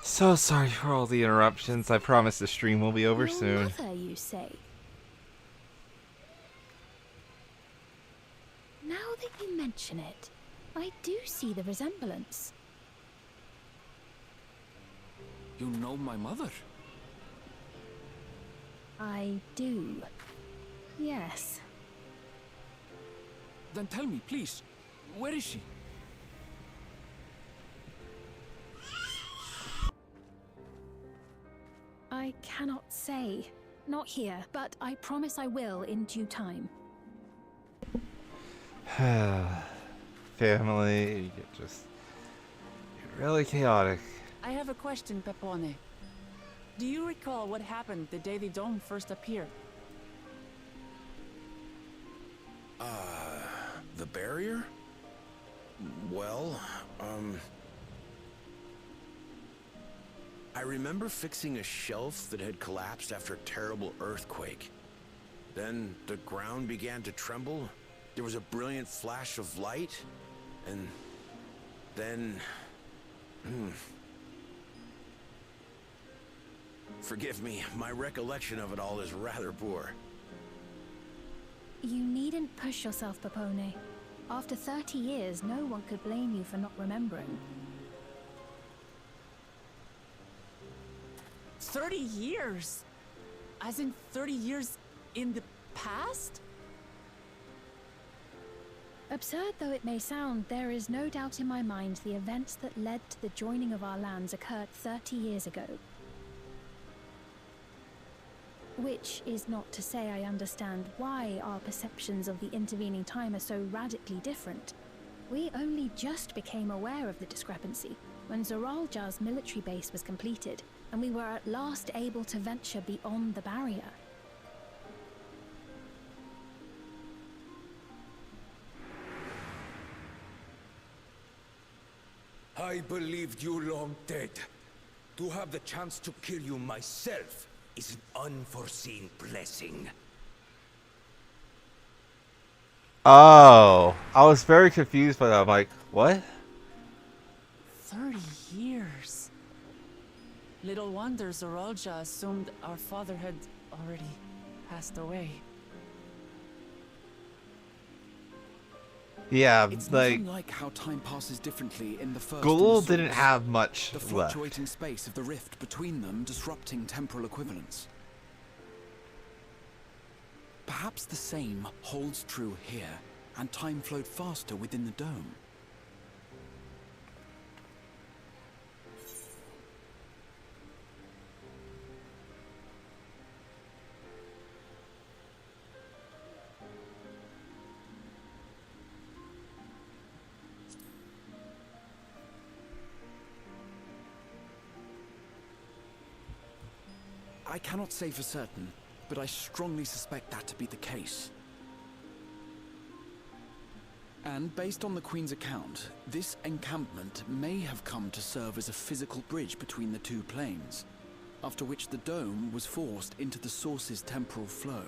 Speaker 1: So sorry for all the interruptions. I promise the stream will be over
Speaker 12: Your
Speaker 1: soon.
Speaker 12: mother, you say? Now that you mention it, I do see the resemblance.
Speaker 3: You know my mother?
Speaker 12: I do. Yes.
Speaker 3: Then tell me, please, where is she?
Speaker 2: I cannot say. Not here, but I promise I will in due time.
Speaker 1: Family, you just get really chaotic.
Speaker 6: I have a question, Pepone. Do you recall what happened the day the dome first appeared?
Speaker 18: The barrier? Well, I remember fixing a shelf that had collapsed after a terrible earthquake. Then the ground began to tremble. There was a brilliant flash of light, and then... Forgive me, my recollection of it all is rather poor.
Speaker 12: You needn't push yourself, Pepone. After 30 years, no one could blame you for not remembering.
Speaker 6: 30 years? As in 30 years in the past?
Speaker 12: Absurd though it may sound, there is no doubt in my mind the events that led to the joining of our lands occurred 30 years ago. Which is not to say I understand why our perceptions of the intervening time are so radically different. We only just became aware of the discrepancy when ReZaHydra's military base was completed, and we were at last able to venture beyond the barrier.
Speaker 4: I believed you long dead. To have the chance to kill you myself is an unforeseen blessing.
Speaker 1: Oh, I was very confused by that. I'm like, what?
Speaker 6: 30 years. Little wonder ReZaHydra assumed our father had already passed away.
Speaker 1: Yeah,
Speaker 20: It's
Speaker 1: like,
Speaker 20: nothing like how time passes differently in the first.
Speaker 1: Ghoul
Speaker 20: and the
Speaker 1: didn't
Speaker 20: Source.
Speaker 1: have much
Speaker 20: The
Speaker 1: left.
Speaker 20: fluctuating space of the rift between them disrupting temporal equivalence. Perhaps the same holds true here, and time flowed faster within the dome. I cannot say for certain, but I strongly suspect that to be the case. And based on the Queen's account, this encampment may have come to serve as a physical bridge between the two planes, after which the dome was forced into the Source's temporal flow.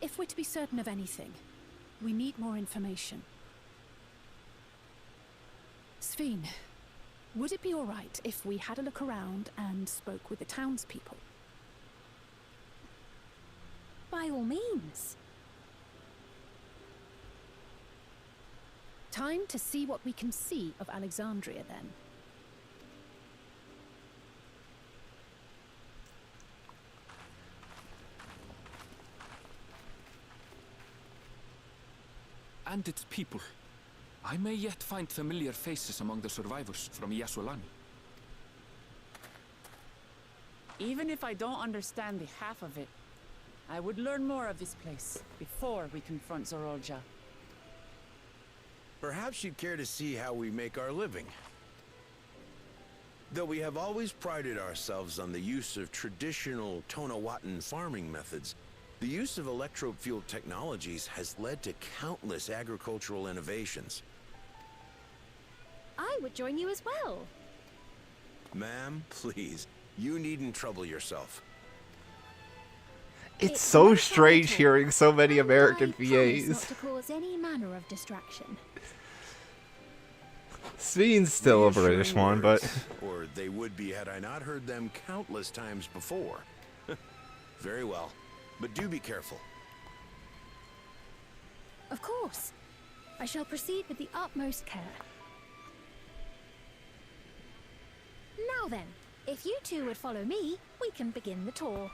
Speaker 2: If we're to be certain of anything, we need more information. Sphene, would it be all right if we had a look around and spoke with the townspeople?
Speaker 12: By all means.
Speaker 2: Time to see what we can see of Alexandria, then.
Speaker 3: And its people. I may yet find familiar faces among the survivors from Yaswalani.
Speaker 6: Even if I don't understand the half of it, I would learn more of this place before we confront ReZaHydra.
Speaker 18: Perhaps you'd care to see how we make our living. Though we have always prided ourselves on the use of traditional Tonawatan farming methods, the use of electro-fueled technologies has led to countless agricultural innovations.
Speaker 12: I would join you as well.
Speaker 18: Ma'am, please, you needn't trouble yourself.
Speaker 1: It's so strange hearing so many American
Speaker 12: Promise not
Speaker 1: VAs.
Speaker 12: to cause any manner of distraction.
Speaker 1: Sveen's still a British one, but
Speaker 8: Or they would be had I not heard them countless times before. Very well. But do be careful.
Speaker 12: Of course. I shall proceed with the utmost care. Now then, if you two would follow me, we can begin the tour.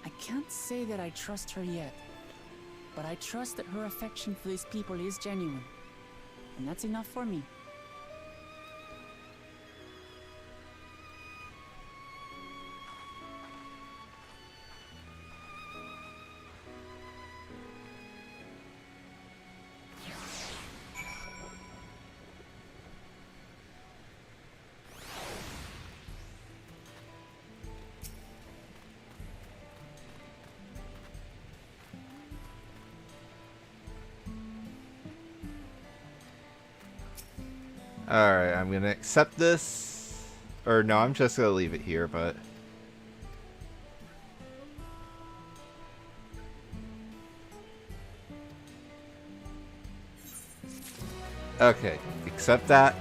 Speaker 6: I can't say that I trust her yet, but I trust that her affection for these people is genuine. And that's enough for me.
Speaker 1: alright, I'm gonna accept this. Or no, I'm just gonna leave it here, but okay, accept that.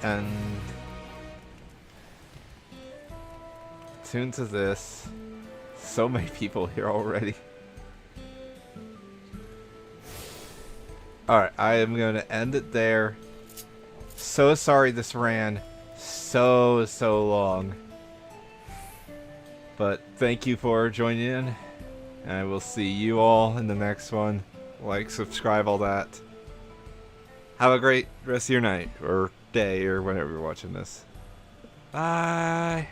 Speaker 1: And tune to this. So many people here already. Alright, I am going to end it there. So sorry this ran so long. But thank you for joining in. And I will see you all in the next one. Like, subscribe, all that. Have a great rest of your night, or day, or whenever you're watching this. Bye!